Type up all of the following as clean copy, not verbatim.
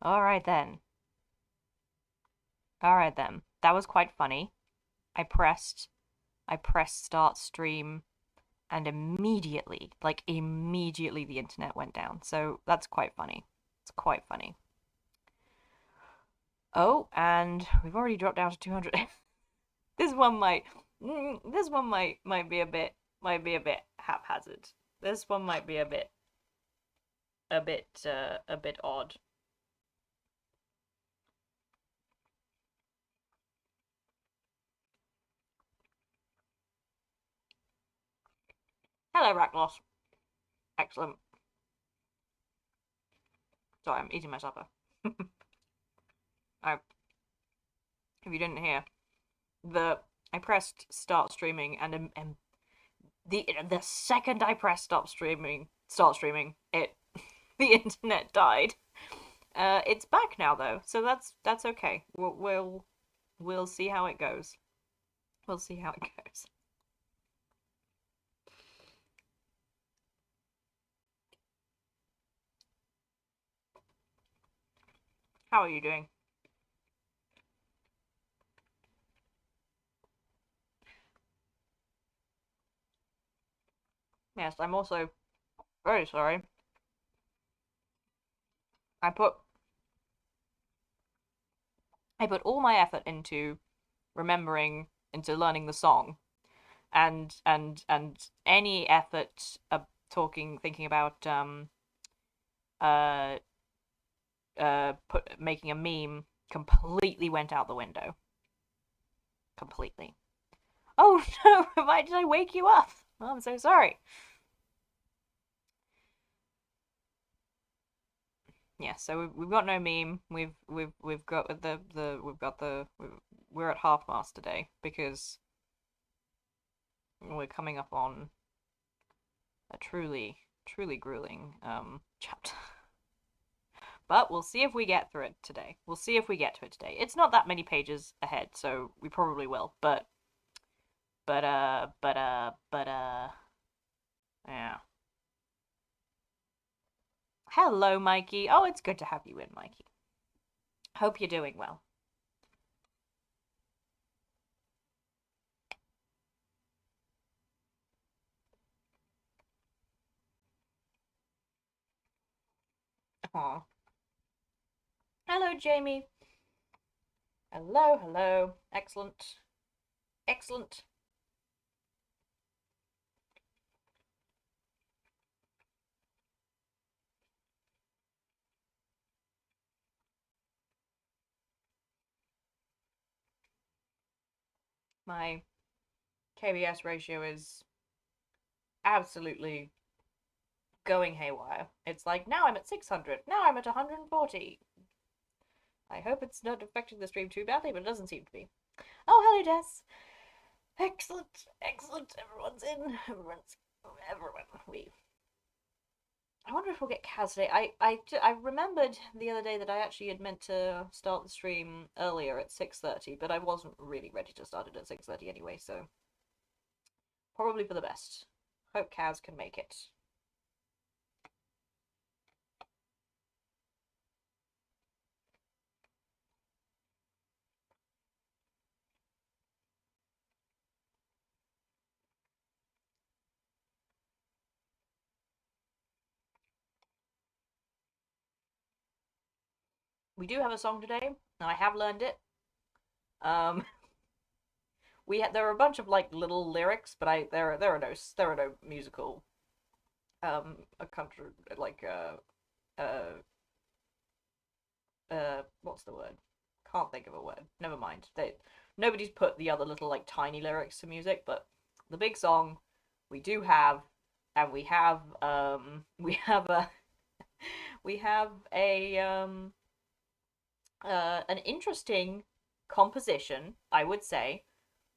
All right then. All right then. That was quite funny. I pressed I pressed start stream and immediately, like immediately the internet went down. So that's quite funny. It's quite funny. Oh, and we've already dropped down to 200. This one might this one might be a bit haphazard. This one might be a bit odd. Hello, Rackloss. Excellent. Sorry, I'm eating my supper. I, if you didn't hear, the I pressed start streaming, and the second I pressed start streaming, it the internet died. It's back now though, so that's okay. We'll see how it goes. We'll see how it goes. How are you doing? Yes, I'm also very sorry. I put I put all my effort into remembering into learning the song, and any effort thinking about uh making a meme completely went out the window. Completely. Oh no! Why did I wake you up? Oh, I'm so sorry. Yeah, so we've got no meme. We've got the we've got the we're at half mast today because we're coming up on a truly grueling chapter. But we'll see if we get through it today. We'll see if we get to it today. It's not that many pages ahead, so we probably will. But yeah. Hello, Mikey. Oh, it's good to have you in, Mikey. Hope you're doing well. Aw. Hello, Jamie. Hello, hello. Excellent. Excellent. My KBS ratio is absolutely going haywire. It's like, now I'm at 600, now I'm at 140. I hope it's not affecting the stream too badly, but it doesn't seem to be. Oh, hello, Des. Excellent, excellent. Everyone's in. Everyone. I wonder if we'll get Kaz today. I remembered the other day that I actually had meant to start the stream earlier at 6:30, but I wasn't really ready to start it at 6:30 anyway, so probably for the best. Hope Kaz can make it. We do have a song today, and I have learned it. Um, there are a bunch of like little lyrics, but there are no musical a country like what's the word? Can't think of a word. Never mind. Nobody's put the other little like tiny lyrics to music, but the big song we do have, and we have a we have a an interesting composition, I would say,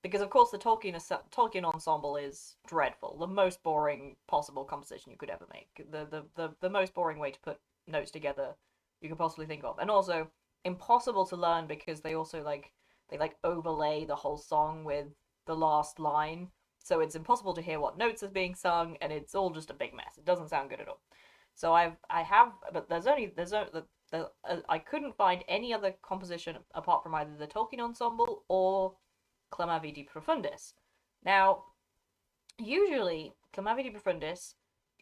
because of course the Tolkien ensemble is dreadful, the most boring possible composition you could ever make, the most boring way to put notes together you could possibly think of, and also impossible to learn because they like overlay the whole song with the last line, so it's impossible to hear what notes is being sung, and it's all just a big mess. It doesn't sound good at all. So I have, but I couldn't find any other composition apart from either the Tolkien Ensemble or Clamavi di Profundis. Now, usually Clamavi di Profundis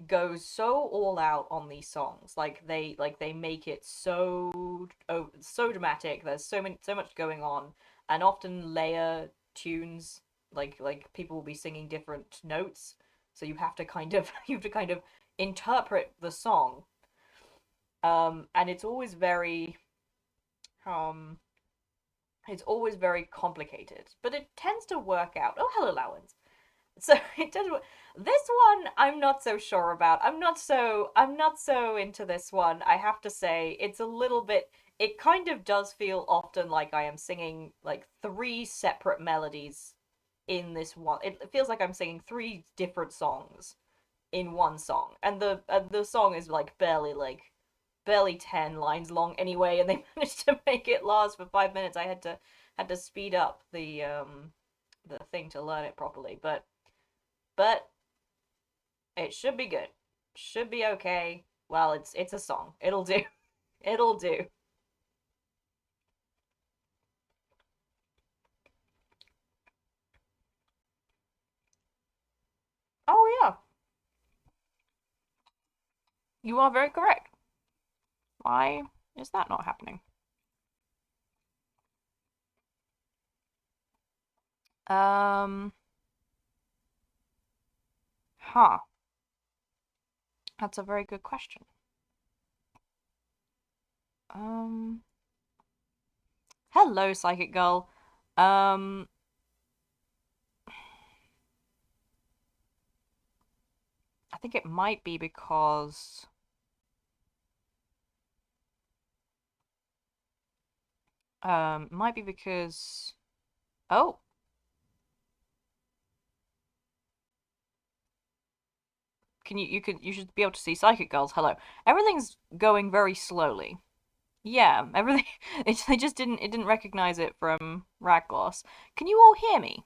goes so all out on these songs. Like they make it so dramatic. There's so much going on, and often layer tunes. Like people will be singing different notes, so you have to kind of you have to kind of interpret the song. And um it's always very complicated, but it tends to work out. Oh, hello, Lowens. So it does. This one, I'm not so sure about. I'm not so into this one. I have to say, it's a little bit. It kind of does feel often like I am singing like three separate melodies in this one. It feels like I'm singing three different songs in one song, and the song is like barely 10 lines long anyway, and they managed to make it last for 5 minutes. I had to speed up the thing to learn it properly, but it should be good. Should be okay. Well, it's a song. It'll do. It'll do. Oh yeah, you are very correct. Why is that not happening? Um, huh. That's a very good question. Um, Hello, Psychic Girl. Um, I think it might be because might be because oh, you should be able to see Psychic Girls. Hello. Everything's going very slowly. Yeah, everything they just didn't recognize it from Raggloss. Can you all hear me?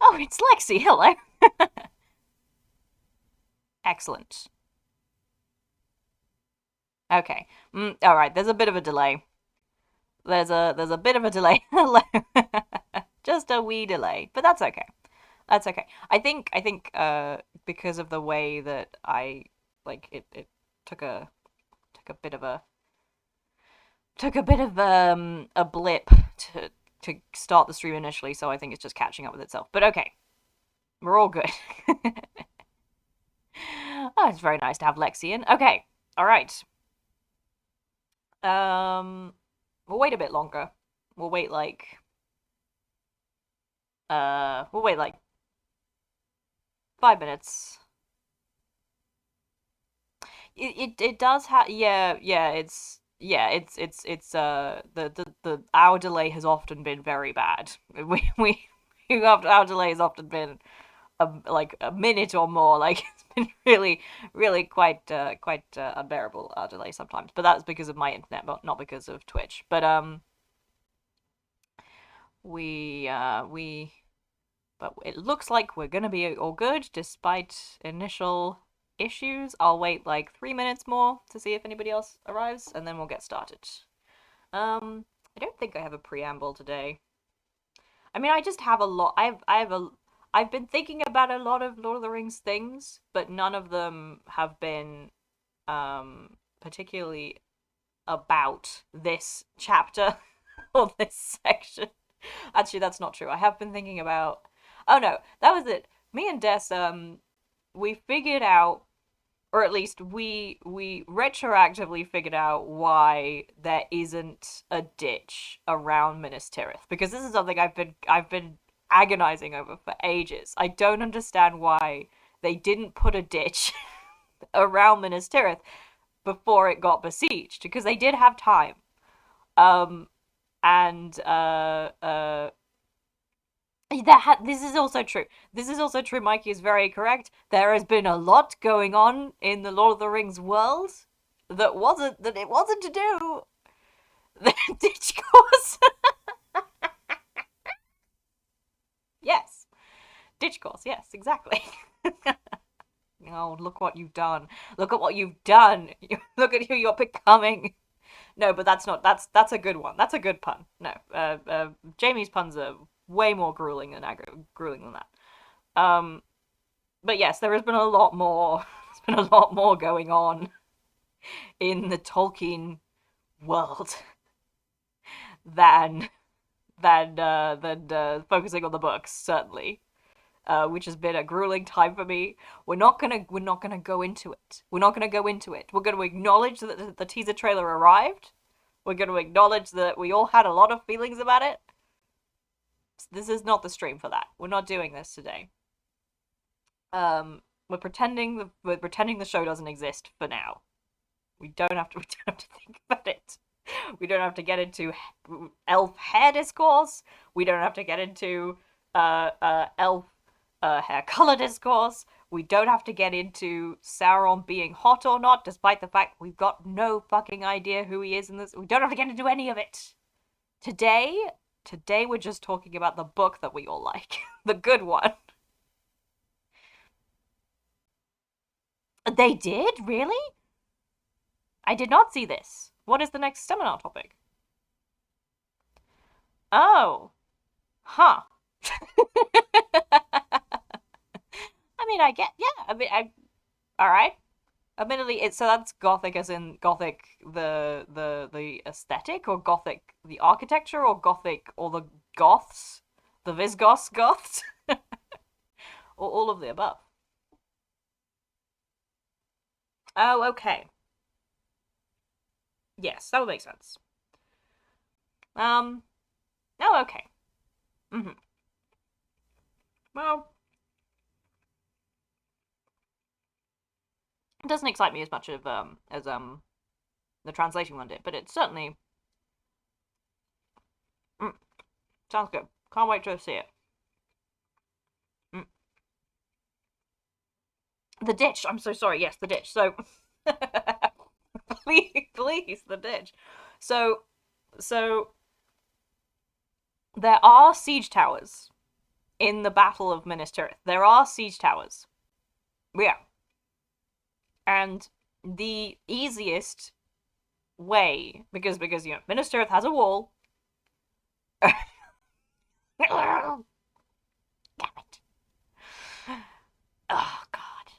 Oh, it's Lexi. Hello. Excellent. Okay. All right. There's a bit of a delay. There's a bit of a delay. Hello. Just a wee delay, but that's okay. That's okay. I think because of the way that I like it took a took a bit of a took a bit of a blip to start the stream initially, so I think it's just catching up with itself. But okay, we're all good. Oh, it's very nice to have Lexi in. Okay, all right. Um, we'll wait a bit longer. We'll wait like we'll wait like 5 minutes. It does have the our delay has often been very bad. Our delay has often been like a minute or more. Like it's been really quite unbearable our delay sometimes. But that's because of my internet, but not because of Twitch. But we but it looks like we're gonna be all good despite initial issues. I'll wait like 3 minutes more to see if anybody else arrives, and then we'll get started. I don't think I have a preamble today. I mean, I just have a lot. I've been thinking about a lot of Lord of the Rings things, but none of them have been particularly about this chapter or this section. Actually, that's not true. I have been thinking about. Oh no, that was it. Me and Des, we figured out, or at least we retroactively figured out why there isn't a ditch around Minas Tirith, because this is something I've been agonizing over for ages. I don't understand why they didn't put a ditch around Minas Tirith before it got besieged, because they did have time. Um, and this is also true. This is also true. Mikey is very correct. There has been a lot going on in the Lord of the Rings world, that it wasn't to do the ditch course. Yes, ditch course. Yes, exactly. Oh, look what you've done! Look at what you've done! Look at who you're becoming. No, but that's a good one. That's a good pun. No, Jamie's puns are way more grueling than that. Um, but yes, there has been a lot more. There's been a lot more going on in the Tolkien world than than focusing on the books, certainly. Which has been a grueling time for me. We're not gonna go into it. We're not gonna go into it. We're gonna acknowledge that the teaser trailer arrived. We're gonna acknowledge that we all had a lot of feelings about it. This is not the stream for that. We're not doing this today. We're pretending the show doesn't exist for now. We don't have to think about it. We don't have to get into elf hair discourse. We don't have to get into elf hair color discourse. We don't have to get into Sauron being hot or not, despite the fact we've got no fucking idea who he is in this. We don't have to get into any of it. Today, today we're just talking about the book that we all like, the good one. They did? Really? I did not see this. What is the next seminar topic? Oh, huh. I mean, I get, yeah. I mean, all right. Admittedly, it's so that's gothic as in gothic the aesthetic, or gothic the architecture, or gothic or the goths, the Visgoths goths, or all of the above. Oh, okay. Yes, that would make sense. Um. Oh, okay. Mm-hmm. Well, it doesn't excite me as much as the translation one did, but it certainly mm, sounds good. Can't wait to see it. Mm. The ditch. I'm so sorry. Yes, the ditch. So, please, the ditch. So, so there are siege towers in the Battle of Minas Tirith. There are siege towers. Yeah, and the easiest way, because Minas Tirith has a wall. Damn it! Oh God,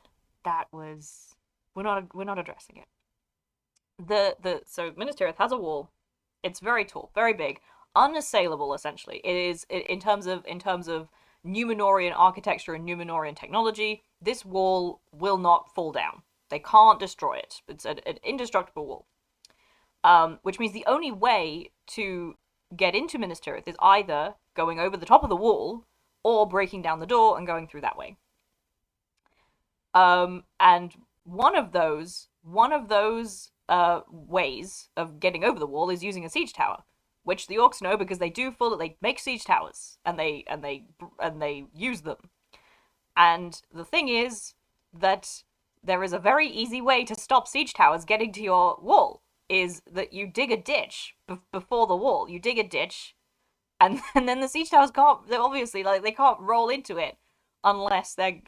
that was we're not addressing it. The so Minas Tirith has a wall. It's very tall, very big, unassailable. Essentially, it is in terms of Numenorian architecture and Numenorian technology. This wall will not fall down. They can't destroy it. It's an indestructible wall. Which means the only way to get into Minas Tirith is either going over the top of the wall or breaking down the door and going through that way. And one of those ways of getting over the wall is using a siege tower, which the orcs know because they make siege towers and they use them. And the thing is that there is a very easy way to stop siege towers getting to your wall. Is that you dig a ditch before the wall? You dig a ditch, and then the siege towers can't. They're obviously like they can't roll into it unless they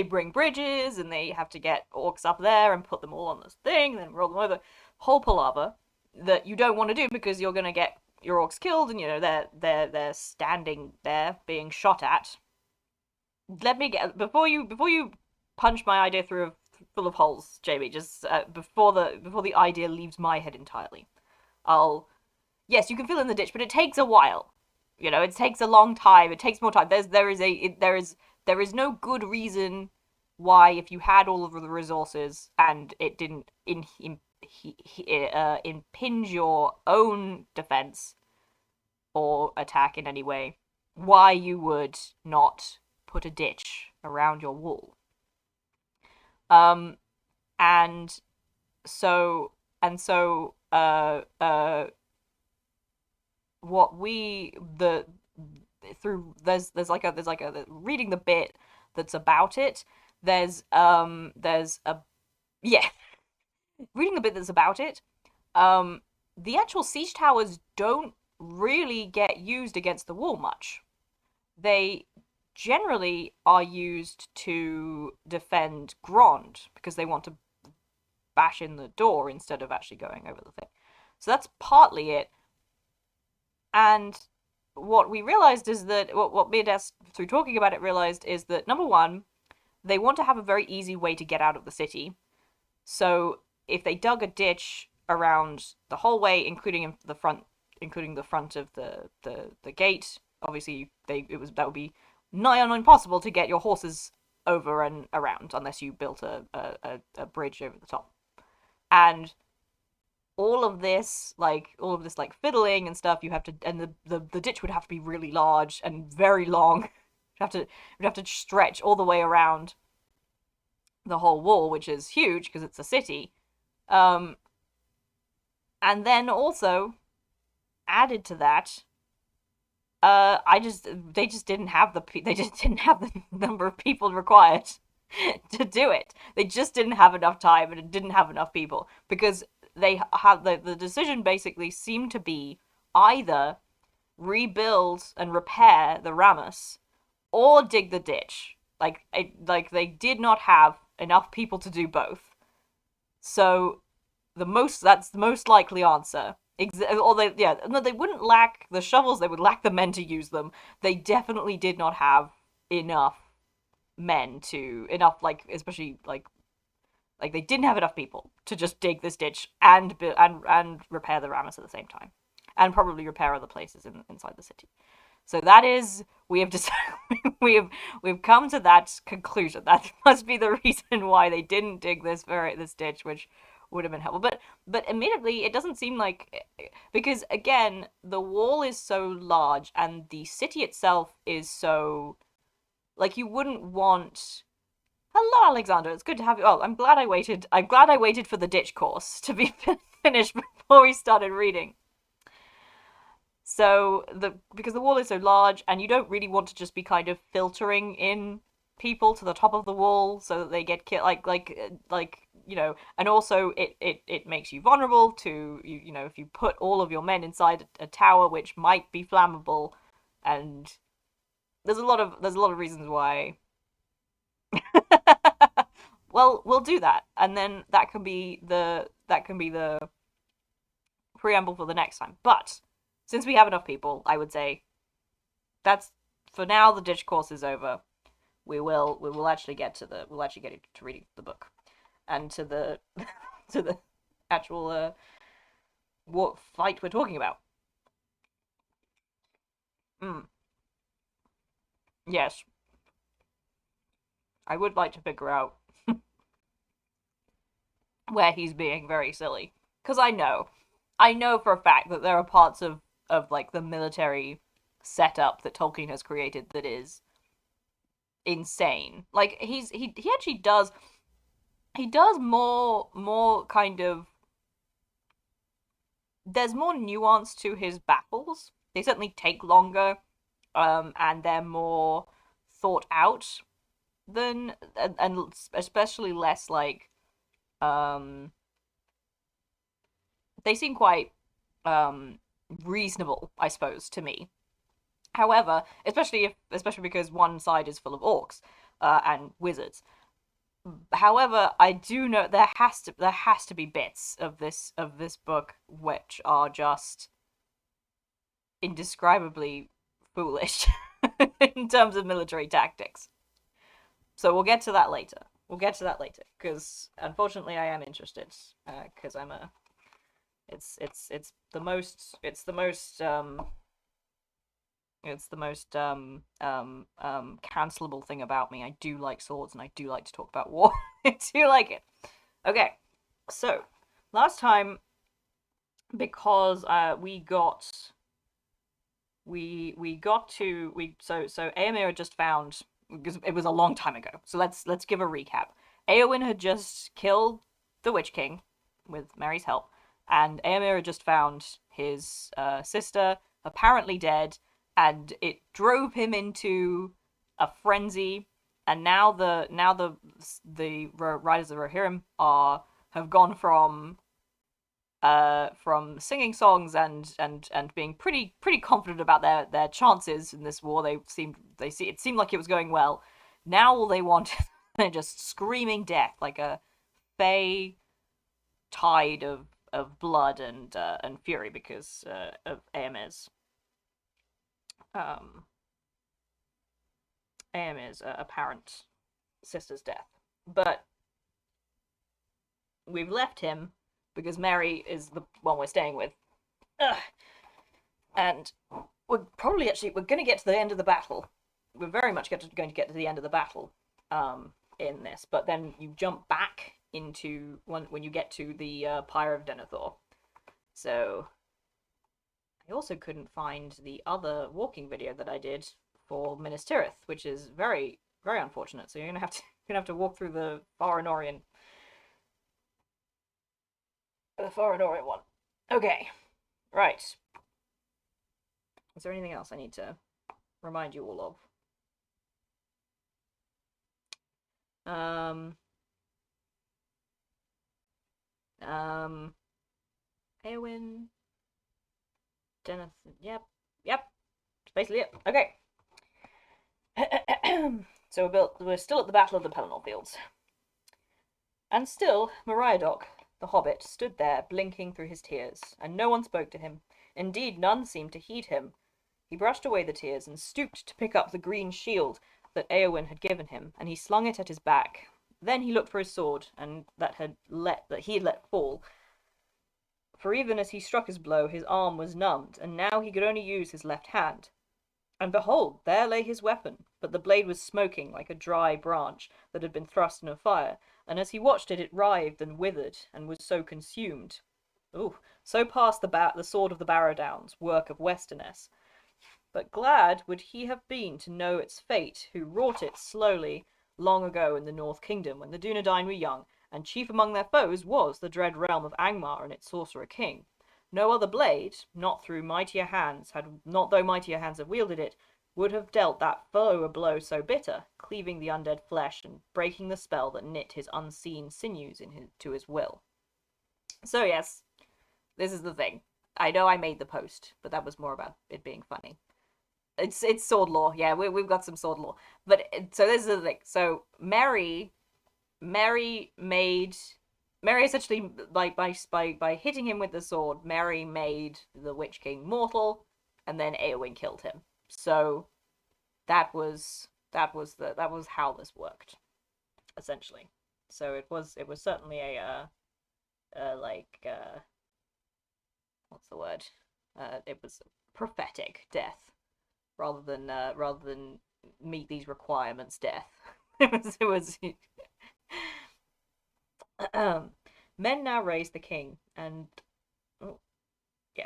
bring bridges and they have to get orcs up there and put them all on this thing and then roll them over. Whole palaver that you don't want to do because you're gonna get your orcs killed and they're standing there being shot at. Let me get before you punch my idea through full of holes, Jamie. Just before the idea leaves my head entirely, I'll yes, you can fill in the ditch, but it takes a while. It takes a long time. It takes more time. There is no good reason why, if you had all of the resources and it didn't impinge your own defense or attack in any way, why you would not put a ditch around your wall. Um, and so what we the through there's like a reading the bit that's about it. There's a yeah reading the bit that's about it, um, the actual siege towers don't really get used against the wall much. They generally are used to defend Grond because they want to bash in the door instead of actually going over the thing. So that's partly it. And what we realized is that what me and Des, through talking about it, realized is that number one, they want to have a very easy way to get out of the city. So if they dug a ditch around the whole way, including the front of the gate, obviously that would be nigh on impossible to get your horses over and around unless you built a bridge over the top. And all of this like fiddling and stuff, you have to, and the ditch would have to be really large and very long. You'd have to stretch all the way around the whole wall, which is huge because it's a city. Um, and then also added to that, I just they just didn't have they just didn't have the number of people required to do it. They just didn't have enough time and it didn't have enough people because they have the decision basically seemed to be either rebuild and repair the Ramus or dig the ditch. Like they did not have enough people to do both. So that's the most likely answer. Or they yeah no they wouldn't lack the shovels. They would lack the men to use them. They definitely did not have enough men to enough like especially like they didn't have enough people to just dig this ditch and repair the Ramus at the same time, and probably repair other places inside the city. So that is we have decided, we've come to that conclusion. That must be the reason why they didn't dig this ditch, which would have been helpful. But admittedly, it doesn't seem like because again the wall is so large and the city itself is so like you wouldn't want. Hello, Alexander. It's good to have you. Oh, I'm glad I waited. I'm glad I waited for the ditch course to be finished before we started reading. So because the wall is so large, and you don't really want to just be kind of filtering in people to the top of the wall so that they get killed. And also it makes you vulnerable to if you put all of your men inside a tower which might be flammable, and there's a lot of reasons why. Well, we'll do that, and then that can be the preamble for the next time. But since we have enough people, I would say that's for now. The ditch course is over. We will actually get into reading the book and to the to the actual what fight we're talking about. Mm, yes, I would like to figure out where he's being very silly because I know for a fact that there are parts of like the military setup that Tolkien has created that is insane. Like he actually does more kind of there's more nuance to his battles. They certainly take longer, and they're more thought out than and especially less like um they seem quite um reasonable, I suppose, to me. However, especially because one side is full of orcs and wizards. However, I do know there has to be bits of this book which are just indescribably foolish in terms of military tactics. So we'll get to that later. Because unfortunately I am interested because I'm a it's the most cancelable thing about me. I do like swords and I do like to talk about war. I do like it. Okay, so last time because so Aemir had just found because it was a long time ago. So let's give a recap. Eowyn had just killed the Witch King with Merry's help, and Aemir had just found his sister apparently dead, and it drove him into a frenzy. And now the Riders of Rohirrim have gone from singing songs and being pretty confident about their chances in this war. It seemed like it was going well. Now all they want they're just screaming death like a fey tide of blood and fury because of um Amir's apparent sister's death. But we've left him because Mary is the one we're staying with. Ugh. And we're going to get to the end of the battle. We're very much going to get to the end of the battle in this, but then you jump back into when you get to the Pyre of Denethor. So I also couldn't find the other walking video that I did for Minas Tirith, which is very very unfortunate. So you're gonna have to walk through the Farinorian one. Okay, right. Is there anything else I need to remind you all of? Eowyn, Denethor. Yep. That's basically it. Okay. So we're still at the Battle of the Pelennor Fields. And still, Meriadoc, the hobbit, stood there, blinking through his tears, and no one spoke to him. Indeed, none seemed to heed him. He brushed away the tears and stooped to pick up the green shield that Eowyn had given him, and he slung it at his back. Then he looked for his sword, and that he had let fall. For even as he struck his blow, his arm was numbed, and now he could only use his left hand. And behold, there lay his weapon, but the blade was smoking like a dry branch that had been thrust in a fire, and as he watched it, it writhed and withered, and was so consumed. Ooh, so passed the sword of the Barrow Downs, work of Westernesse. But glad would he have been to know its fate, who wrought it slowly long ago in the North Kingdom, when the Dunedain were young, and chief among their foes was the dread realm of Angmar and its sorcerer king. No other blade, not though mightier hands had wielded it, would have dealt that foe a blow so bitter, cleaving the undead flesh and breaking the spell that knit his unseen sinews to his will. So yes, this is the thing. I know I made the post, but that was more about it being funny. It's sword lore. Yeah, we've got some sword lore. But so this is the thing. So Mary essentially, like by hitting him with the sword, Mary made the Witch King mortal, and then Eowyn killed him. So that was how this worked, essentially. So it was certainly a what's the word? It was prophetic death rather than meet these requirements death. it was Men now raised the king, and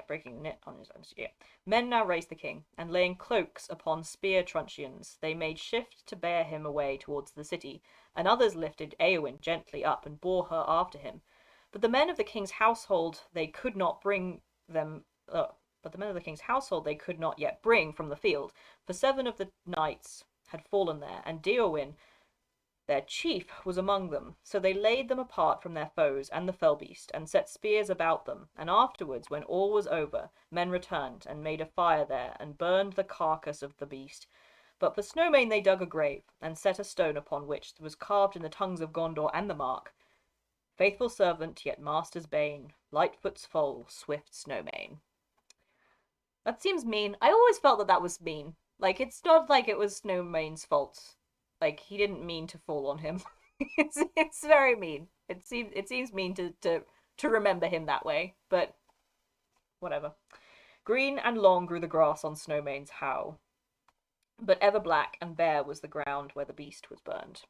breaking the net on his own. Yeah. Men now raised the king, and laying cloaks upon spear truncheons, they made shift to bear him away towards the city, and others lifted Eowyn gently up and bore her after him. But the men of the king's household they could not yet bring from the field, for 7 of the knights had fallen there, and Deorwyn, their chief, was among them. So they laid them apart from their foes and the fell beast, and set spears about them. And afterwards, when all was over, men returned and made a fire there, and burned the carcass of the beast. But for Snowmane they dug a grave, and set a stone upon which was carved in the tongues of Gondor and the mark, "Faithful servant, yet master's bane, Lightfoot's foal, swift Snowmane." That seems mean. I always felt that was mean. Like, it's not like it was Snowmane's fault. Like, he didn't mean to fall on him. it's very mean. It seems mean to remember him that way, but whatever. Green and long grew the grass on Snowmane's howe, but ever black and bare was the ground where the beast was burned.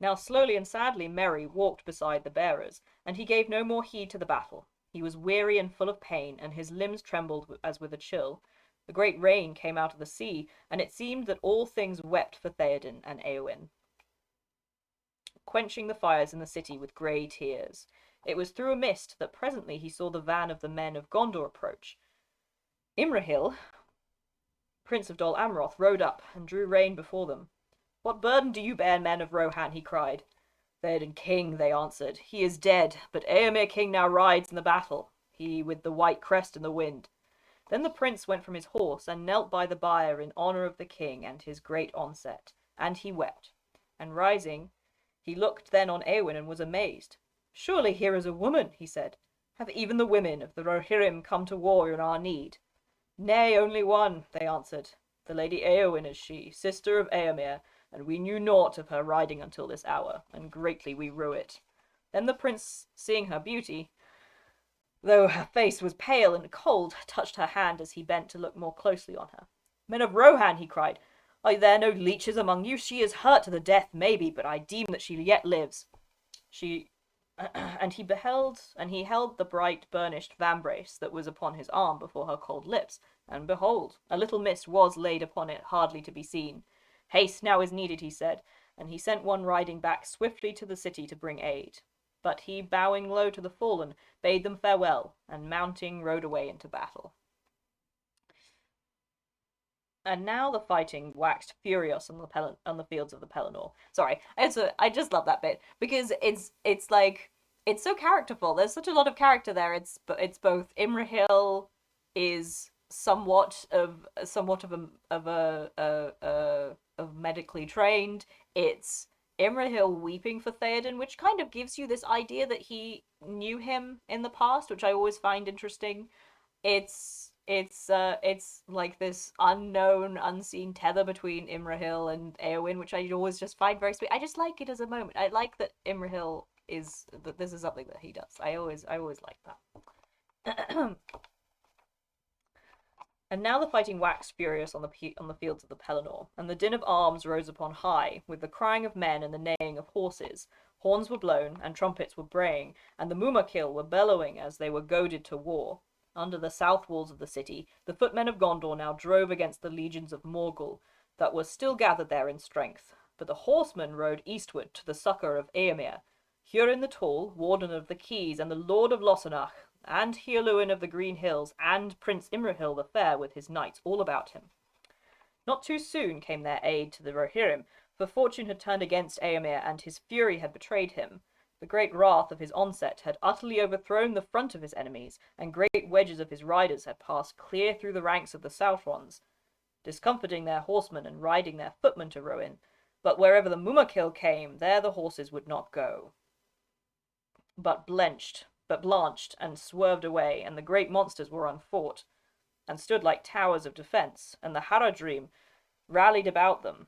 Now slowly and sadly Merry walked beside the bearers, and he gave no more heed to the battle. He was weary and full of pain, and his limbs trembled as with a chill. The great rain came out of the sea, and it seemed that all things wept for Theoden and Eowyn, quenching the fires in the city with grey tears. It was through a mist that presently he saw the van of the men of Gondor approach. Imrahil, Prince of Dol Amroth, rode up and drew rein before them. "What burden do you bear, men of Rohan?" he cried. Theoden King, they answered. He is dead, but Eomer King now rides in the battle, he with the white crest in the wind. Then the prince went from his horse and knelt by the bier in honour of the king and his great onset, and he wept. And rising, he looked then on Eowyn and was amazed. Surely here is a woman, he said. Have even the women of the Rohirrim come to war in our need? Nay, only one, they answered. The Lady Eowyn is she, sister of Eomer, and we knew naught of her riding until this hour, and greatly we rue it. Then the prince, seeing her beauty, though her face was pale and cold, touched her hand as he bent to look more closely on her. Men of Rohan, he cried, are there no leeches among you? She is hurt to the death, maybe, but I deem that she yet lives. And he held the bright burnished vambrace that was upon his arm before her cold lips, and behold, a little mist was laid upon it, hardly to be seen. Haste now is needed, he said, and he sent one riding back swiftly to the city to bring aid. But he, bowing low to the fallen, bade them farewell, and mounting rode away into battle. And now the fighting waxed furious on the fields of the Pelennor. Sorry, I just love that bit because it's like it's so characterful. There's such a lot of character there. It's both Imrahil is somewhat of medically trained. It's Imrahil weeping for Theoden, which kind of gives you this idea that he knew him in the past, which I always find interesting. It's like this unknown, unseen tether between Imrahil and Eowyn, which I always just find very sweet. I just like it as a moment. I like that Imrahil is that this is something that he does. I always like that. And now the fighting waxed furious on the fields of the Pelennor, and the din of arms rose upon high, with the crying of men and the neighing of horses. Horns were blown, and trumpets were braying, and the Mumakil were bellowing as they were goaded to war. Under the south walls of the city, the footmen of Gondor now drove against the legions of Morgul that were still gathered there in strength. But the horsemen rode eastward to the succour of Eomer, Hurin the Tall, Warden of the Keys, and the Lord of Lossarnach, and Hiorluin of the Green Hills, and Prince Imrahil the Fair with his knights all about him. Not too soon came their aid to the Rohirrim, for fortune had turned against Eomer, and his fury had betrayed him. The great wrath of his onset had utterly overthrown the front of his enemies, and great wedges of his riders had passed clear through the ranks of the Southrons, discomfiting their horsemen and riding their footmen to ruin. But wherever the Mumakil came, there the horses would not go, but blanched and swerved away, and the great monsters were unfought, and stood like towers of defence, and the Haradrim rallied about them.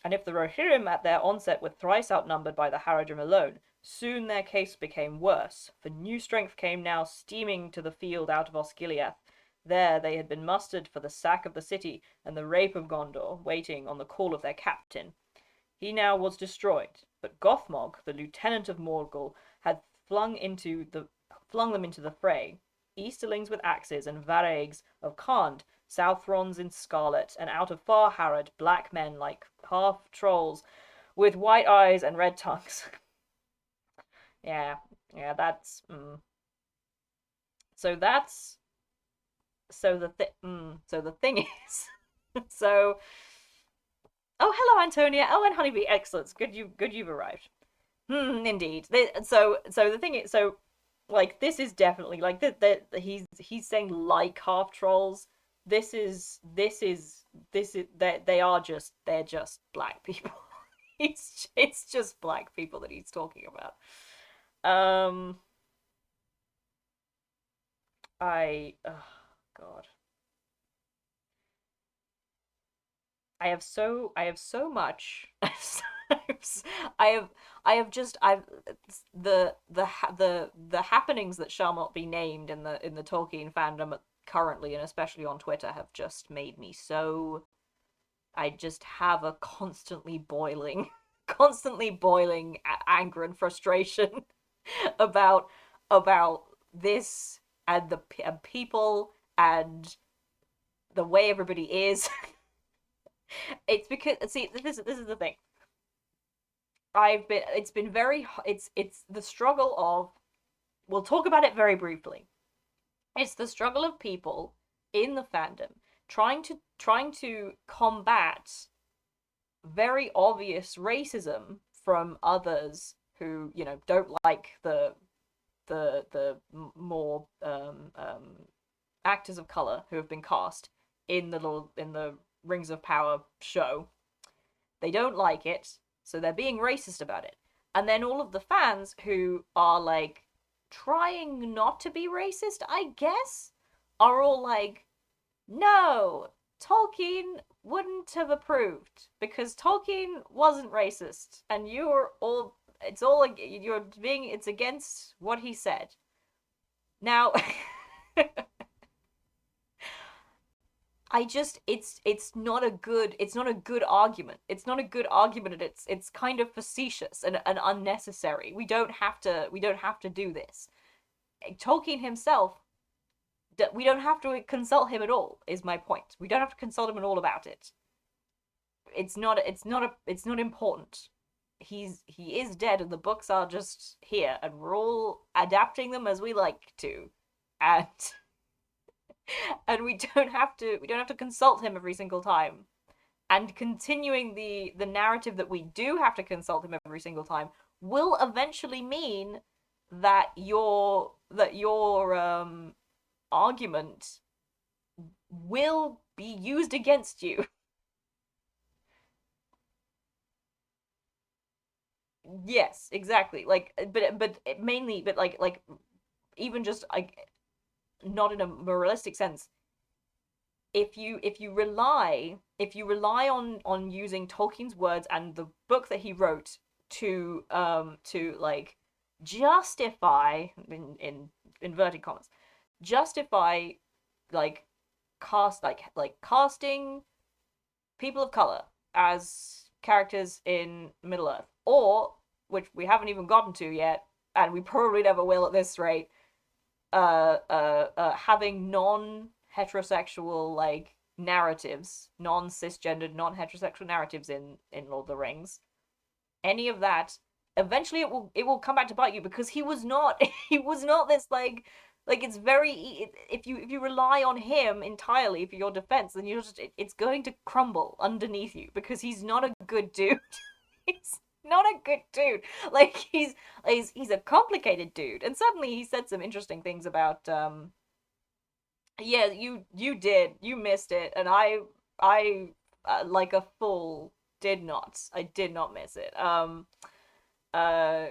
And if the Rohirrim at their onset were thrice outnumbered by the Haradrim alone, soon their case became worse, for new strength came now steaming to the field out of Osgiliath. There they had been mustered for the sack of the city and the rape of Gondor, waiting on the call of their captain. He now was destroyed, but Gothmog, the lieutenant of Morgul, had flung them into the fray. Easterlings with axes and Varegs of Khand, Southrons in scarlet, and out of far Harad, black men like half trolls, with white eyes and red tongues. Yeah, that's so that's so the thing is so oh, hello Antonia. Oh, and Honeybee, excellent. Good you've arrived. Indeed. So the thing is, so like this is definitely like that he's saying like half trolls. This is that they're just black people. It's just black people that he's talking about. Um, oh God. I have so much. I have I've the happenings that shall not be named in the Tolkien fandom currently, and especially on Twitter, have just made me so. I just have a constantly boiling anger and frustration about this and the and people and the way everybody is. It's because see this is the thing. It's been very it's the struggle of we'll talk about it very briefly. It's the struggle of people in the fandom trying to combat very obvious racism from others who, you know, don't like the more actors of color who have been cast in the Rings of Power show. They don't like it, so they're being racist about it. And then all of the fans who are like trying not to be racist, I guess, are all like, no, Tolkien wouldn't have approved because Tolkien wasn't racist, and you're all it's all you're being it's against what he said. Now, I just it's not a good argument. It's not a good argument, and it's kind of facetious and unnecessary. We don't have to do this. Tolkien himself, we don't have to consult him at all. Is my point. We don't have to consult him at all about it. It's not important. He is dead, and the books are just here, and we're all adapting them as we like to, and and we don't have to consult him every single time. And continuing the narrative that we do have to consult him every single time will eventually mean that your argument will be used against you. Yes, exactly. Like, but mainly, but like even just like not in a moralistic sense. If you rely on using Tolkien's words and the book that he wrote to like justify in inverted commas justify like casting people of color as characters in Middle Earth, or which we haven't even gotten to yet, and we probably never will at this rate, having non-heterosexual like narratives, non-cisgendered, non-heterosexual narratives in Lord of the Rings, any of that, eventually it will come back to bite you because he was not he was not this like it's very if you rely on him entirely for your defense, then it's going to crumble underneath you because he's not a good dude. He's not a good dude. Like he's a complicated dude, and suddenly he said some interesting things about yeah, you missed it, and I like a fool I did not miss it. Uh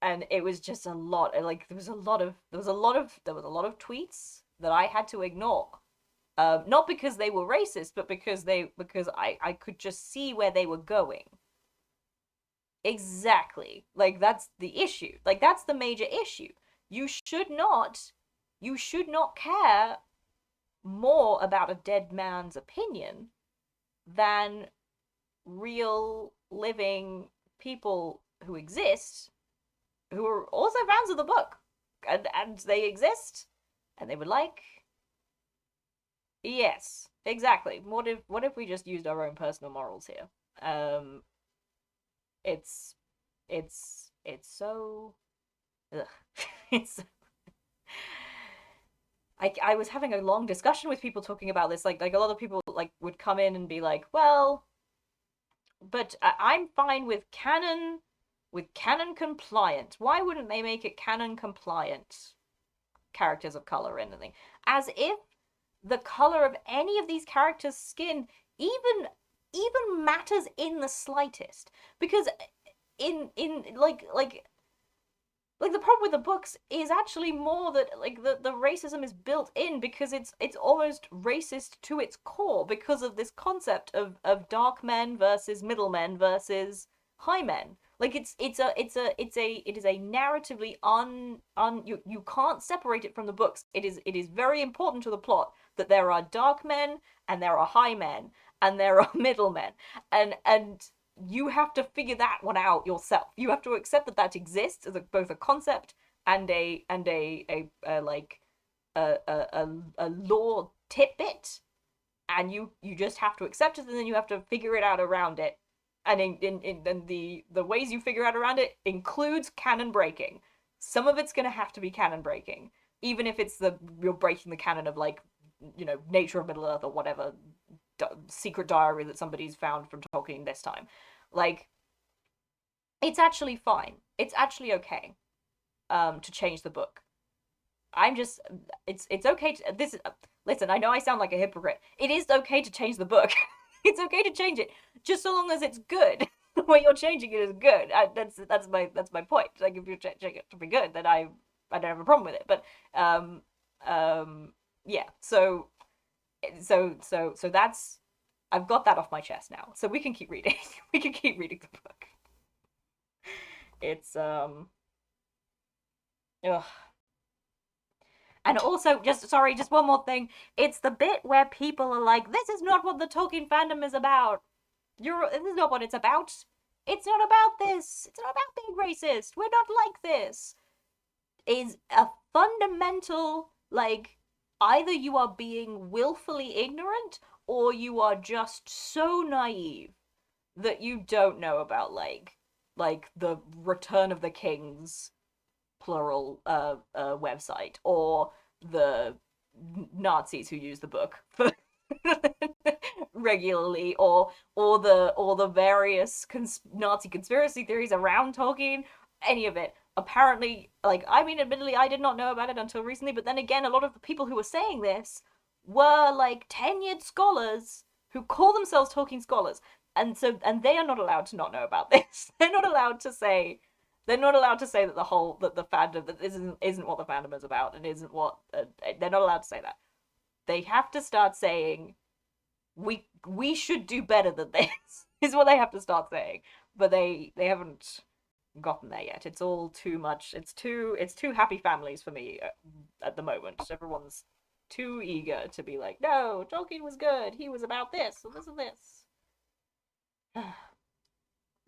and it was just a lot, like there was a lot of tweets that I had to ignore. Not because they were racist, but because I could just see where they were going. Exactly. Like that's the issue. Like that's the major issue. You should not you should not care more about a dead man's opinion than real living people who exist, who are also fans of the book, and they exist, and they would like. Yes, exactly. What if we just used our own personal morals here? Um, it's it's so ugh. It's I was having a long discussion with people talking about this. Like a lot of people like would come in and be like, well, but I'm fine with canon compliant. Why wouldn't they make it canon compliant characters of color or anything? As if the color of any of these characters' skin even matters in the slightest. Because in like the problem with the books is actually more that like the racism is built in because it's almost racist to its core because of this concept of dark men versus middle men versus high men. Like it is a narratively you can't separate it from the books. It is very important to the plot that there are dark men and there are high men and there are middle men, and you have to figure that one out yourself. You have to accept that that exists as both a concept and a like a lore tidbit, and you just have to accept it, and then you have to figure it out around it. And in the ways you figure out around it includes canon breaking. Some of it's gonna have to be canon breaking, even if it's you're breaking the canon of like Nature of Middle Earth or whatever secret diary that somebody's found from Tolkien this time. Like, it's actually fine. it's actually okay to change the book. I'm just it's okay to this listen, I know I sound like a hypocrite. It is okay to change the book. It's okay to change it just so long as it's good. What you're changing it is good. That's my point. Like if you're changing it to be good, then I don't have a problem with it. But um yeah. So that's I've got that off my chest now. So we can keep reading. We can keep reading the book. It's ugh. And also, just sorry, just one more thing. It's the bit where people are like, "This is not what the Tolkien fandom is about. This is not what it's about. It's not about this. It's not about being racist. We're not like this." Is a fundamental like either you are being willfully ignorant or you are just so naive that you don't know about like the Return of the Kings plural website or the Nazis who use the book for regularly or the various Nazi conspiracy theories around Tolkien, any of it. Apparently, like I mean, admittedly, I did not know about it until recently. But then again, a lot of the people who were saying this were like tenured scholars who call themselves Tolkien scholars, and they are not allowed to not know about this. They're not allowed to say that the fandom that this isn't what the fandom is about and isn't what they're not allowed to say that. They have to start saying we should do better than this is what they have to start saying, but they haven't gotten there yet. It's all too much. It's too happy families for me at the moment. Everyone's too eager to be like, no, Tolkien was good. He was about this and this and this.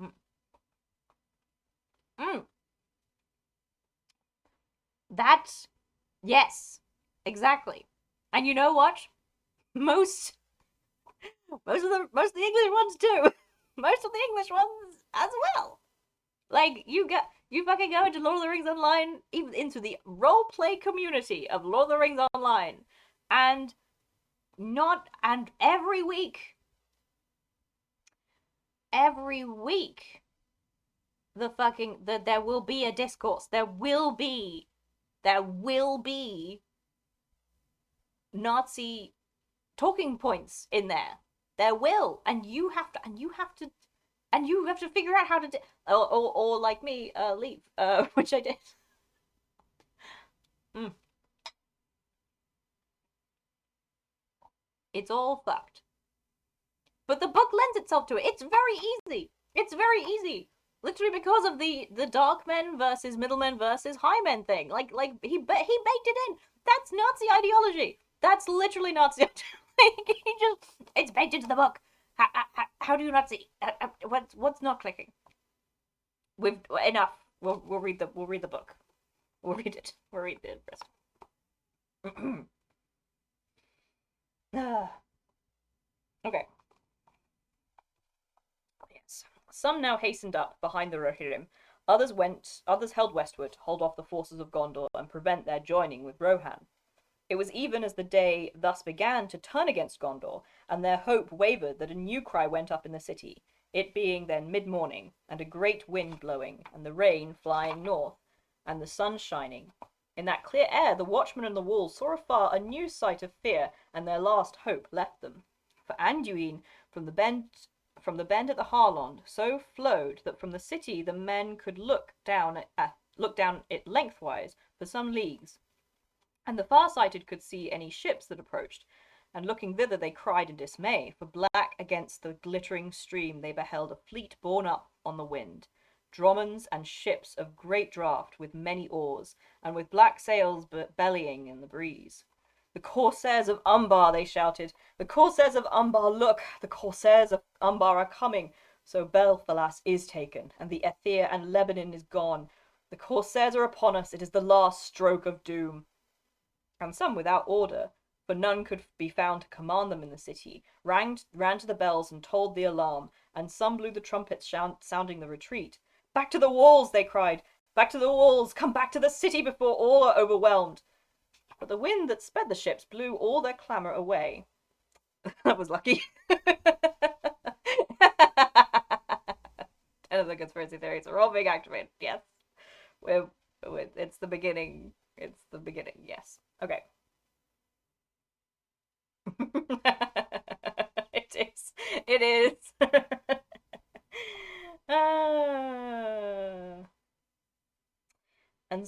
mm. Mm. That yes, exactly. And you know what? Most most of the English ones too. Most of the English ones as well. Like you fucking go into Lord of the Rings Online, even into the roleplay community of Lord of the Rings Online, and not and every week there will be a discourse. There will be Nazi talking points in there. There will, and you have to figure out how to or like me, leave, which I did. Mm. It's all fucked. But the book lends itself to it. It's very easy. It's very easy. Literally because of the dark men versus middlemen versus high men thing. Like he baked it in. That's Nazi ideology. That's literally Nazi. He just it's baked into the book. How do you not see? What's not clicking? We've enough. We'll read the book. We'll read it. We'll read the rest. Okay. Yes. Some now hastened up behind the Rohirrim. Others held westward, hold off the forces of Gondor, and prevent their joining with Rohan. It was even as the day thus began to turn against Gondor, and their hope wavered, that a new cry went up in the city, it being then mid-morning, and a great wind blowing, and the rain flying north, and the sun shining. In that clear air the watchmen on the walls saw afar a new sight of fear, and their last hope left them. For Anduin, from the bend at the Harlond, so flowed that from the city the men could look down it lengthwise for some leagues, and the far-sighted could see any ships that approached, and looking thither they cried in dismay, for black against the glittering stream they beheld a fleet borne up on the wind, dromons and ships of great draught, with many oars, and with black sails bellying in the breeze. The corsairs of Umbar, they shouted. The corsairs of Umbar, look! The corsairs of Umbar are coming. So Belfalas is taken, and the Aether and Lebanon is gone. The corsairs are upon us. It is the last stroke of doom. And some without order, for none could be found to command them in the city, ran to the bells and told the alarm, and some blew the trumpets sounding the retreat. Back to the walls, they cried. Back to the walls. Come back to the city before all are overwhelmed. But the wind that sped the ships blew all their clamour away. That was lucky. 10 of the conspiracy theories are all being activated. Yes. We're, it's the beginning. It's the beginning. Yes. Okay. It is. It is. uh, and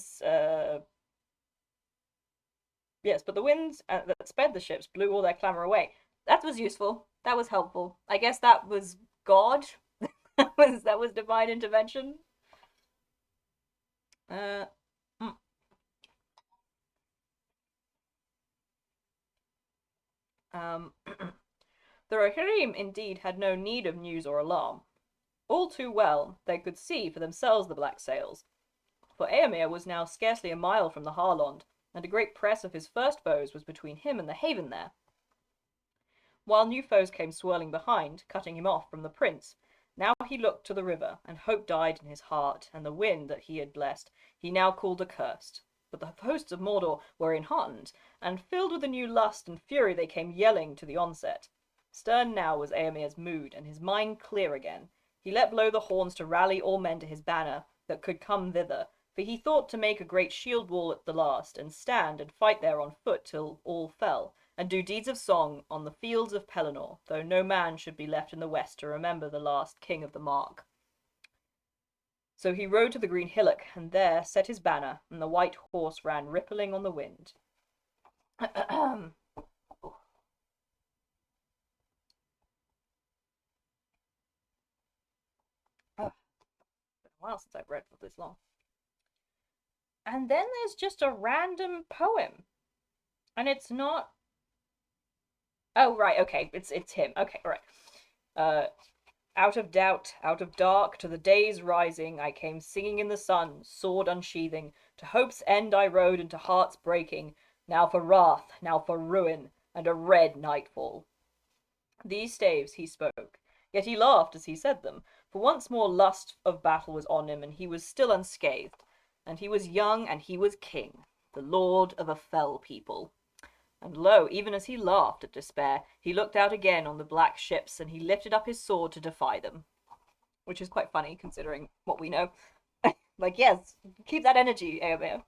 yes, but the winds that sped the ships blew all their clamor away. That was useful. That was helpful. I guess that was God. That was divine intervention. Uh, mm. um, the Rohirrim indeed had no need of news or alarm. All too well they could see for themselves the black sails, for Eomer was now scarcely a mile from the Harlond, and a great press of his first bows was between him and the haven there. While new foes came swirling behind, cutting him off from the prince, now he looked to the river, and hope died in his heart, and the wind that he had blessed he now called accursed. But the hosts of Mordor were enheartened, and filled with a new lust and fury they came yelling to the onset. Stern now was Eomer's mood, and his mind clear again. He let blow the horns to rally all men to his banner that could come thither, for he thought to make a great shield wall at the last, and stand and fight there on foot till all fell, and do deeds of song on the fields of Pelennor, though no man should be left in the west to remember the last king of the Mark. So he rode to the green hillock, and there set his banner, and the white horse ran rippling on the wind. Oh, it's been a while since I've read for this long. And then there's just a random poem, and it's not. Oh right, okay, it's him. Okay, all right. Uh, Out of doubt, out of dark, to the day's rising, I came singing in the sun, sword unsheathing. To hope's end I rode, and to heart's breaking. Now for wrath, now for ruin, and a red nightfall. These staves he spoke, yet he laughed as he said them, for once more lust of battle was on him, and he was still unscathed. And he was young, and he was king, the lord of a fell people. And lo, even as he laughed at despair, he looked out again on the black ships, and he lifted up his sword to defy them. Which is quite funny, considering what we know. Like, yes, keep that energy, Eomer.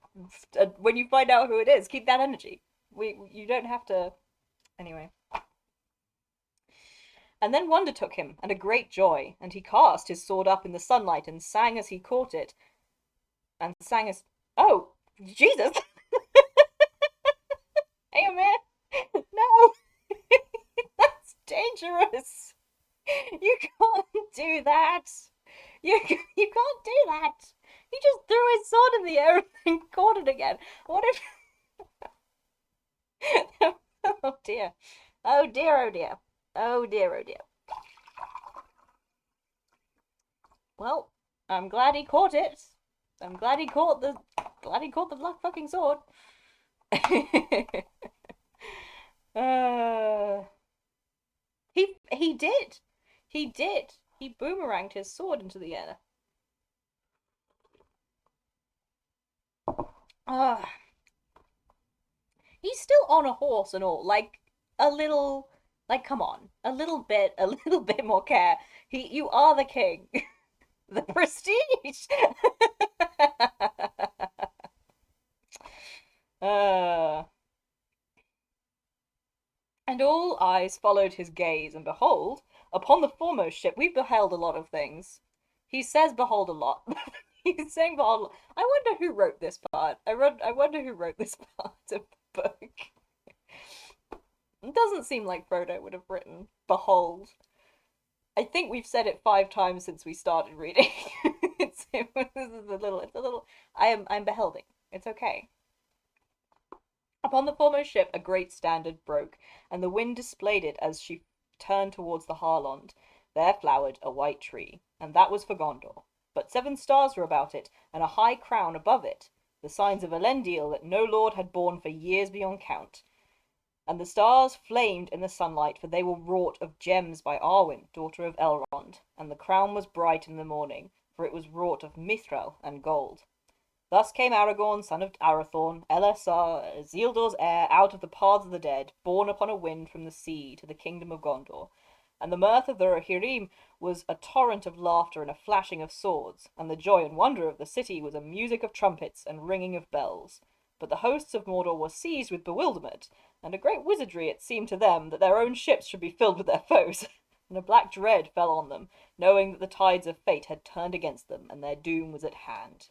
When you find out who it is, keep that energy. You don't have to. Anyway. And then wonder took him, and a great joy, and he cast his sword up in the sunlight, and sang as he caught it, and sang as. Oh, Jesus! Eomer! No! That's dangerous! You can't do that! You can't do that! He just threw his sword in the air and caught it again. What if. Oh dear. Oh dear, oh dear. Oh dear, oh dear. Well, I'm glad he caught it. I'm glad he caught the. Glad he caught the black fucking sword. uh, he did. He did. He boomeranged his sword into the air. Uh, he's still on a horse and all. Like a little. Like, come on, a little bit more care. You are the king. The prestige. uh, and all eyes followed his gaze, and behold, upon the foremost ship we beheld a lot of things. He says behold a lot. He's saying behold. I wonder who wrote this part. I wonder who wrote this part of the book. It doesn't seem like Frodo would have written behold. I think we've said it 5 times since we started reading. This is a little. It's a little. I'm beholding. It's okay. Upon the foremost ship a great standard broke, and the wind displayed it as she turned towards the Harlond. There flowered a white tree, and that was for Gondor. But 7 stars were about it, and a high crown above it, the signs of Elendil that no lord had borne for years beyond count. And the stars flamed in the sunlight, for they were wrought of gems by Arwen, daughter of Elrond, and the crown was bright in the morning, for it was wrought of mithril and gold. Thus came Aragorn, son of Arathorn, Elessar, Isildur's heir, out of the paths of the dead, borne upon a wind from the sea to the kingdom of Gondor. and the mirth of the Rohirrim was a torrent of laughter and a flashing of swords, and the joy and wonder of the city was a music of trumpets and ringing of bells. But the hosts of Mordor were seized with bewilderment, and a great wizardry it seemed to them that their own ships should be filled with their foes, and a black dread fell on them, knowing that the tides of fate had turned against them, and their doom was at hand.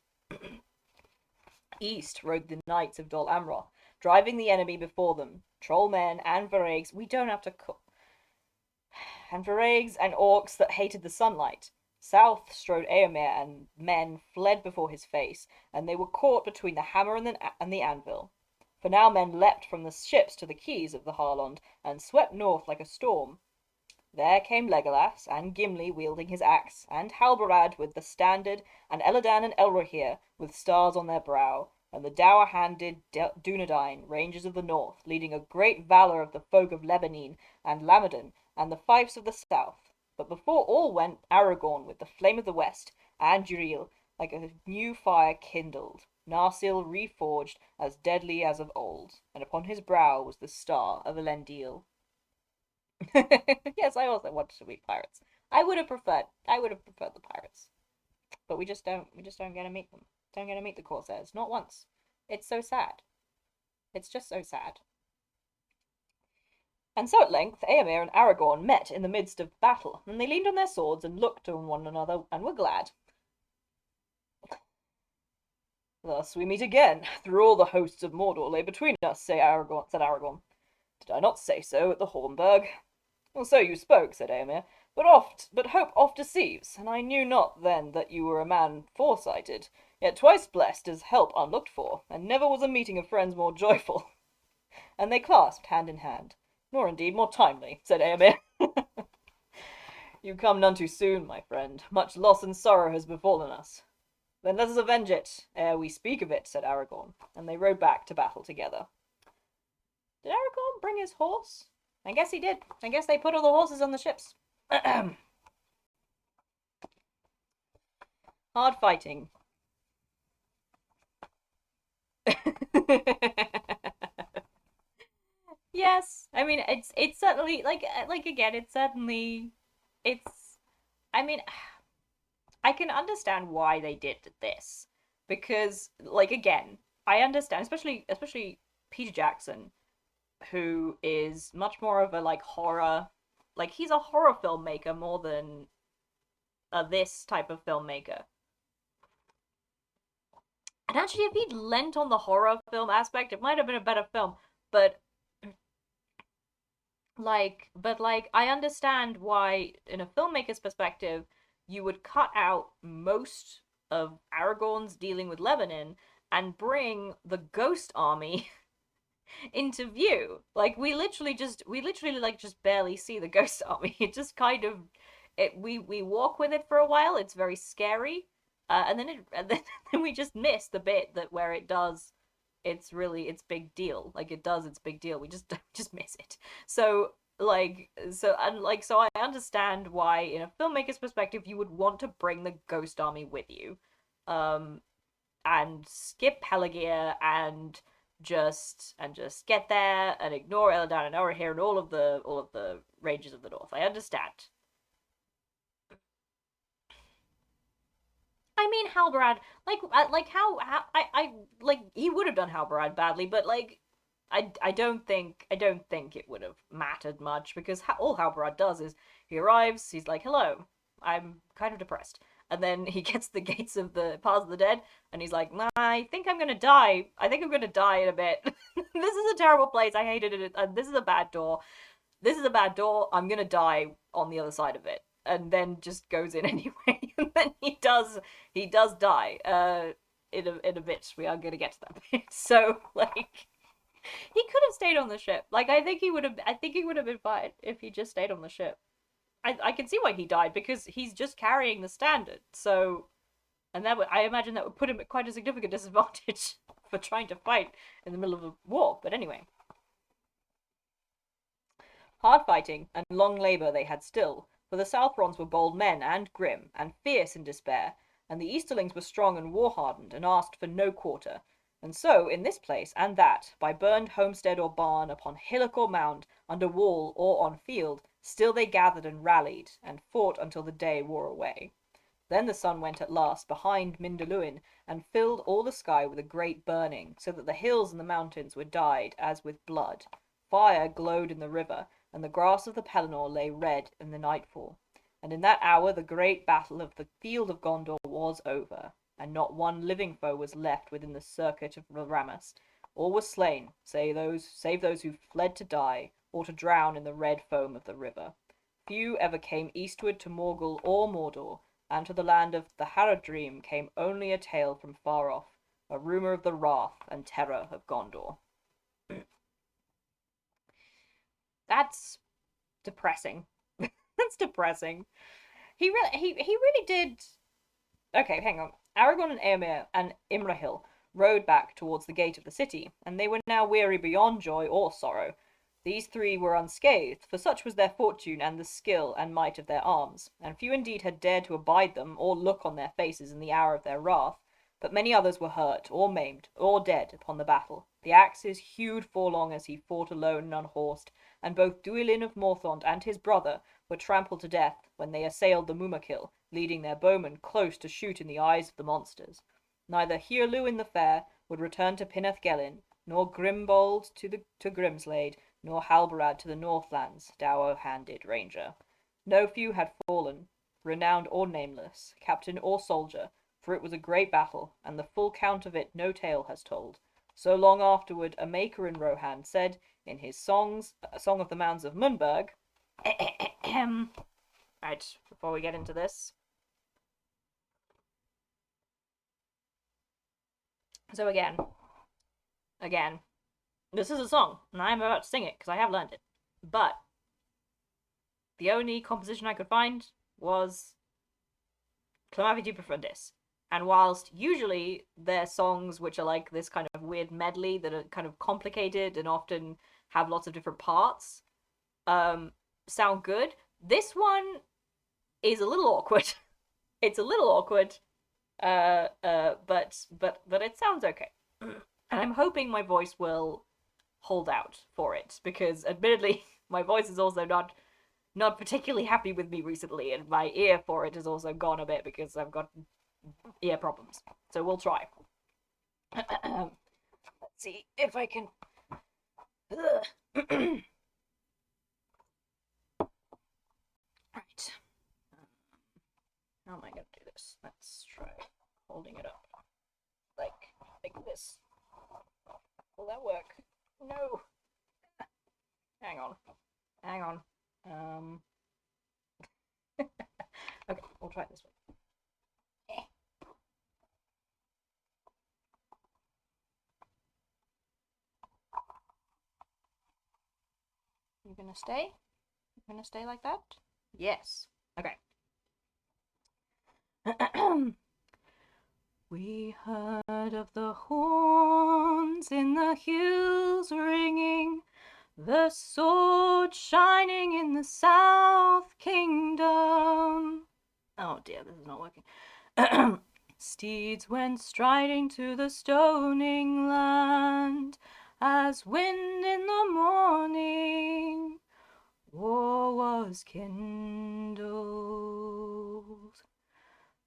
East rode the knights of Dol Amroth, driving the enemy before them, troll men and varaigs. We don't have to call and varaigs and orcs that hated the sunlight. South strode Eomer, and men fled before his face, and they were caught between the hammer and the anvil. For now men leapt from the ships to the quays of the Harlond, and swept north like a storm. There came Legolas, and Gimli wielding his axe, and Halbarad with the standard, and Elladan and Elrohir with stars on their brow, and the dour-handed Dunedain, rangers of the north, leading a great valour of the folk of Lebanon and Lamadan, and the fiefs of the south. But before all went Aragorn with the flame of the west, and Juril, like a new fire kindled, Narsil reforged, as deadly as of old, and upon his brow was the star of Elendil. Yes, I also wanted to meet pirates. I would have preferred the pirates. But we just don't get to meet them. Don't get to meet the Corsairs. Not once. It's so sad. It's just so sad. And so at length Eomer and Aragorn met in the midst of battle, and they leaned on their swords and looked on one another and were glad. Thus we meet again, through all the hosts of Mordor lay between us, said Aragorn. Did I not say so at the Hornburg? Well, so you spoke, said Eomer, but hope oft deceives, and I knew not then that you were a man foresighted, yet twice blessed as help unlooked for, and never was a meeting of friends more joyful. And they clasped hand in hand. Nor indeed more timely, said Eomer. You come none too soon, my friend. Much loss and sorrow has befallen us. Then let us avenge it, ere we speak of it, said Aragorn, and they rode back to battle together. Did Aragorn bring his horse? I guess he did. I guess they put all the horses on the ships. Hard fighting. Yes, I mean it's certainly like again it's I mean I can understand why they did this because like again I understand especially Peter Jackson, who is much more of a like horror, like he's a horror filmmaker more than this type of filmmaker. And actually, if he'd lent on the horror film aspect, it might have been a better film. But but I understand why, in a filmmaker's perspective, you would cut out most of Aragorn's dealing with Lebanon and bring the Ghost Army into view. Like we literally like just barely see the Ghost Army. It just kind of we walk with it for a while. It's very scary, and then we just miss the bit that where it does its big deal. Like it does its big deal. We just miss it. So so I understand why in a filmmaker's perspective you would want to bring the Ghost Army with you, and skip Pelargir and just get there and ignore Elladan and Orahir and all of the Rangers of the North. I understand. I mean Halbarad, like how I like he would have done Halbarad badly, but like I don't think it would have mattered much because all Halbarad does is he arrives, he's like, "Hello, I'm kind of depressed," and then he gets to the gates of the Paths of the Dead, and he's like, "Nah, I think I'm gonna die. I think I'm gonna die in a bit. This is a terrible place. I hated it. This is a bad door. This is a bad door. I'm gonna die on the other side of it." And then just goes in anyway, and then he does die. In a bit, we are gonna get to that bit. So like, he could have stayed on the ship. Like I think he would have been fine if he just stayed on the ship. I can see why he died because he's just carrying the standard. So, and I imagine that would put him at quite a significant disadvantage for trying to fight in the middle of a war. But anyway, hard fighting and long labour they had still, for the Southrons were bold men and grim and fierce in despair, and the Easterlings were strong and war-hardened and asked for no quarter. And so, in this place and that, by burned homestead or barn, upon hillock or mound, under wall or on field, Still they gathered and rallied, and fought until the day wore away. Then the sun went at last behind Mindaluin, and filled all the sky with a great burning, so that the hills and the mountains were dyed as with blood. Fire glowed in the river, and the grass of the Pelennor lay red in the nightfall. And in that hour the great battle of the field of Gondor was over, and not one living foe was left within the circuit of Ramus. All were slain, save those who fled to die, or to drown in the red foam of the river. Few ever came eastward to Morgul or Mordor, and to the land of the Haradrim came only a tale from far off, a rumour of the wrath and terror of Gondor. That's depressing. That's depressing. He really did. Okay, hang on. Aragorn and Éomer and Imrahil rode back towards the gate of the city, and they were now weary beyond joy or sorrow. These three were unscathed, for such was their fortune and the skill and might of their arms, and few indeed had dared to abide them or look on their faces in the hour of their wrath, but many others were hurt, or maimed, or dead upon the battle. The axes hewed Forlong as he fought alone and unhorsed, and both Duilin of Morthond and his brother were trampled to death when they assailed the Mumakil, leading their bowmen close to shoot in the eyes of the monsters. Neither Hyrluin the Fair would return to Pineth Gelin, nor Grimbold to Grimslade, nor Halbarad to the Northlands, dour-handed ranger. No few had fallen, renowned or nameless, captain or soldier, for it was a great battle, and the full count of it no tale has told. So long afterward a maker in Rohan said in his songs, a song of the Mounds of Munberg, right, before we get into this. So again, this is a song, and I'm about to sing it because I have learned it. But the only composition I could find was Clamavity Profundis. And whilst usually they're songs which are like this kind of weird medley that are kind of complicated and often have lots of different parts, sound good, this one is a little awkward. It's a little awkward, but it sounds okay. And I'm hoping my voice will hold out for it, because admittedly my voice is also not particularly happy with me recently, and my ear for it has also gone a bit because I've got ear problems. So we'll try. Let's see if I can. Right. How am I gonna do this? Let's try holding it up like this. Will that work? No. Hang on. Okay, we'll try it this way. You gonna stay? You gonna stay like that? Yes. Okay. We heard of the horns in the hills ringing, the sword shining in the South Kingdom. Oh dear, this is not working. Steeds went striding to the stoning land, as wind in the morning, war was kindled.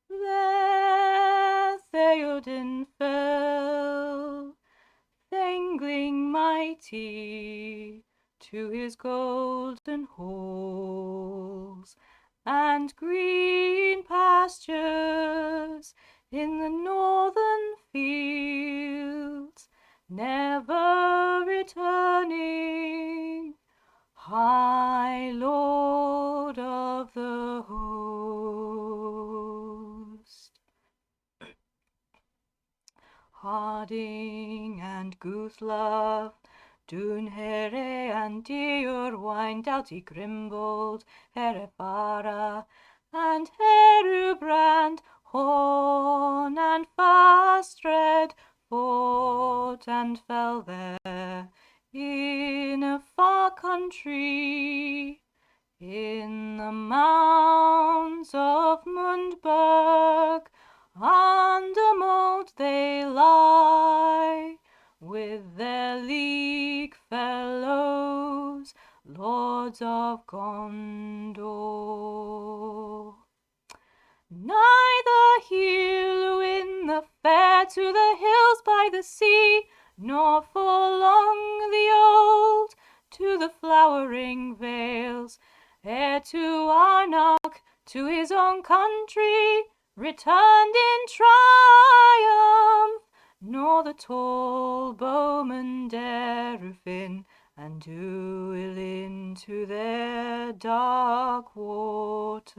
There Theoden fell, Thangling mighty, to his golden halls, and green pastures in the northern fields, never returning, High Lord of the host. Harding and Guthlaf, Dunhere and Diorwine, Doughty Grimbold, Herefara, and Herubrand, Horn and Fastred, fought and fell there in a far country, in the mounds of Mundberg, under mould they lie, with their league fellows, lords of Gondor. Neither heal in the fair to the hills by the sea, nor for long the old to the flowering vales, ere to Arnark, to his own country, returned in triumph, nor the tall bowmen dare Rufin and Duil into their dark waters.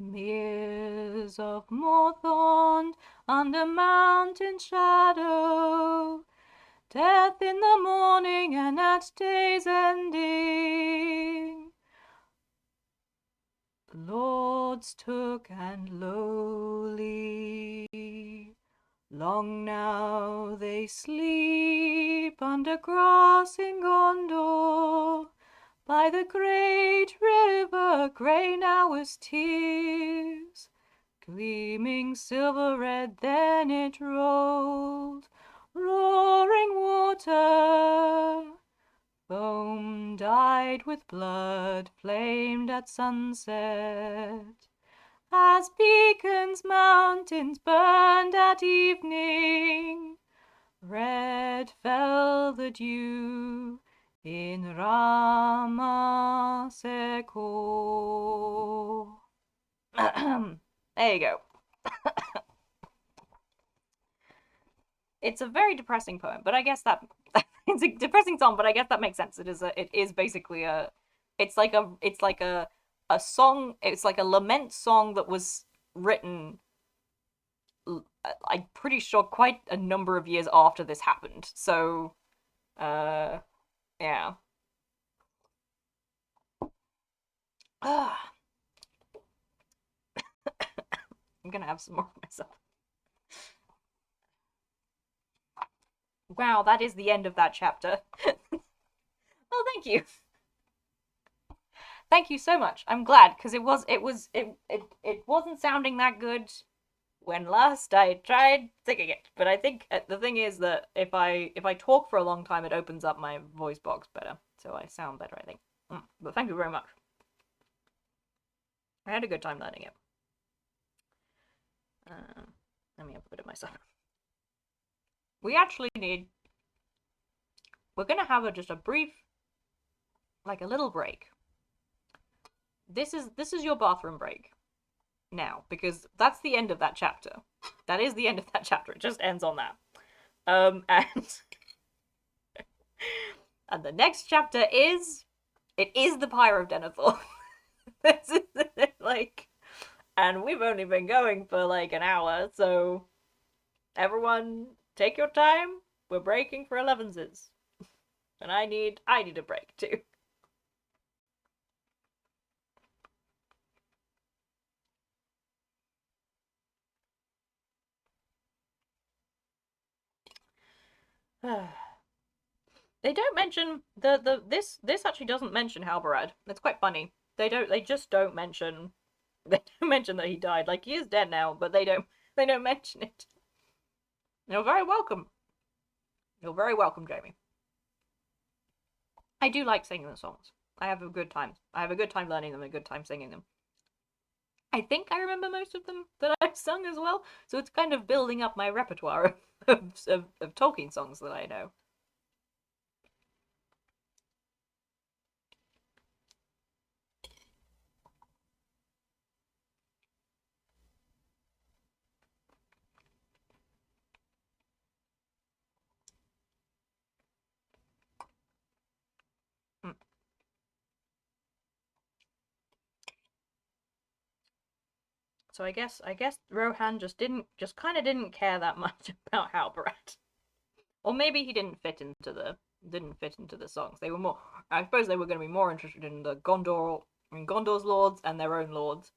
Meres of Morthond under mountain shadow, death in the morning and at day's ending. Lords took and lowly, long now they sleep under grass in Gondor. By the great river, grey now as tears, gleaming silver red, then it rolled, roaring water, foam dyed with blood, flamed at sunset, as beacons mountains burned at evening. Red fell the dew in Ramaseko. There you go. It's a very depressing poem, but I guess that it's a depressing song, but I guess that makes sense. It is basically it's like a song. It's like a lament song that was written, I'm pretty sure, quite a number of years after this happened. So, yeah. I'm gonna have some more myself. Wow, that is the end of that chapter. Oh, thank you. Thank you so much. I'm glad, because it wasn't sounding that good when last I tried singing it. But I think the thing is that if I talk for a long time, it opens up my voice box better, so I sound better, I think. But thank you very much. I had a good time learning it. Let me have a bit of myself. We actually need. We're gonna have just a brief, like a little break. This is your bathroom break now, because that's the end of that chapter. That is the end of that chapter. It just ends on that. And and the next chapter is the Pyre of Denethor. This is like, and we've only been going for like an hour, so everyone take your time. We're breaking for 11s. And I need a break too. They don't mention this actually doesn't mention Halbarad. It's quite funny. They just don't mention they don't mention that he died. Like, he is dead now, but they don't mention it. You're very welcome. You're very welcome, Jamie. I do like singing the songs. I have a good time. I have a good time learning them, a good time singing them. I think I remember most of them that I've sung as well, so it's kind of building up my repertoire of Tolkien songs that I know. So I guess Rohan just kind of didn't care that much about Halbarad, or maybe he didn't fit into the songs. They were more. I suppose they were going to be more interested in Gondor's lords and their own lords.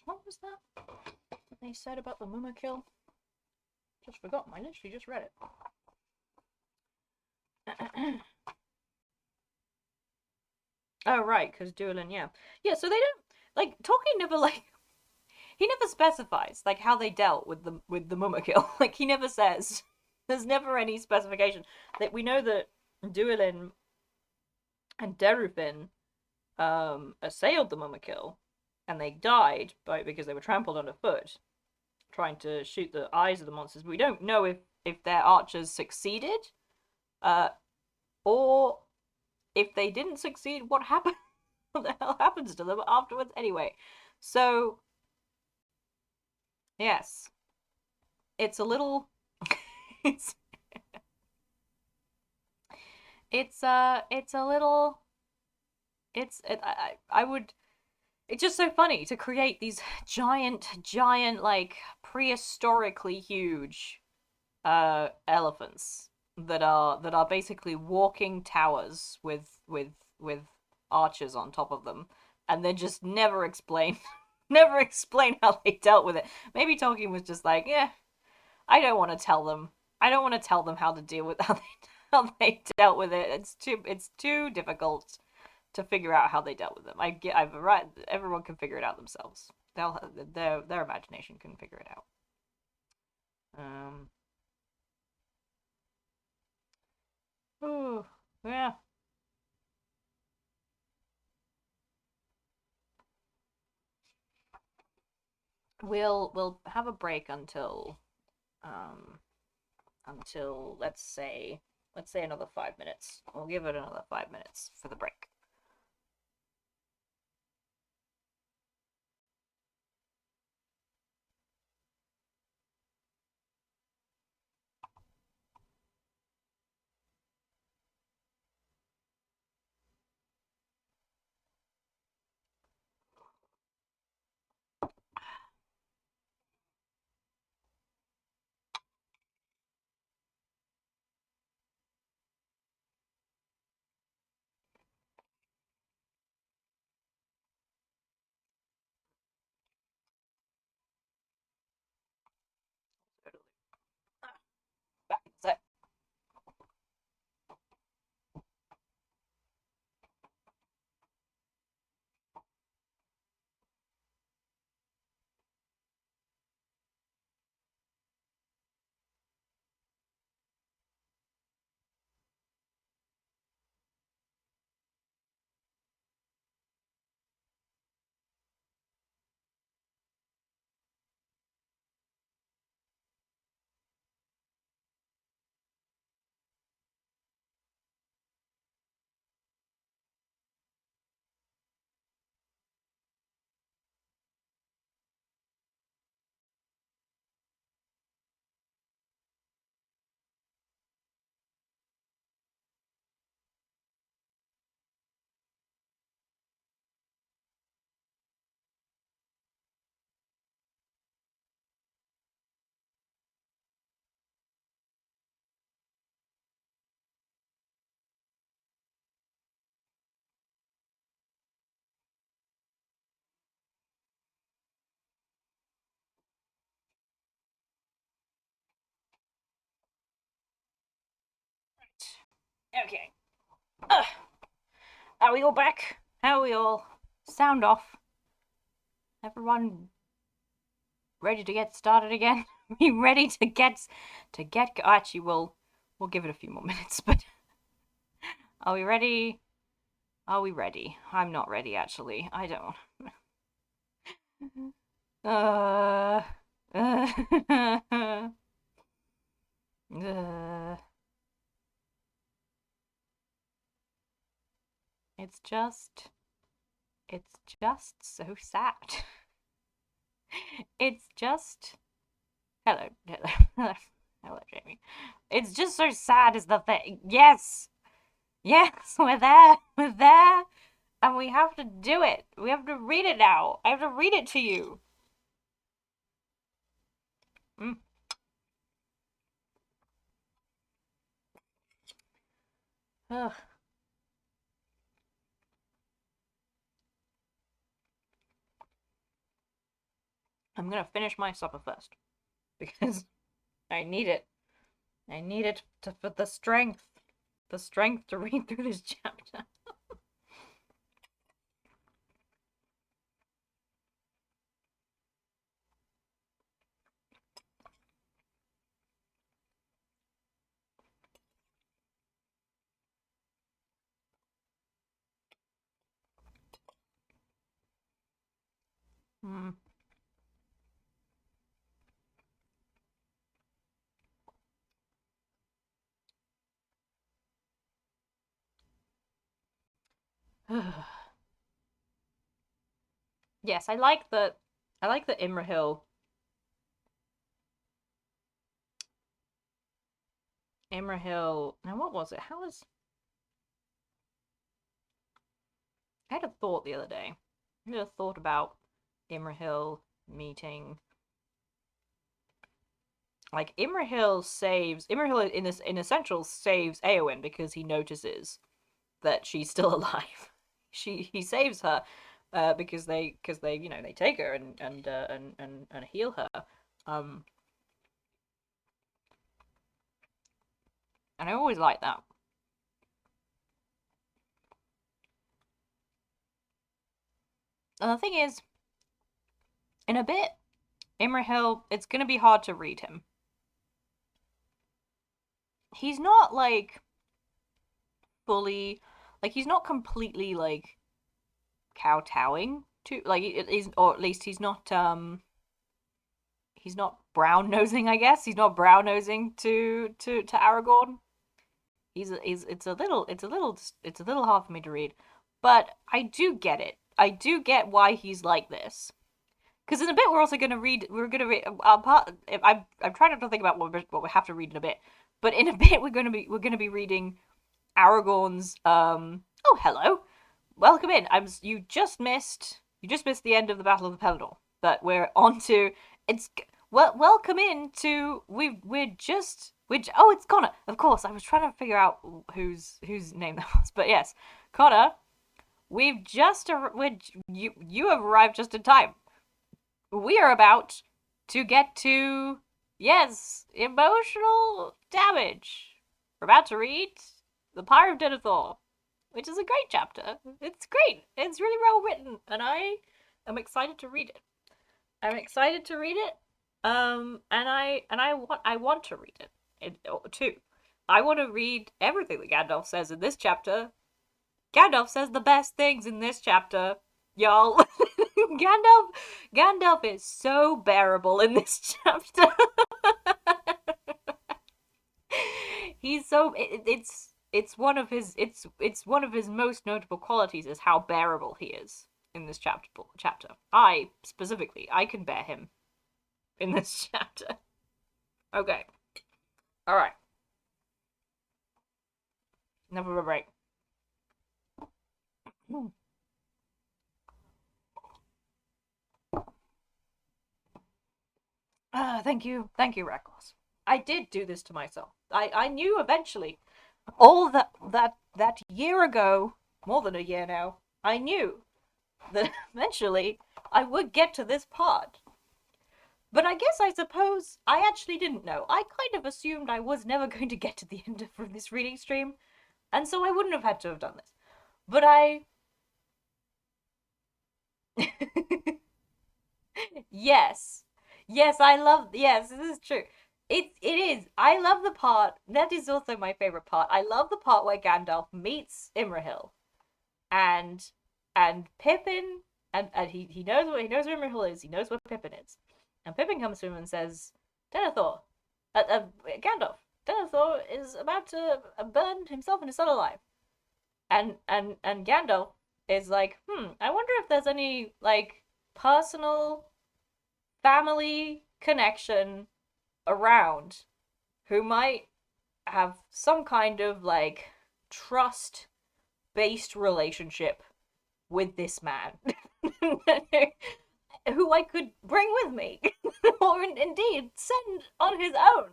What was that they said about the Mumakil? Just forgotten. I literally just read it. Oh right, because Duelin, yeah, yeah. So they don't like Tolkien never like he never specifies like how they dealt with the Mumakil. Like he never says. There's never any specification that we know that Duelin and Derufin assailed the Mumakil, and they died because they were trampled underfoot, trying to shoot the eyes of the monsters. But we don't know if their archers succeeded, uh, or if they didn't succeed, what happened? What the hell happens to them afterwards? Anyway, so yes, it's a little, it's it's a little, I would. It's just so funny to create these giant like prehistorically huge elephants that are basically walking towers with archers on top of them, and then just never explain never explain how they dealt with it. Maybe Tolkien was just like, yeah, I don't want to tell them. I don't want to tell them how to deal with how they dealt with it. It's too difficult to figure out how they dealt with them. I've right. Everyone can figure it out themselves. Their imagination can figure it out. Um. Ooh, yeah. We'll have a break um until let's say another 5 minutes. We'll give it another 5 minutes for the break. Back in a sec. Okay. Uh, are we all back? How are we all? Sound off. Everyone ready to get started again? Be ready to get. Actually, we'll give it a few more minutes. But are we ready? Are we ready? I'm not ready. Actually, I don't. Uh. uh, it's just. It's just so sad. It's just. Hello, hello, hello, Jamie. It's just so sad, is the thing. Yes, yes, we're there, and we have to do it. We have to read it now. I have to read it to you. Mm. Ugh. I'm gonna finish my supper first because I need it. I need it for the strength to read through this chapter. Hmm. Yes, I like that. I like that Imrahil. Imrahil. Now, what was it? How was? I had a thought the other day. I had a thought about Imrahil meeting. Like Imrahil in this in essential saves Eowyn because he notices that she's still alive. He saves her because they they take her and heal her. Um, and I always like that. And the thing is, in a bit, Imrahil, it's gonna be hard to read him. He's not like fully, like he's not completely like kowtowing to like it is, or at least he's not brown nosing. I guess he's not brown nosing to Aragorn. He's it's a little hard for me to read, but I do get it. I do get why he's like this. Because in a bit we're also going to read. We're going to read. I'm trying not to think about what we have to read in a bit, but in a bit we're going to be reading Aragorn's. Oh, hello, welcome in. You just missed the end of the Battle of the Pelennor, but we're on to it's well welcome in to oh, it's Connor. Of course, I was trying to figure out whose name that was, but yes, Connor. We've just you have arrived just in time. We are about to get to, yes, emotional damage. We're about to read The Pyre of Denethor, which is a great chapter. It's great. It's really well written, and I am excited to read it. I'm excited to read it. I want to read it too. I want to read everything that Gandalf says in this chapter. Gandalf says the best things in this chapter, y'all. Gandalf Gandalf is so bearable in this chapter. He's so it's one of his it's one of his most notable qualities is how bearable he is in this chapter. I specifically I can bear him in this chapter. Okay. All right. Enough of a break. Thank you, Reckless. I did do this to myself. I knew eventually, all that year ago, more than a year now, I knew that eventually I would get to this part. But I suppose I actually didn't know. I kind of assumed I was never going to get to the end of this reading stream, and so I wouldn't have had to have done this. But I yes. Yes, I love yes, this is true. It is. I love the part. That is also my favorite part. I love the part where Gandalf meets Imrahil and Pippin and he knows where Imrahil is. He knows where Pippin is. And Pippin comes to him and says, Denethor, Gandalf, Denethor is about to burn himself and his son alive. And Gandalf is like, I wonder if there's any like personal family connection around who might have some kind of like trust based relationship with this man who I could bring with me or indeed send on his own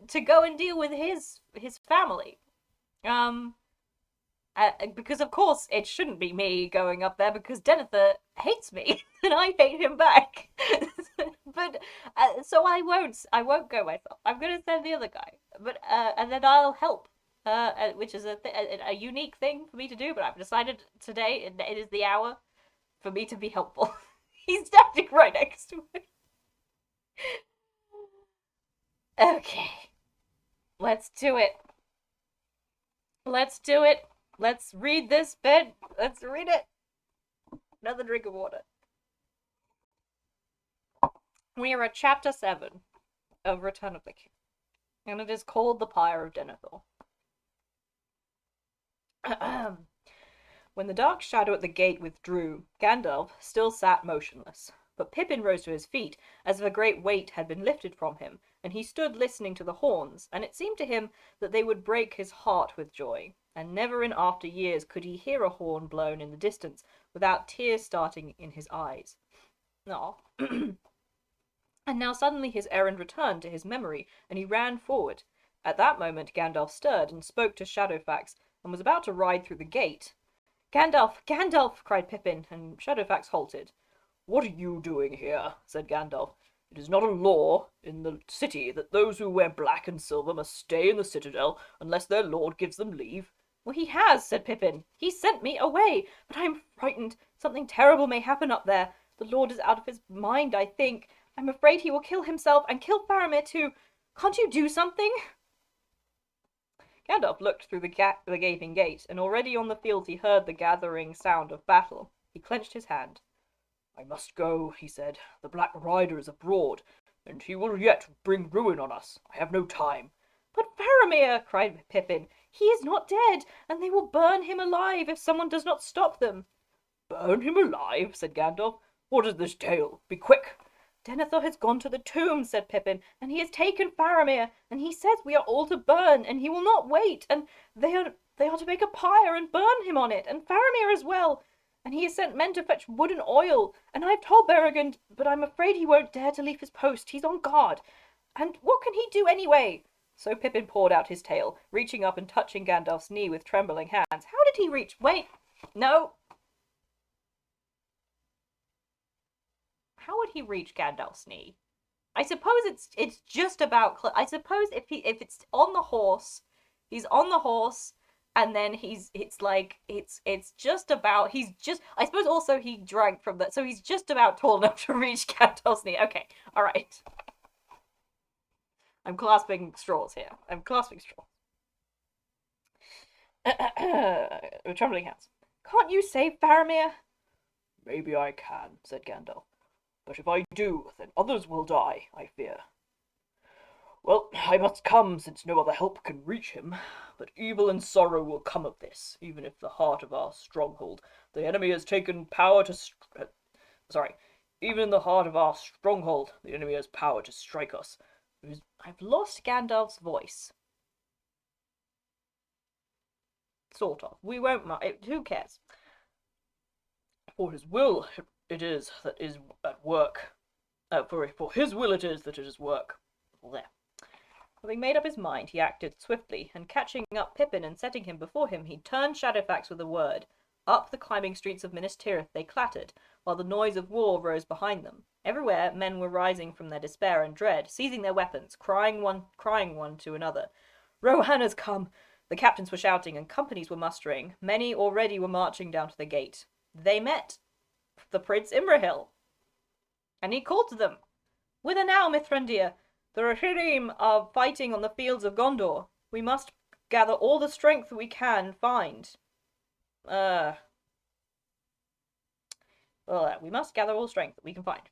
to go and deal with his family. Um Because of course it shouldn't be me going up there because Denethor hates me and I hate him back. But so I won't go myself. I'm gonna send the other guy, but and then I'll help. Which is a unique thing for me to do, but I've decided today it is the hour for me to be helpful. He's standing right next to me. Okay, let's do it. Let's do it. Let's read this bit. Let's read it. Another drink of water. We are at chapter 7 of Return of the King, and it is called The Pyre of Denethor. When the dark shadow at the gate withdrew, Gandalf still sat motionless. But Pippin rose to his feet, as if a great weight had been lifted from him, and he stood listening to the horns, and it seemed to him that they would break his heart with joy. And never in after years could he hear a horn blown in the distance without tears starting in his eyes. Aw. And now suddenly his errand returned to his memory, and he ran forward. At that moment Gandalf stirred and spoke to Shadowfax, and was about to ride through the gate. "Gandalf! Gandalf!" cried Pippin, and Shadowfax halted. "What are you doing here?" said Gandalf. "It is not a law in the city that those who wear black and silver must stay in the citadel unless their lord gives them leave." "Well, he has," said Pippin. "He sent me away, but I am frightened. Something terrible may happen up there. The lord is out of his mind, I think. I'm afraid he will kill himself and kill Faramir too. Can't you do something?" Gandalf looked through the gaping gate, and already on the field he heard the gathering sound of battle. He clenched his hand. "I must go," he said. "The Black Rider is abroad, and he will yet bring ruin on us. I have no time." "But Faramir!" cried Pippin. "He is not dead, and they will burn him alive if someone does not stop them." "Burn him alive?" said Gandalf. "What is this tale? Be quick." "Denethor has gone to the tomb," said Pippin, "and he has taken Faramir, and he says we are all to burn, and he will not wait, and they are to make a pyre and burn him on it, and Faramir as well, and he has sent men to fetch wood and oil, and I've told Beregond, but I'm afraid he won't dare to leave his post. He's on guard, and what can he do anyway?" So Pippin poured out his tale, reaching up and touching Gandalf's knee with trembling hands. How did he reach? Wait, no. How would he reach Gandalf's knee? I suppose it's just about. I suppose if it's on the horse, he's on the horse, and then it's just about. He's just. I suppose also he drank from that, so he's just about tall enough to reach Gandalf's knee. Okay, all right. I'm clasping straws here. I'm clasping straws. With trembling hands. "Can't you save Faramir?" "Maybe I can," said Gandalf. "But if I do, then others will die, I fear. Well, I must come, since no other help can reach him. But evil and sorrow will come of this, even if the heart of our stronghold, the enemy has taken power to... even in the heart of our stronghold, the enemy has power to strike us." I've lost Gandalf's voice. Sort of. We won't mind. Who cares? "For his will it is that is at work. For his will it is that it is work." There. Having made up his mind, he acted swiftly, and catching up Pippin and setting him before him, he turned Shadowfax with a word. Up the climbing streets of Minas Tirith they clattered, while the noise of war rose behind them. Everywhere men were rising from their despair and dread, seizing their weapons, crying one to another, "Rohan has come!" The captains were shouting, and companies were mustering. Many already were marching down to the gate. They met the Prince Imrahil, and he called to them. "Whither now, Mithrandir? The Rohirrim are fighting on the fields of Gondor. We must gather all the strength we can find. We must gather all the strength that we can find."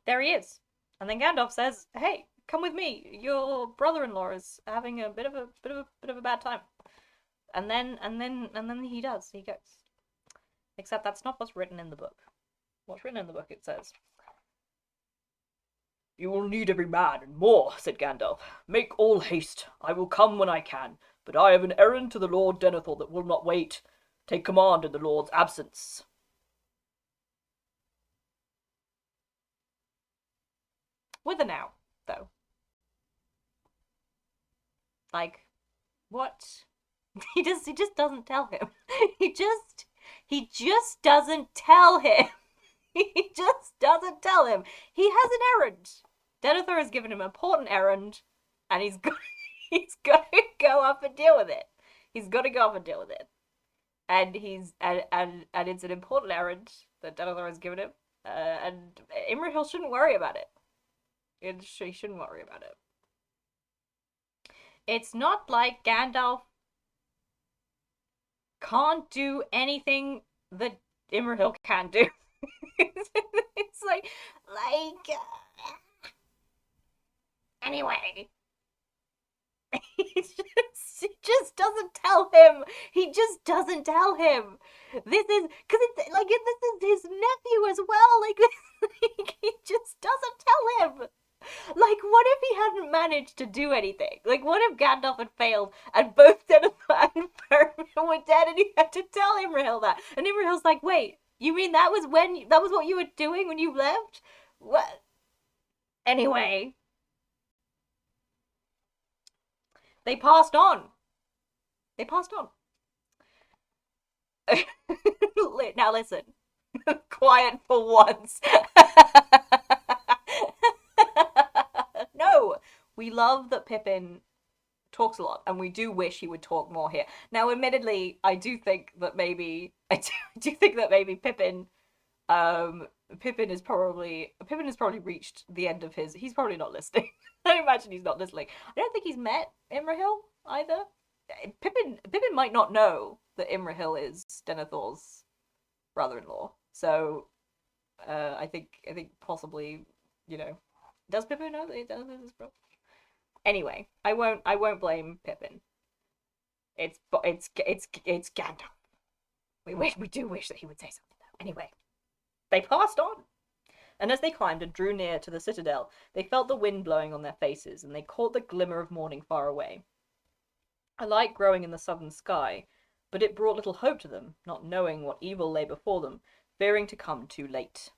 There he is. And then Gandalf says, "Hey, come with me. Your brother-in-law is having a bit of a bad time." And then he does. He goes. Except that's not what's written in the book. What's written in the book, it says, "You will need every man and more," said Gandalf. "Make all haste. I will come when I can, but I have an errand to the Lord Denethor that will not wait. Take command in the Lord's absence." Whither now, though? Like, what? He just doesn't tell him. He just he just doesn't tell him. He just doesn't tell him. He has an errand. Denethor has given him an important errand, and he's got to go up and deal with it. He's got to go up and deal with it, and it's an important errand that Denethor has given him, and Imrahil shouldn't worry about it. He shouldn't worry about it. It's not like Gandalf can't do anything that Imrahil can do. It's anyway. He just doesn't tell him. He just doesn't tell him. This is because it's like this is his nephew as well. Like he just doesn't tell him. Like, what if he hadn't managed to do anything? Like, what if Gandalf had failed and both Denethor and Faramir were dead, and he had to tell Imrahil that? And Imrahil's like, "Wait, you mean that was what you were doing when you left? What?" Anyway, they passed on. They passed on. Now listen, quiet for once. No, we love that Pippin talks a lot, and we do wish he would talk more here. Now, admittedly, I do think that maybe Pippin, Pippin has probably reached the end of his. He's probably not listening. I imagine he's not listening. I don't think he's met Imrahil either. Pippin might not know that Imrahil is Denethor's brother-in-law. So, I think possibly, does Pippin know that Denethor's his brother? Anyway, I won't blame Pippin. It's Gandalf. We do wish that he would say something though. Anyway, they passed on. And as they climbed and drew near to the citadel, they felt the wind blowing on their faces, and they caught the glimmer of morning far away. A light growing in the southern sky, but it brought little hope to them, not knowing what evil lay before them, fearing to come too late.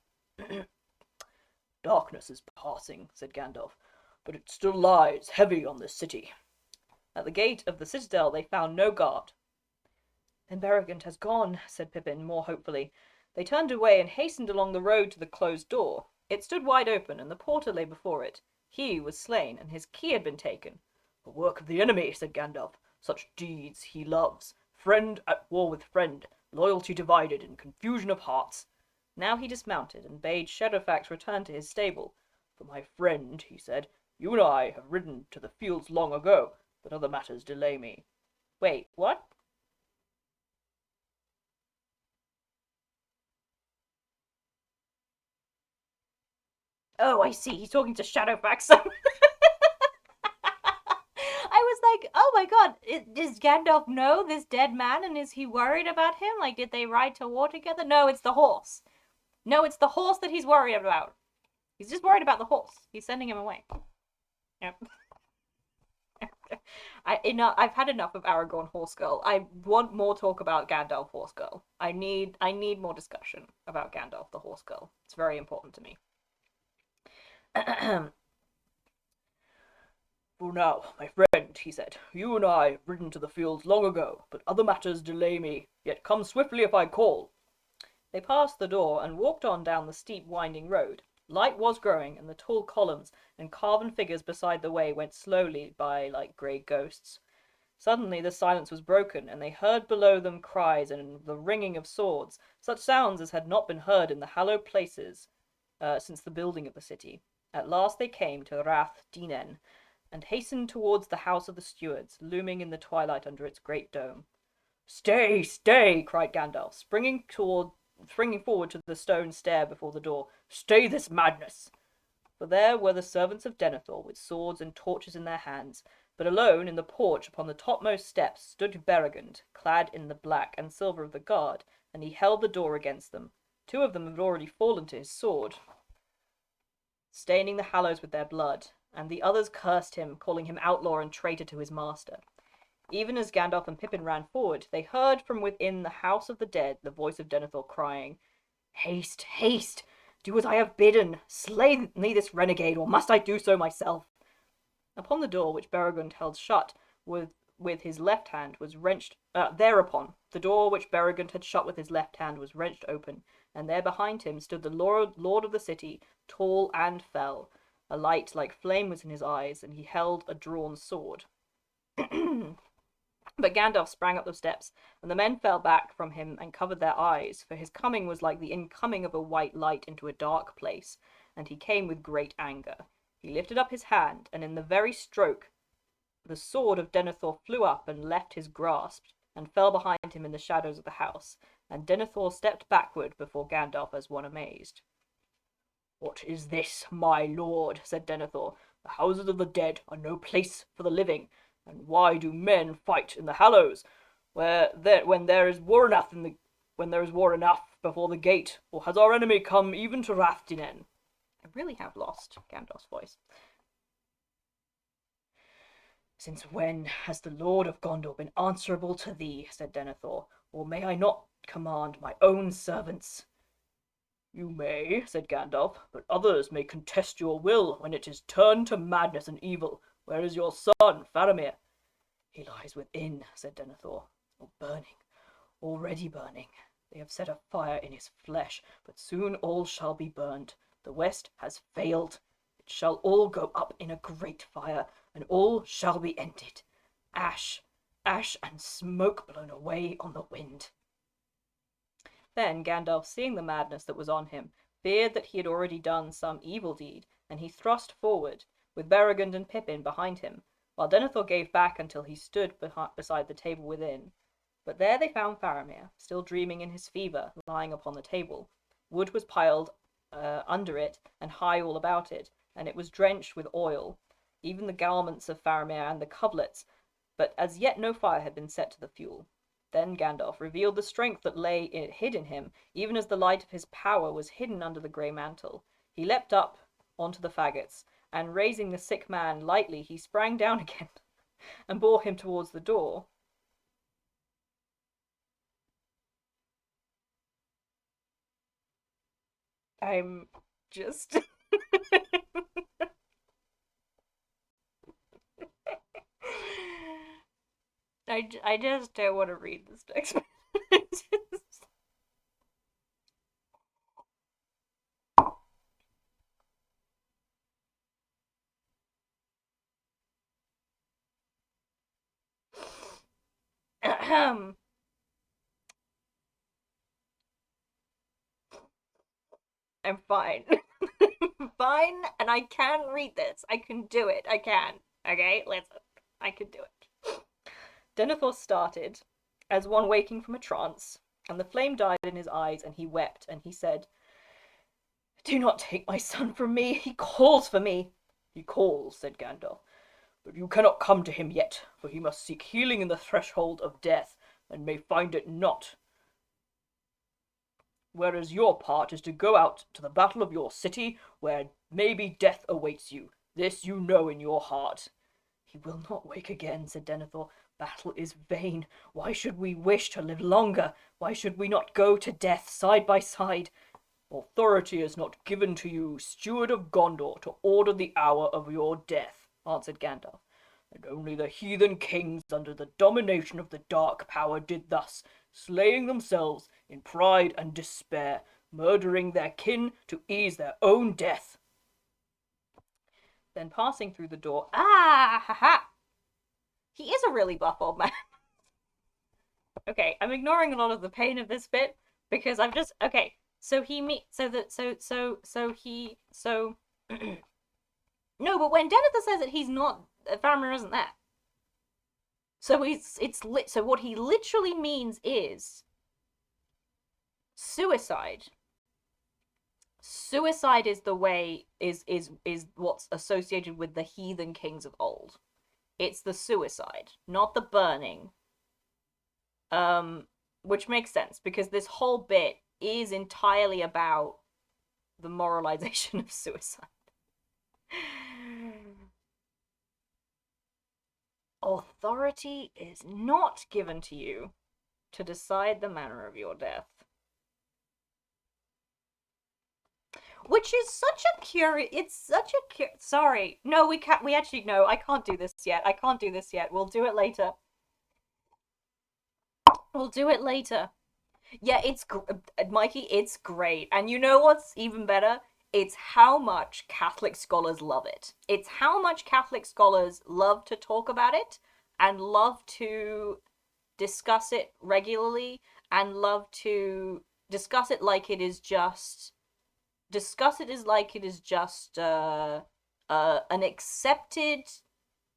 Darkness is passing, said Gandalf, but it still lies heavy on this city. At the gate of the citadel they found no guard. Then Beregond has gone, said Pippin, more hopefully. They turned away and hastened along the road to the closed door. It stood wide open, and the porter lay before it. He was slain, and his key had been taken. The work of the enemy, said Gandalf. Such deeds he loves. Friend at war with friend, loyalty divided, and confusion of hearts. Now he dismounted, and bade Shadowfax return to his stable. For my friend, he said, you and I have ridden to the fields long ago, but other matters delay me. Wait, what? Oh, I see. He's talking to Shadowfax. I was like, oh my god, does Gandalf know this dead man, and is he worried about him? Like, did they ride to war together? No, it's the horse. No, it's the horse that he's worried about. He's just worried about the horse. He's sending him away. Yep. I've had enough of Aragorn Horse Girl. I want more talk about Gandalf Horse Girl. I need more discussion about Gandalf the Horse Girl. It's very important to me. For now, my friend, he said, you and I have ridden to the fields long ago, but other matters delay me. Yet come swiftly if I call. They passed the door and walked on down the steep winding road. Light was growing, and the tall columns and carven figures beside the way went slowly by like grey ghosts. Suddenly the silence was broken, and they heard below them cries and the ringing of swords, such sounds as had not been heard in the hallowed places since the building of the city. At last they came to Rath Dinen, and hastened towards the house of the stewards, looming in the twilight under its great dome. Stay, stay, cried Gandalf, springing forward to the stone stair before the door. Stay this madness! For there were the servants of Denethor, with swords and torches in their hands, but alone in the porch upon the topmost steps stood Beregond, clad in the black and silver of the guard, and he held the door against them. Two of them had already fallen to his sword, staining the hallows with their blood, and the others cursed him, calling him outlaw and traitor to his master. Even as Gandalf and Pippin ran forward, they heard from within the house of the dead the voice of Denethor crying, Haste, haste! Do as I have bidden! Slay me this renegade, or must I do so myself? Upon the door, which Beregond held shut, was with his left hand was wrenched. Thereupon, the door which Berigund had shut with his left hand was wrenched open, and there behind him stood the lord of the city, tall and fell. A light like flame was in his eyes, and he held a drawn sword. But Gandalf sprang up the steps, and the men fell back from him and covered their eyes, for his coming was like the incoming of a white light into a dark place, and he came with great anger. He lifted up his hand, and in the very stroke the sword of Denethor flew up and left his grasp, and fell behind him in the shadows of the house, and Denethor stepped backward before Gandalf as one amazed. "What is this, my lord?" said Denethor. "The houses of the dead are no place for the living, and why do men fight in the Hallows, when there is war enough before the gate, or has our enemy come even to Rathdinen?" I really have lost Gandalf's voice. "Since when has the Lord of Gondor been answerable to thee?" said Denethor. "Or may I not command my own servants?" "You may," said Gandalf, "but others may contest your will when it is turned to madness and evil. Where is your son, Faramir?" "He lies within," said Denethor, "burning, already burning. They have set a fire in his flesh, but soon all shall be burned. The West has failed. It shall all go up in a great fire, and all shall be ended. Ash, ash, and smoke blown away on the wind." Then Gandalf, seeing the madness that was on him, feared that he had already done some evil deed, and he thrust forward, with Berigund and Pippin behind him, while Denethor gave back until he stood beside the table within. But there they found Faramir, still dreaming in his fever, lying upon the table. Wood was piled under it, and high all about it, and it was drenched with oil, even the garments of Faramir and the coverlets, but as yet no fire had been set to the fuel. Then Gandalf revealed the strength that lay hid in him, even as the light of his power was hidden under the grey mantle. He leapt up onto the faggots, and raising the sick man lightly, he sprang down again and bore him towards the door. I'm just... I just don't want to read this next. I'm fine. Fine, and I can read this. I can do it. I can. Okay, listen. I can do it. Denethor started, as one waking from a trance, and the flame died in his eyes, and he wept, and he said, "Do not take my son from me. He calls for me." "He calls," said Gandalf, "but you cannot come to him yet, for he must seek healing in the threshold of death, and may find it not. Whereas your part is to go out to the battle of your city, where maybe death awaits you. This you know in your heart." "He will not wake again," said Denethor. "Battle is vain. Why should we wish to live longer? Why should we not go to death side by side?" "Authority is not given to you, steward of Gondor, to order the hour of your death," answered Gandalf. "And only the heathen kings under the domination of the dark power did thus, slaying themselves in pride and despair, murdering their kin to ease their own death." Then passing through the door, he is a really buff old man. Okay, I'm ignoring a lot of the pain of this bit because I'm just okay. So he no, but when Denethor says that he's not, Faramir isn't there. So so what he literally means is suicide. Suicide is the way is what's associated with the heathen kings of old. It's the suicide, not the burning. Which makes sense because this whole bit is entirely about the moralization of suicide. Authority is not given to you to decide the manner of your death. Which is such a curious... It's such a... Sorry. No, we can't... We actually... No, I can't do this yet. I can't do this yet. We'll do it later. We'll do it later. Yeah, Mikey, it's great. And you know what's even better? It's how much Catholic scholars love it. It's how much Catholic scholars love to talk about it and love to discuss it regularly and love to discuss it like it is just discuss it as like it is just an accepted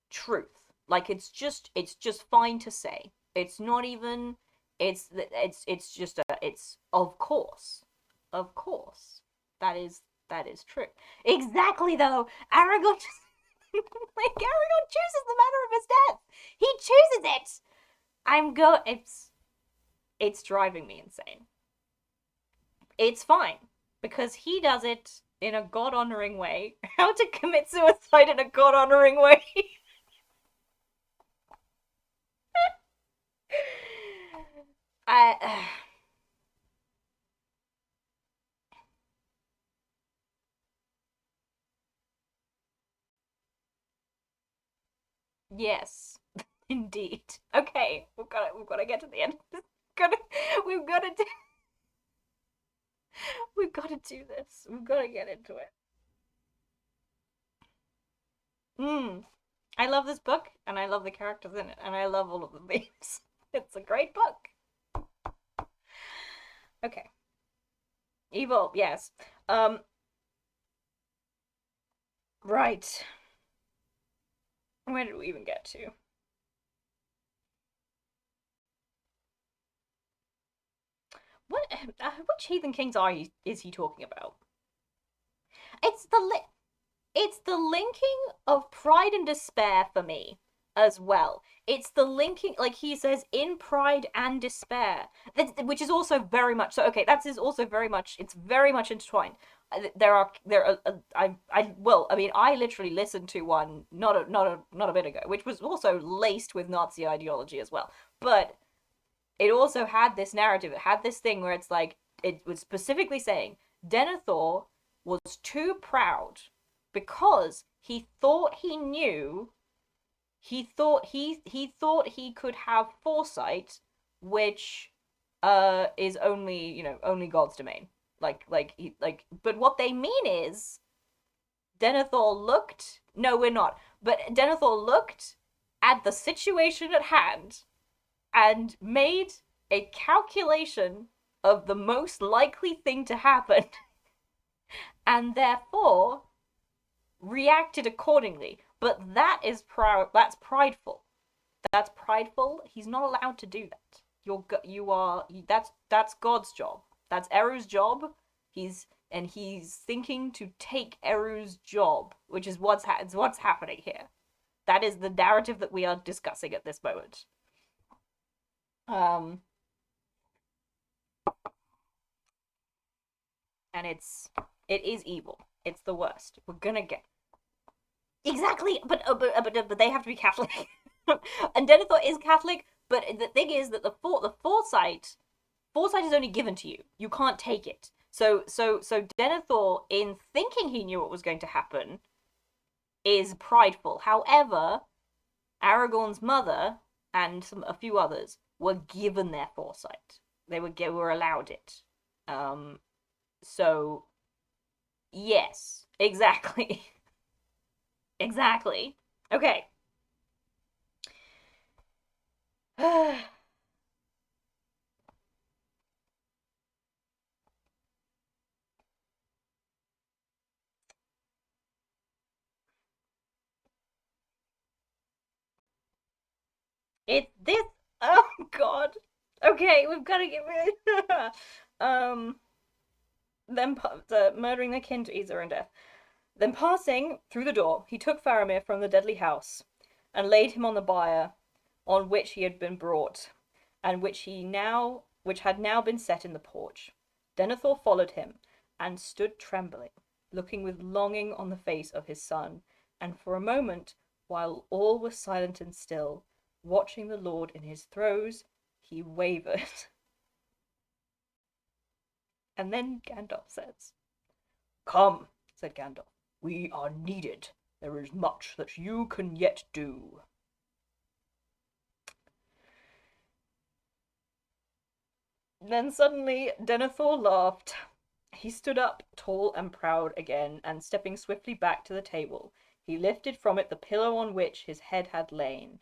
truth. Like it's just fine to say. It's not even it's just it's of course that is true. Exactly though. Aragorn just like Aragorn chooses the manner of his death. He chooses it. It's driving me insane. It's fine because he does it in a god honoring way. How to commit suicide in a god honoring way. I yes, indeed. Okay, we've got to get to the end. Gotta, we've got to do we've got to do this. We've got to get into it. Mm. I love this book, and I love the characters in it, and I love all of the themes. It's a great book. Okay, evil. Yes. Um. Right. Where did we even get to? What? Which heathen kings is he talking about? It's the li- it's the linking of pride and despair for me as well. It's the linking, like he says, in pride and despair, which is also very much so. Okay, that is also very much. It's very much intertwined. I mean, I literally listened to one not a bit ago, which was also laced with Nazi ideology as well. But it also had this narrative. It had this thing where it's like it was specifically saying Denethor was too proud because he thought he knew. He thought he could have foresight, which is only only God's domain. But what they mean is Denethor looked. No, we're not. But Denethor looked at the situation at hand and made a calculation of the most likely thing to happen and therefore reacted accordingly. But that is proud. That's prideful. That's prideful. He's not allowed to do that. You are that's God's job. That's Eru's job. He's thinking to take Eru's job, which is what's happening here. That is the narrative that we are discussing at this moment. Um, and it is evil. It's the worst. We're gonna get exactly, but they have to be Catholic, and Denethor is Catholic. But the thing is that the foresight is only given to you. You can't take it. So Denethor, in thinking he knew what was going to happen, is prideful. However, Aragorn's mother and a few others were given their foresight. They were allowed it. Um, so yes, exactly. Exactly. Okay. It this oh god. Okay, we've got to get rid them murdering their kin to ease their own death. Then passing through the door, he took Faramir from the deadly house and laid him on the bier on which he had been brought, and which had now been set in the porch. Denethor followed him, and stood trembling, looking with longing on the face of his son, and for a moment, while all was silent and still, watching the Lord in his throes, he wavered. And then Gandalf says, "Come," said Gandalf, "we are needed. There is much that you can yet do." Then suddenly Denethor laughed. He stood up, tall and proud again, and stepping swiftly back to the table, he lifted from it the pillow on which his head had lain.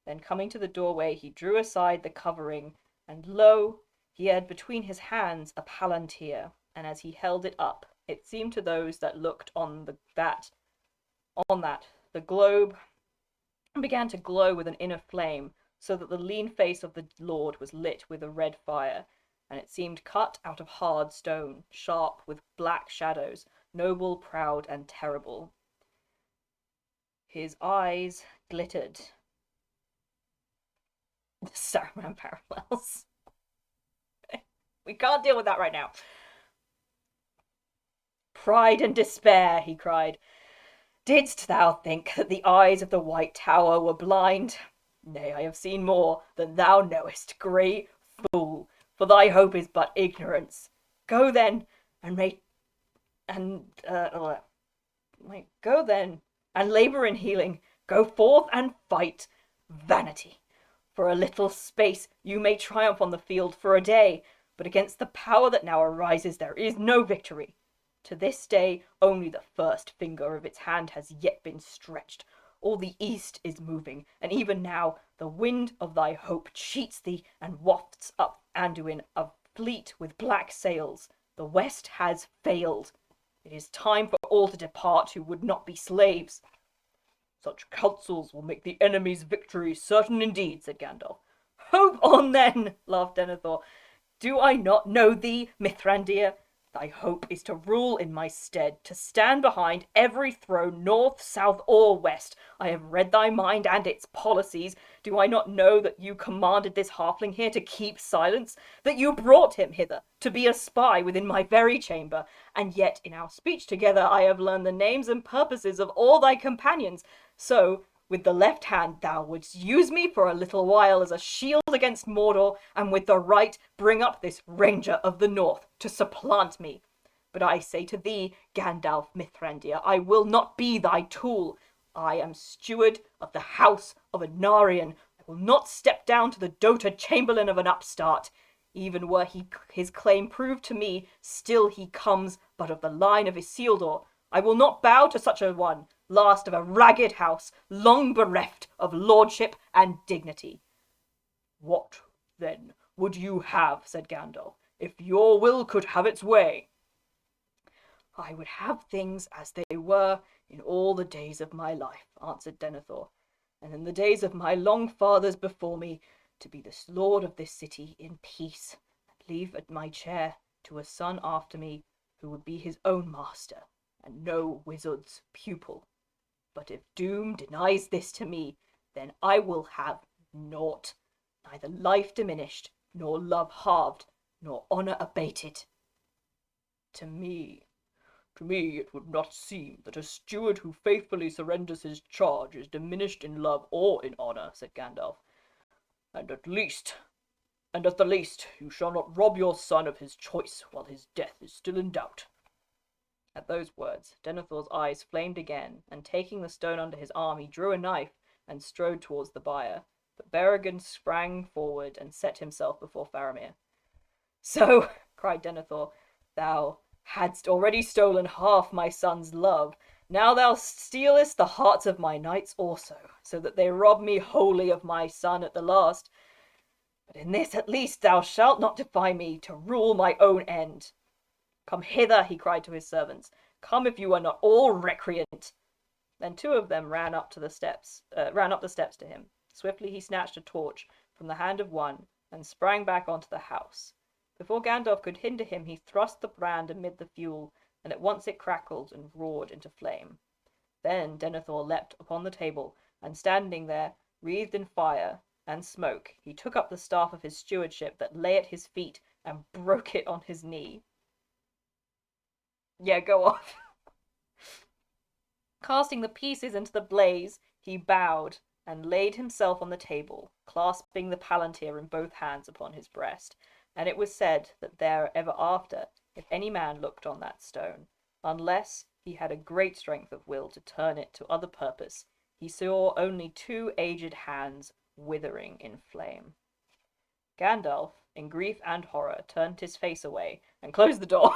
Then coming to the doorway, he drew aside the covering, and lo, he had between his hands a palantir, and as he held it up, it seemed to those that looked on that the globe began to glow with an inner flame, so that the lean face of the lord was lit with a red fire, and it seemed cut out of hard stone, sharp with black shadows, noble, proud, and terrible. His eyes glittered. Saruman parallels. We can't deal with that right now. Pride and despair, he cried. Didst thou think that the eyes of the White Tower were blind? Nay, I have seen more than thou knowest, great fool, for thy hope is but ignorance. Go then, and go then, and labour in healing. Go forth and fight. Vanity. For a little space you may triumph on the field for a day, but against the power that now arises there is no victory. To this day only the first finger of its hand has yet been stretched. All the east is moving, and even now the wind of thy hope cheats thee and wafts up Anduin a fleet with black sails. The west has failed. It is time for all to depart who would not be slaves. Such counsels will make the enemy's victory certain indeed, said Gandalf. Hope on then, laughed Denethor. Do I not know thee, Mithrandir? Thy hope is to rule in my stead, to stand behind every throne, north, south, or west. I have read thy mind and its policies. Do I not know that you commanded this halfling here to keep silence? That you brought him hither to be a spy within my very chamber? And yet in our speech together I have learned the names and purposes of all thy companions. So, with the left hand thou wouldst use me for a little while as a shield against Mordor, and with the right bring up this Ranger of the North to supplant me. But I say to thee, Gandalf Mithrandir, I will not be thy tool. I am steward of the house of Anarion. I will not step down to the dotard chamberlain of an upstart. Even were his claim proved to me, still he comes but of the line of Isildur. I will not bow to such a one, last of a ragged house, long bereft of lordship and dignity. What, then, would you have, said Gandalf, if your will could have its way? I would have things as they were in all the days of my life, answered Denethor, and in the days of my long fathers before me, to be the lord of this city in peace, and leave at my chair to a son after me who would be his own master, and no wizard's pupil. But if doom denies this to me, then I will have naught, neither life diminished, nor love halved, nor honour abated. To me it would not seem that a steward who faithfully surrenders his charge is diminished in love or in honour, said Gandalf. And at the least, you shall not rob your son of his choice while his death is still in doubt. At those words, Denethor's eyes flamed again, and taking the stone under his arm, he drew a knife and strode towards the bier. But Beregond sprang forward and set himself before Faramir. So, cried Denethor, thou hadst already stolen half my son's love. Now thou stealest the hearts of my knights also, so that they rob me wholly of my son at the last. But in this at least thou shalt not defy me to rule my own end. Come hither, he cried to his servants. Come if you are not all recreant. Then two of them ran up the steps to him. Swiftly he snatched a torch from the hand of one and sprang back onto the house. Before Gandalf could hinder him, he thrust the brand amid the fuel, and at once it crackled and roared into flame. Then Denethor leapt upon the table, and standing there, wreathed in fire and smoke, he took up the staff of his stewardship that lay at his feet and broke it on his knee. Yeah, go on. Casting the pieces into the blaze, he bowed and laid himself on the table, clasping the palantir in both hands upon his breast. And it was said that there ever after, if any man looked on that stone, unless he had a great strength of will to turn it to other purpose, he saw only two aged hands withering in flame. Gandalf, in grief and horror, turned his face away and closed the door.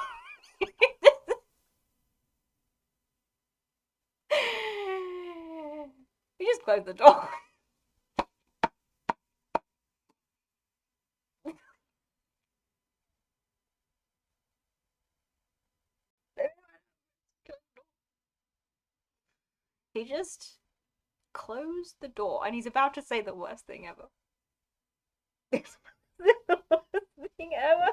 He just closed the door. He just closed the door, and he's about to say the worst thing ever. The worst thing ever.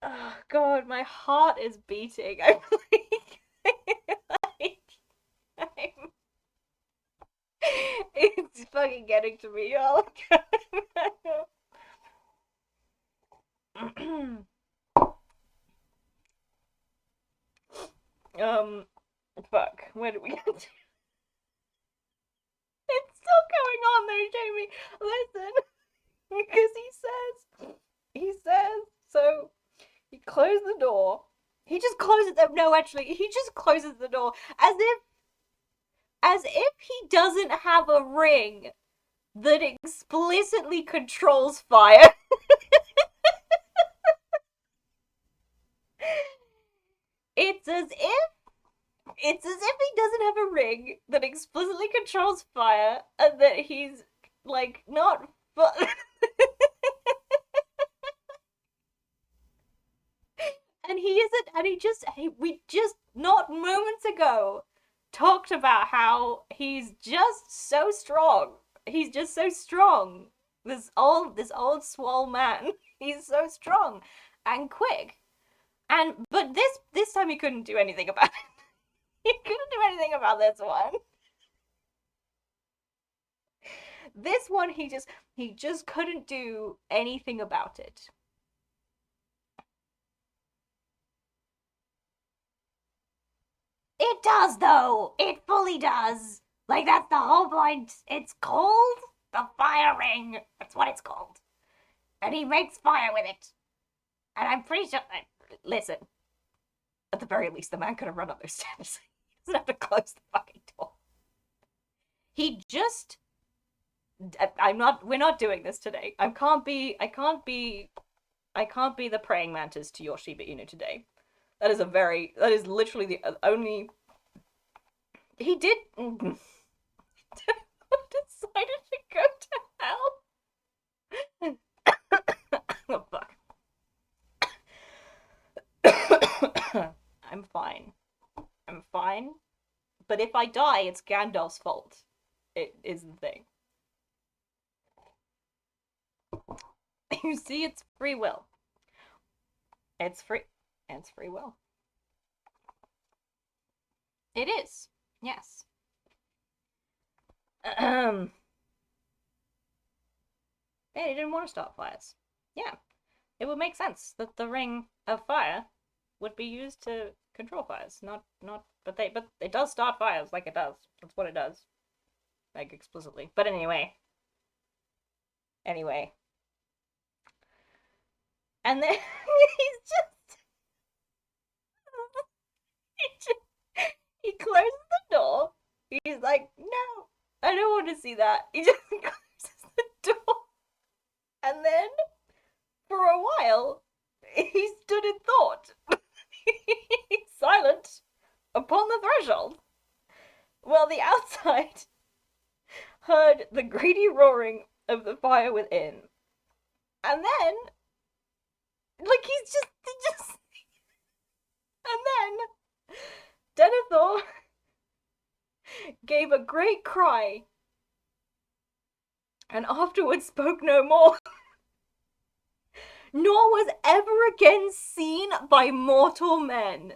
Oh God, my heart is beating. I'm like, I'm, it's fucking getting to me, y'all. Fuck. Where did we get to? It's still going on though, Jamie. Listen, because he says, so he closed the door. He just closes it. No, actually, he just closes the door as if he doesn't have a ring that explicitly controls fire. It's as if he doesn't have a ring that explicitly controls fire, and that he's like not. And he isn't. And we just not moments ago talked about how he's just so strong. He's just so strong. This old swole man. He's so strong and quick. But this time he couldn't do anything about it. He couldn't do anything about this one. This one he just couldn't do anything about it. It does though. It fully does. Like that's the whole point. It's called the fire ring. That's what it's called. And he makes fire with it. And I'm pretty sure. Listen, at the very least, the man could have run up those stairs. He doesn't have to close the fucking door. He just. I'm not. We're not doing this today. I can't be the praying mantis to your Shiba Inu today. That is literally the only. He did. Decided to go to hell. Oh fuck. I'm fine. I'm fine. But if I die, it's Gandalf's fault. It is the thing. You see, it's free will. It's free. It's free will. It is. Yes. Yeah, he didn't want to start fires. Yeah. It would make sense that the ring of fire would be used to control fires. But it does start fires, like it does. That's what it does. Like explicitly. But anyway. And then he closes the door. He's like, no, I don't want to see that. He just closes the door. And then, for a while, he stood in thought. Silent upon the threshold. While the outside heard the greedy roaring of the fire within. And then, like, he's just and then, Denethor gave a great cry and afterwards spoke no more, nor was ever again seen by mortal men.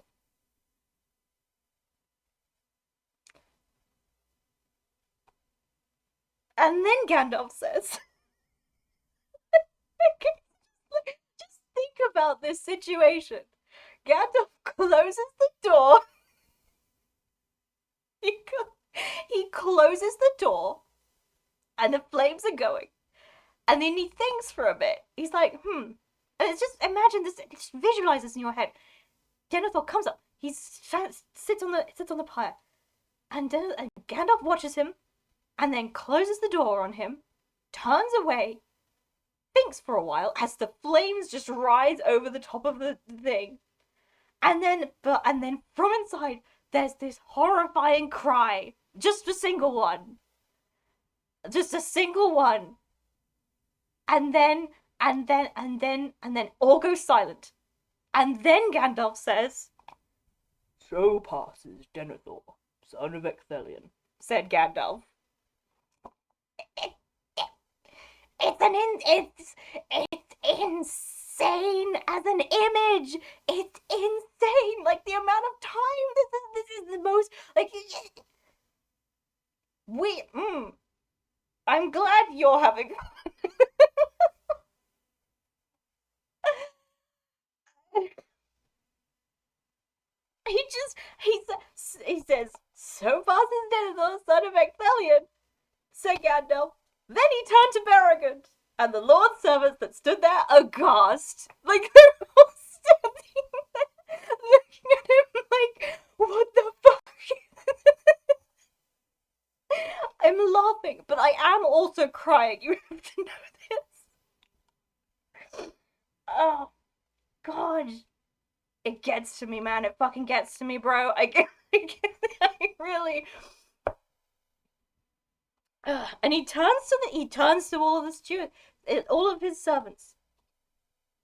And then Gandalf says, just think about this situation. Gandalf closes the door. He closes the door and the flames are going. And then he thinks for a bit. He's like, And it's just imagine this. Just visualize this in your head. Denethor comes up. He sits on the pyre, and Gandalf watches him, and then closes the door on him, turns away, thinks for a while as the flames just rise over the top of the thing, and then from inside there's this horrifying cry, just a single one, and then all goes silent, and then Gandalf says, "So passes Denethor, son of Ecthelion," said Gandalf. It's insane as an image. It's insane. Like the amount of time. This is the most like I'm glad you're having he says, "So passes Denethor, son of Ecthelion," said Gandalf. Then he turned to Beregond, and the Lord's servants that stood there aghast, like they're all standing there looking at him like, what the fuck? I'm laughing, but I am also crying. You have to know this. Oh, God. It gets to me, man. It fucking gets to me, bro. I really. And he turns to all of the stewards, all of his servants.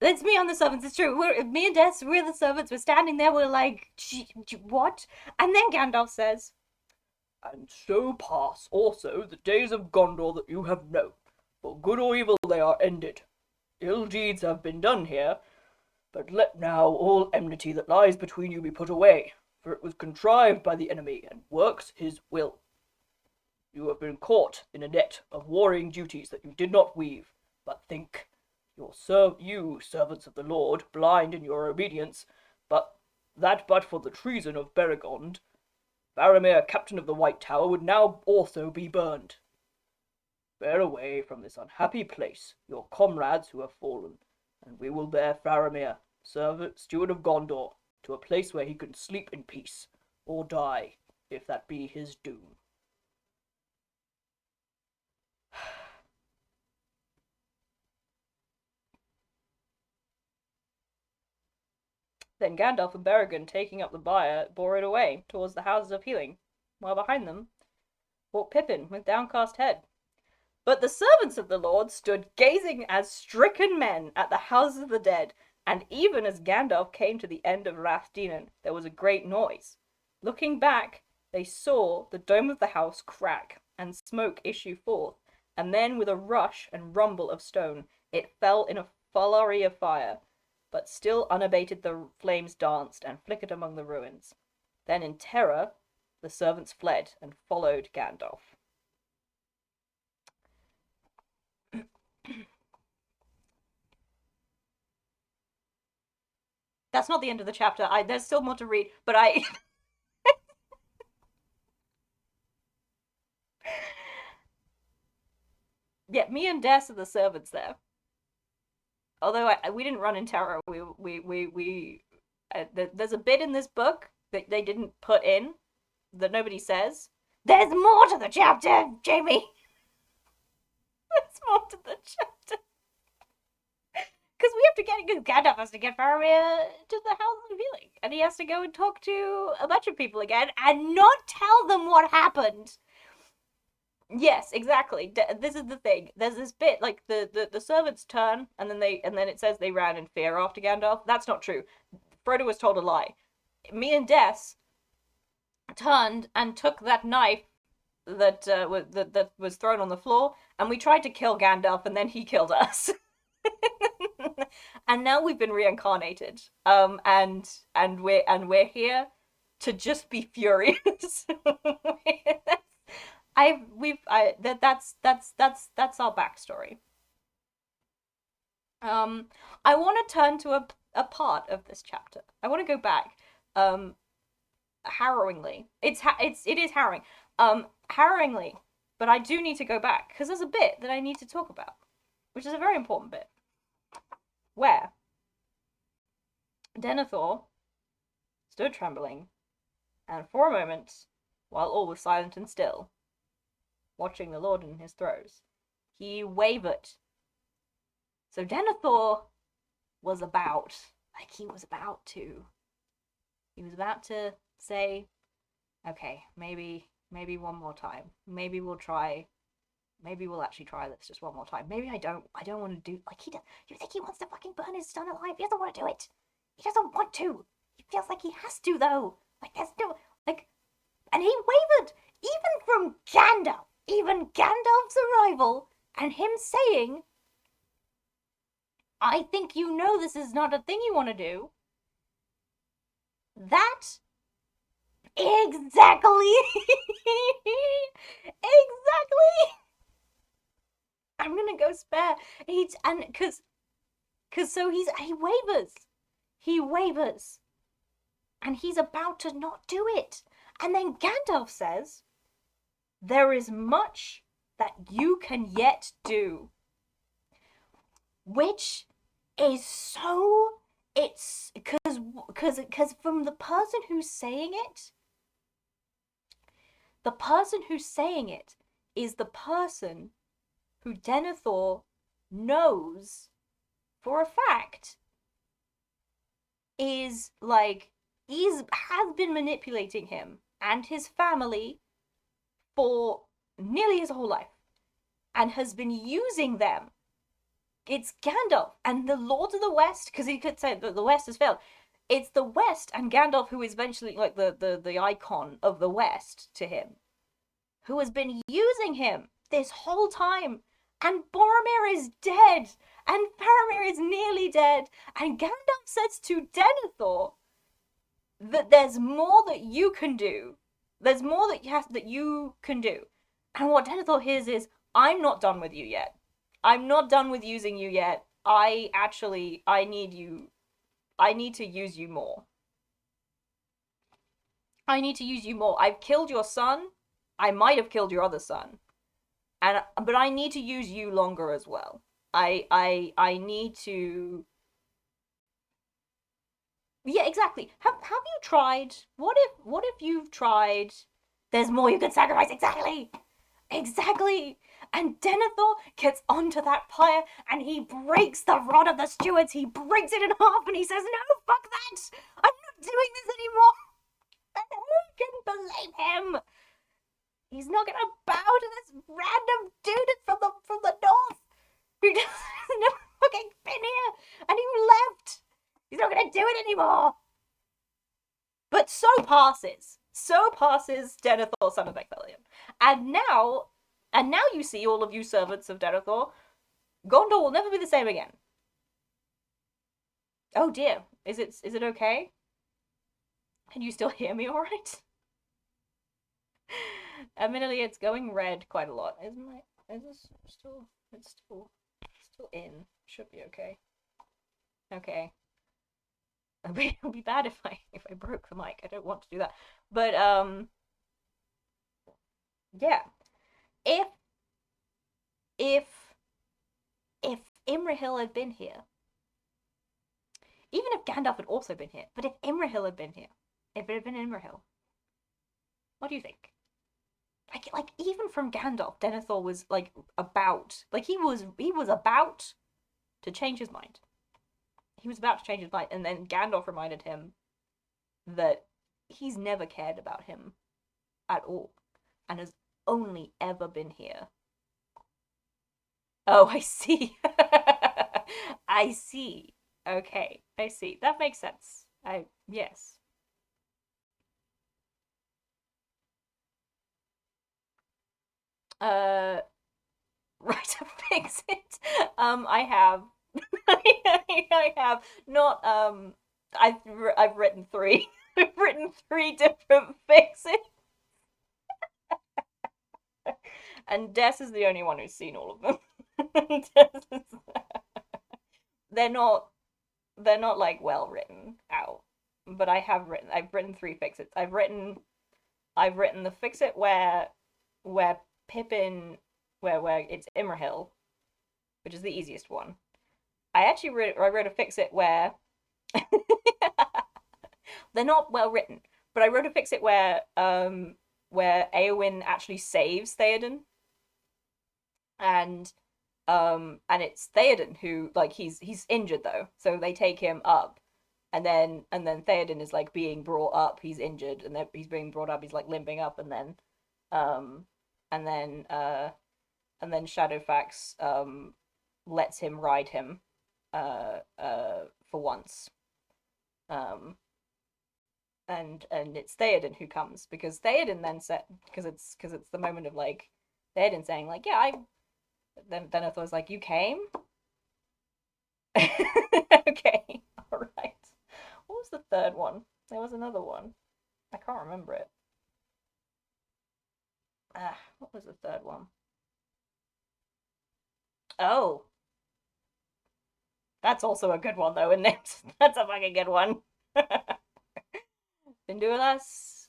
It's me on the servants. It's true. Me and Des. We're the servants. We're standing there. We're like, what? And then Gandalf says, "And so pass also the days of Gondor that you have known. For good or evil they are ended. Ill deeds have been done here, but let now all enmity that lies between you be put away, for it was contrived by the enemy, and works his will. You have been caught in a net of warring duties that you did not weave, but think. You, servants of the Lord, blind in your obedience, but for the treason of Beregond, Faramir, captain of the White Tower, would now also be burned. Bear away from this unhappy place your comrades who have fallen, and we will bear Faramir, steward of Gondor, to a place where he can sleep in peace, or die, if that be his doom." Then Gandalf and Beregond, taking up the bier, bore it away towards the houses of healing, while behind them walked Pippin with downcast head. But the servants of the Lord stood gazing as stricken men at the houses of the dead, and even as Gandalf came to the end of Rath Dinan, there was a great noise. Looking back, they saw the dome of the house crack, and smoke issue forth, and then with a rush and rumble of stone, it fell in a flurry of fire. But still unabated the flames danced and flickered among the ruins. Then in terror the servants fled and followed Gandalf. That's not the end of the chapter. There's still more to read, but yeah, me and Des are the servants there. Although we didn't run in terror, there's a bit in this book that they didn't put in that nobody says. There's more to the chapter, Jamie. There's more to the chapter because we have to get Gandalf has to get Faramir to the House of Healing, and he has to go and talk to a bunch of people again and not tell them what happened. Yes, exactly. This is the thing. There's this bit like the servants turn, and then it says they ran in fear after Gandalf. That's not true. Frodo was told a lie. Me and Des turned and took that knife that was thrown on the floor, and we tried to kill Gandalf, and then he killed us. And now we've been reincarnated. And we're here to just be furious. That's our backstory. I want to turn to a part of this chapter. I want to go back. Harrowingly, it is harrowing. Harrowingly, But I do need to go back, because there's a bit that I need to talk about, which is a very important bit, where Denethor stood trembling, and for a moment, while all was silent and still, watching the Lord in his throes, he wavered. So Denethor was about, he was about to say, okay, maybe one more time. Maybe we'll actually try this just one more time. Maybe I don't want to do, you think he wants to fucking burn his son alive? He doesn't want to do it. He doesn't want to. He feels like he has to, though. There's no, and he wavered, even from Gandalf, even Gandalf's arrival, and him saying, I think you know this is not a thing you want to do. That exactly. Exactly. I'm gonna go spare. So he wavers. He wavers. And he's about to not do it. And then Gandalf says, there is much that you can yet do. Which is so, it's because from the person who's saying it, is the person who Denethor knows for a fact is has been manipulating him and his family for nearly his whole life and has been using them. It's Gandalf and the Lords of the West, because he could say that the West has failed. It's the West and Gandalf who is eventually the icon of the West to him, who has been using him this whole time. And Boromir is dead, and Faramir is nearly dead, and Gandalf says to Denethor that there's more that you can do. There's more that you can do. And what Denethor hears is, I'm not done with you yet. I'm not done with using you yet. I need you. I need to use you more. I need to use you more. I've killed your son. I might have killed your other son. But I need to use you longer as well. I need to. Yeah, exactly. Have you tried? What if you've tried? There's more you can sacrifice. Exactly. And Denethor gets onto that pyre and he breaks the rod of the stewards. He breaks it in half and he says, "No, fuck that! I'm not doing this anymore." And who can blame him? He's not gonna bow to this random dude from the north who has never fucking been here and he left. He's not gonna do it anymore. But so passes Denethor, son of Ecthelion. And now you see, all of you servants of Denethor, Gondor will never be the same again. Oh dear, is it okay? Can you still hear me all right? Admittedly, it's going red quite a lot. Is this still? It's still in. Should be okay. Okay. It would be bad if I broke the mic. I don't want to do that. But yeah. If Imrahil had been here, even if Gandalf had also been here, but if Imrahil had been here, if it had been Imrahil, what do you think? Like even from Gandalf, Denethor was about, he was about to change his mind. He was about to change his mind, and then Gandalf reminded him that he's never cared about him at all, and has only ever been here. Oh, I see. I see. Okay, I see. That makes sense. Yes. Right to fix it. I have. I have not. I've written 3. I've written 3 different fixes. And Des is the only one who's seen all of them. They're not well written out, but I've written 3 fixes. I've written the fix it where Pippin, where it's Imrahil, which is the easiest one. I wrote a fix it where they're not well written, but I wrote a fix it where Eowyn actually saves Theoden, and and it's Theoden who, like, he's injured though, so they take him up, and then Theoden is like being brought up. He's injured, and then he's being brought up. He's like limping up, um and then uh and then Shadowfax lets him ride him for once. Um and it's Theoden who comes, because Theoden then said, because it's the moment of like Theoden saying like, yeah, I then Denethor's like, you came. Okay, all right. What was the third one? There was another one. I can't remember it. What was the third one? Oh, that's also a good one though, isn't it? That's a fucking good one. Finduilas.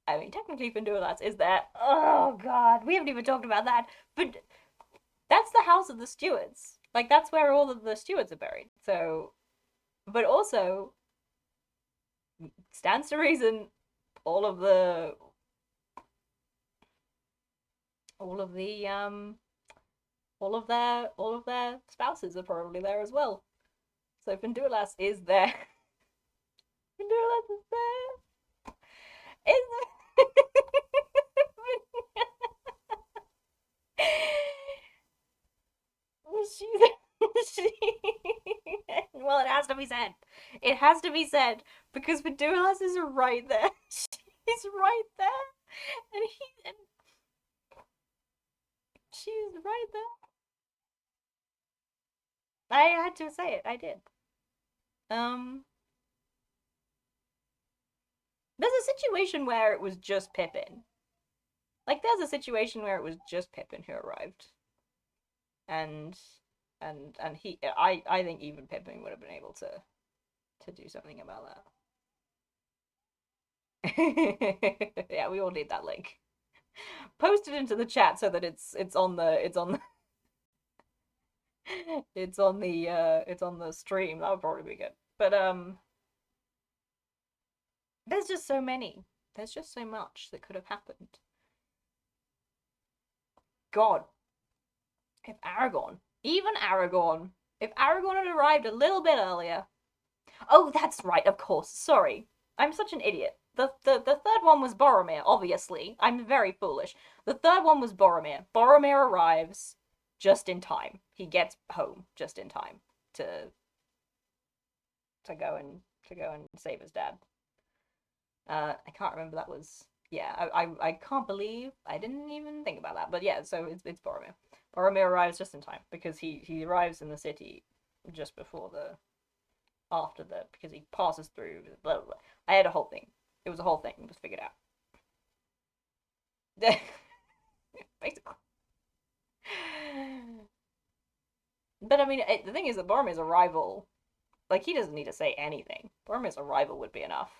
I mean, technically Finduilas is there. Oh god, we haven't even talked about that. But that's the house of the stewards. Like, that's where all of the stewards are buried. So, but also stands to reason all of the all of the all of their spouses are probably there as well. So Finduilas is there. Finduilas is there. Is she, she well, it has to be said. It has to be said, because Finduilas is right there. She's right there, and she's right there. I had to say it. I did. Um, there's a situation where it was just Pippin. Like, there's a situation where it was just Pippin who arrived, and and I think even Pippin would have been able to do something about that. Yeah, we all need that link. Post it into the chat so that it's on the it's on the stream. That would probably be good. But there's just so many. There's just so much that could have happened. God, if Aragorn, even Aragorn, if Aragorn had arrived a little bit earlier. Oh, that's right, of course. Sorry. I'm such an idiot. The third one was Boromir, obviously. I'm very foolish. The third one was Boromir. Boromir arrives just in time. He gets home just in time to to go and to go and save his dad. I can't remember, that was, yeah. I can't believe I didn't even think about that. But yeah, so it's Boromir. Boromir arrives just in time because he arrives in the city just before the after the because he passes through blah, blah, blah. I had a whole thing. It was a whole thing. It was figured out. Basically. But I mean, the thing is that Boromir's arrival, like, he doesn't need to say anything. Boromir's arrival would be enough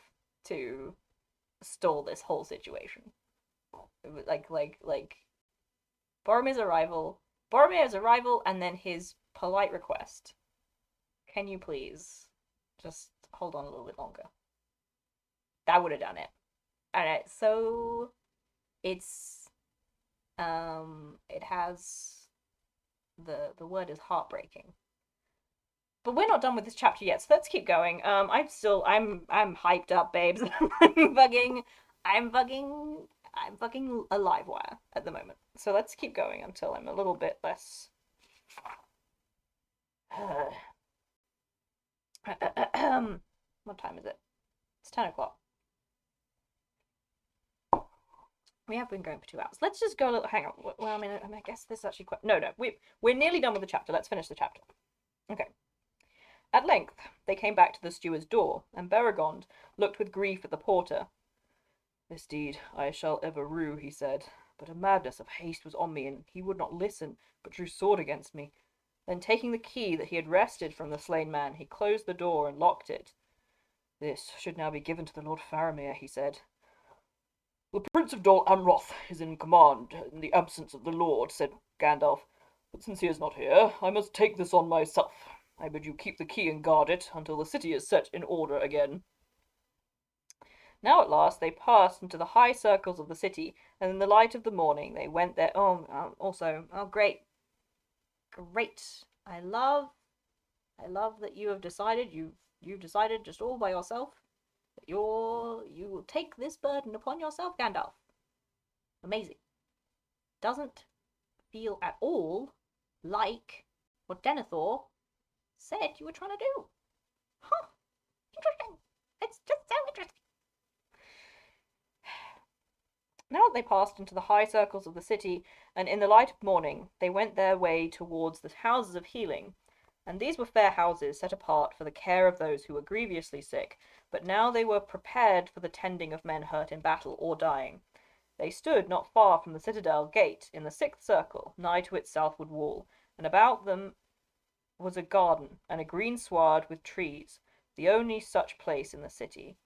to stall this whole situation. Like Boromir's arrival, and then his polite request. Can you please just hold on a little bit longer? That would have done it. And it's it has the word is heartbreaking. But we're not done with this chapter yet, so let's keep going. I'm hyped up, babes. I'm bugging I'm bugging a live wire at the moment. So let's keep going until I'm a little bit less what time is it? It's 10 o'clock. We have been going for 2 hours. Let's just go a little. Hang on. Well, I guess this is actually quite. No, we're nearly done with the chapter. Let's finish the chapter. Okay. At length they came back to the steward's door, and Beregond looked with grief at the porter. This deed I shall ever rue, he said, but a madness of haste was on me, and he would not listen, but drew sword against me. Then taking the key that he had wrested from the slain man, he closed the door and locked it. This should now be given to the Lord Faramir, he said. The Prince of Dol Amroth is in command in the absence of the Lord, said Gandalf. But since he is not here, I must take this on myself. I bid you keep the key and guard it until the city is set in order again. Now at last they passed into the high circles of the city, and in the light of the morning they went there. Great, great! I love that you have decided you've decided just all by yourself that you will take this burden upon yourself, Gandalf. Amazing. Doesn't feel at all like what Denethor said you were trying to do. Huh. Interesting. It's just so interesting. Now they passed into the high circles of the city, and in the light of morning they went their way towards the houses of healing. And these were fair houses set apart for the care of those who were grievously sick, but now they were prepared for the tending of men hurt in battle or dying. They stood not far from the citadel gate, in the sixth circle, nigh to its southward wall, and about them was a garden, and a green sward with trees, the only such place in the city.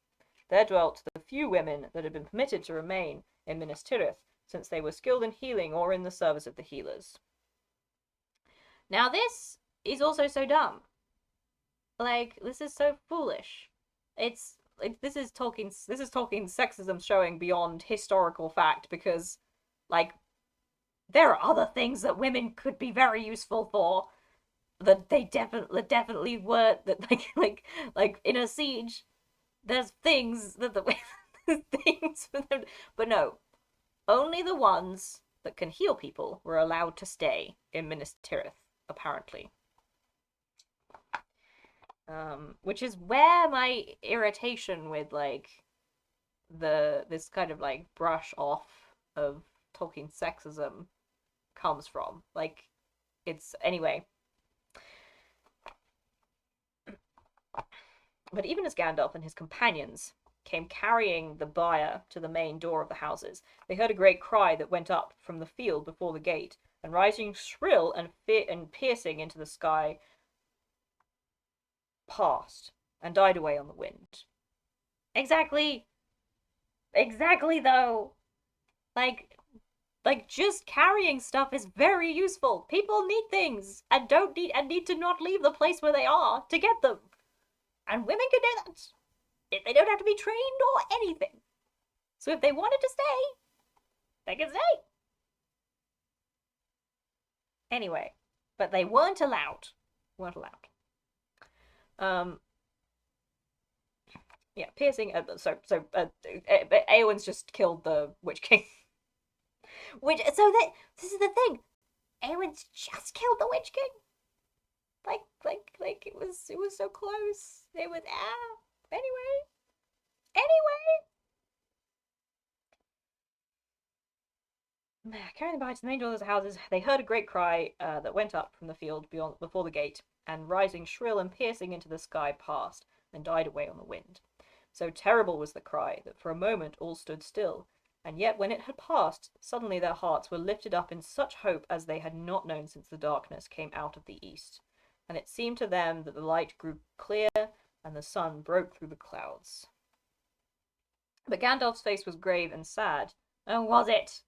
There dwelt the few women that had been permitted to remain in Minas Tirith, since they were skilled in healing or in the service of the healers. Now this is also so dumb. Like, this is so foolish. It's like this is Tolkien sexism showing beyond historical fact, because like there are other things that women could be very useful for that they definitely were, that like in a siege there's things that the things for them, but no, only the ones that can heal people were allowed to stay in Minas Tirith, apparently. Which is where my irritation with like this kind of like brush off of Tolkien sexism comes from. Like, it's anyway. But even as Gandalf and his companions came carrying the bier to the main door of the houses, they heard a great cry that went up from the field before the gate, and rising shrill and piercing into the sky, passed and died away on the wind. Exactly. Exactly, though. Like, just carrying stuff is very useful. People need things and need to not leave the place where they are to get them. And women can do that. They don't have to be trained or anything. So if they wanted to stay, they can stay. Anyway, but they weren't allowed. Yeah, piercing. Eowyn's just killed the Witch King. This is the thing. Eowyn's just killed the Witch King. Like it was so close. It was anyway. Carrying the bites to the main doors of the houses, they heard a great cry that went up from the field before the gate, and rising shrill and piercing into the sky, passed and died away on the wind. So terrible was the cry that for a moment all stood still, and yet when it had passed, suddenly their hearts were lifted up in such hope as they had not known since the darkness came out of the east, and it seemed to them that the light grew clear and the sun broke through the clouds. But Gandalf's face was grave and sad. Oh, was it?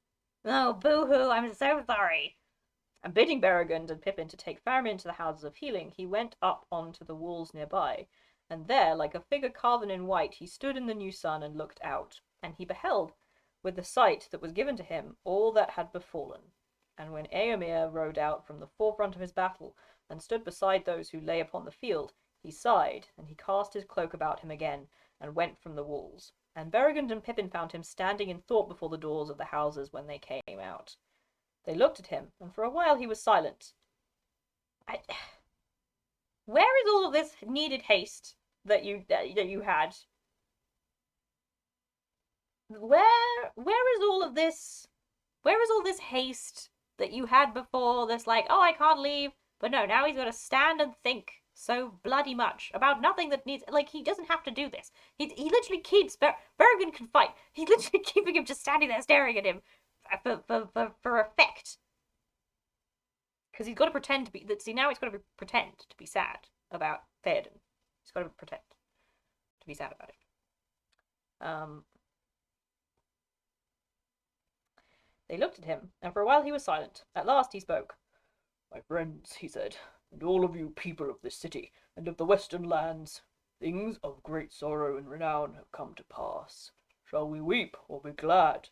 Oh, boo-hoo, I'm so sorry. And bidding Beregond and Pippin to take Faramir into the houses of healing, he went up onto the walls nearby, and there, like a figure carven in white, he stood in the new sun and looked out, and he beheld, with the sight that was given to him, all that had befallen. And when Eomer rode out from the forefront of his battle, and stood beside those who lay upon the field, he sighed, and he cast his cloak about him again, and went from the walls. And Beregond and Pippin found him standing in thought before the doors of the houses when they came out. They looked at him, and for a while he was silent. Where is all of this needed haste that you had? Where is all of this? Where is all this haste that you had before? This like, oh, I can't leave. But no, now he's got to stand and think so bloody much about nothing that needs. Like, he doesn't have to do this. He literally keeps Beregond can fight. He's literally keeping him just standing there staring at him for effect. Because he's got to pretend to be. See, now he's got to pretend to be sad about Theoden. He's got to pretend to be sad about it. They looked at him, and for a while he was silent. At last he spoke. "My friends," he said, "and all of you people of this city, and of the western lands, things of great sorrow and renown have come to pass. Shall we weep or be glad?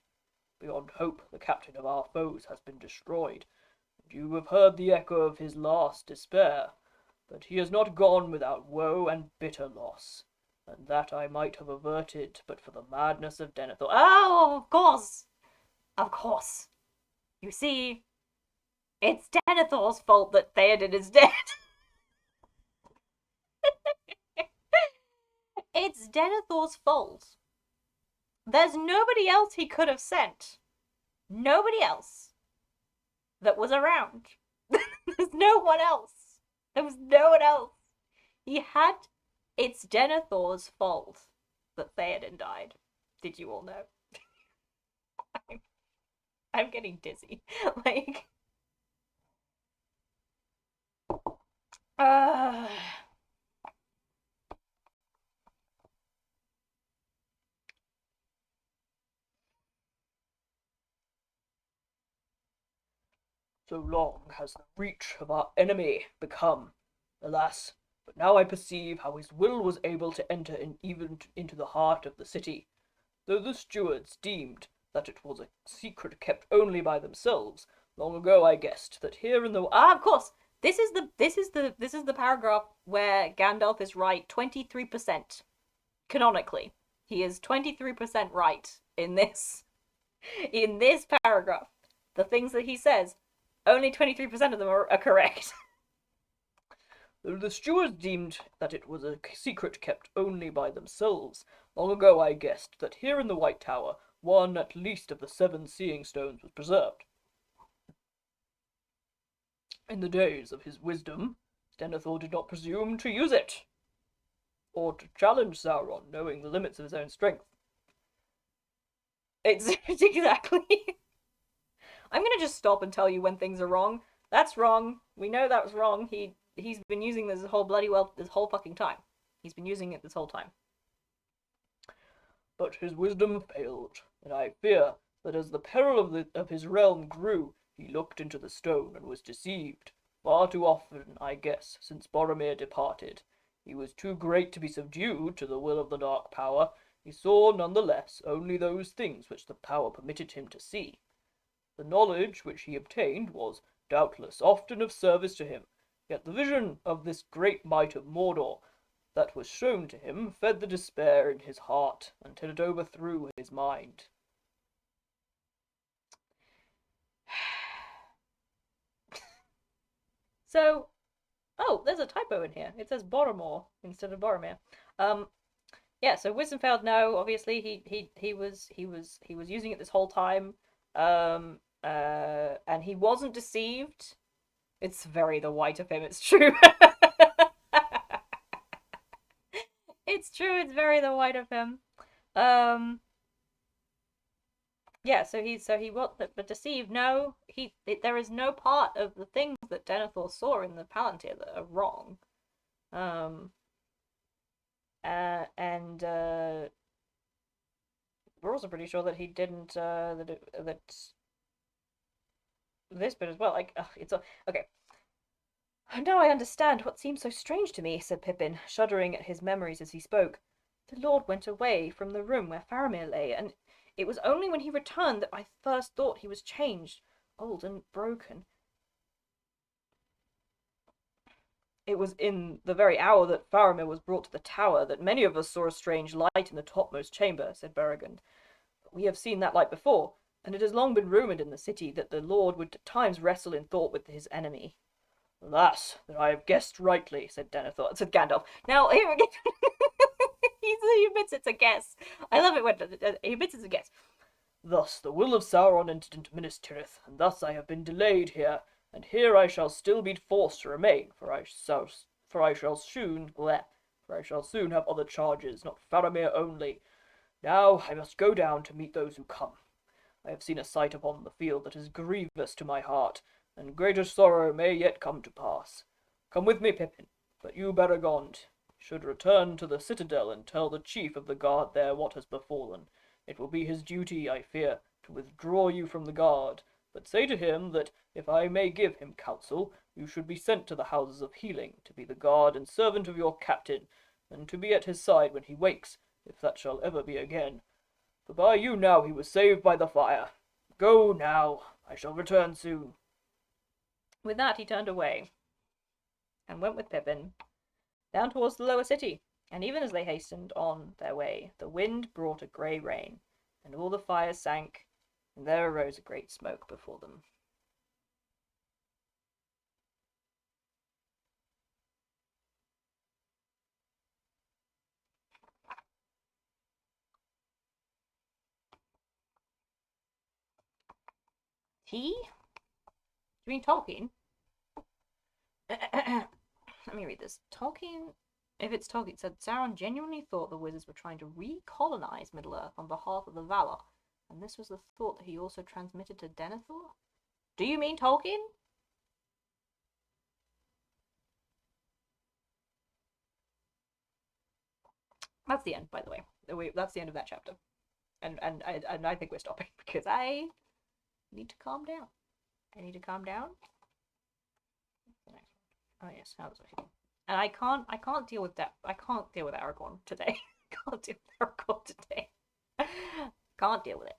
Beyond hope, the captain of our foes has been destroyed, and you have heard the echo of his last despair. But he has not gone without woe and bitter loss, and that I might have averted but for the madness of Denethor." Oh, of course! Of course. You see, it's Denethor's fault that Theoden is dead. It's Denethor's fault. There's nobody else he could have sent. Nobody else that was around. There's no one else. There was no one else. He had. It's Denethor's fault that Theoden died. Did you all know? I'm getting dizzy. Like. So long has the reach of our enemy become. Alas, but now I perceive how his will was able to enter even into the heart of the city. Though the stewards deemed that it was a secret kept only by themselves, long ago I guessed that here in the of course, this is the paragraph where Gandalf is right 23%. Canonically, he is 23% right in this paragraph. The things that he says, only 23% of them are correct. Though the stewards deemed that it was a secret kept only by themselves, long ago I guessed that here in the White Tower one at least of the 7 seeing stones was preserved. In the days of his wisdom, Denethor did not presume to use it, or to challenge Sauron, knowing the limits of his own strength. It's exactly. I'm gonna just stop and tell you when things are wrong. That's wrong. We know that was wrong. He's been using this whole bloody well this whole fucking time. He's been using it this whole time. But his wisdom failed, and I fear that as the peril of his realm grew, he looked into the stone and was deceived. Far too often, I guess, since Boromir departed. He was too great to be subdued to the will of the Dark Power. He saw, none the less, only those things which the power permitted him to see. The knowledge which he obtained was, doubtless, often of service to him, yet the vision of this great might of Mordor that was shown to him fed the despair in his heart until it overthrew his mind. So, oh, there's a typo in here. It says Boromir instead of Boromir. Yeah. So wisdom failed. No, obviously he was using it this whole time. And he wasn't deceived. It's very the white of him. It's true. It's true. It's very the white of him. Yeah. So he was, but deceived. No, there is no part of the things that Denethor saw in the Palantir that are wrong. And we're also pretty sure that he didn't. That this bit as well. Like, it's okay. Now I understand what seemed so strange to me, said Pippin, shuddering at his memories as he spoke. The Lord went away from the room where Faramir lay, and it was only when he returned that I first thought he was changed, old and broken. It was in the very hour that Faramir was brought to the tower that many of us saw a strange light in the topmost chamber, said Beregond. But we have seen that light before, and it has long been rumoured in the city that the Lord would at times wrestle in thought with his enemy. Alas, that I have guessed rightly, said Gandalf. Now, here again, he admits it's a guess. I love it when he admits it's a guess. Thus the will of Sauron entered into Minas Tirith, and thus I have been delayed here, and here I shall still be forced to remain, for I shall soon have other charges, not Faramir only. Now I must go down to meet those who come. I have seen a sight upon the field that is grievous to my heart, and greater sorrow may yet come to pass. Come with me, Pippin, but you, Beregond, should return to the citadel and tell the chief of the guard there what has befallen. It will be his duty, I fear, to withdraw you from the guard, but say to him that if I may give him counsel, you should be sent to the houses of healing, to be the guard and servant of your captain, and to be at his side when he wakes, if that shall ever be again. For by you now he was saved by the fire. Go now, I shall return soon. With that he turned away, and went with Pippin down towards the lower city. And even as they hastened on their way, the wind brought a grey rain, and all the fires sank, and there arose a great smoke before them. Tea? Do you mean Tolkien? Let me read this. Tolkien, if it's Tolkien, said Sauron genuinely thought the wizards were trying to recolonize Middle-earth on behalf of the Valar, and this was the thought that he also transmitted to Denethor? Do you mean Tolkien? That's the end, by the way. That's the end of that chapter. And I think we're stopping because I need to calm down. I need to calm down. Oh yes, how was I feeling? And I can't deal with that. I can't deal with Aragorn today. Can't deal with Aragorn today. Can't deal with it.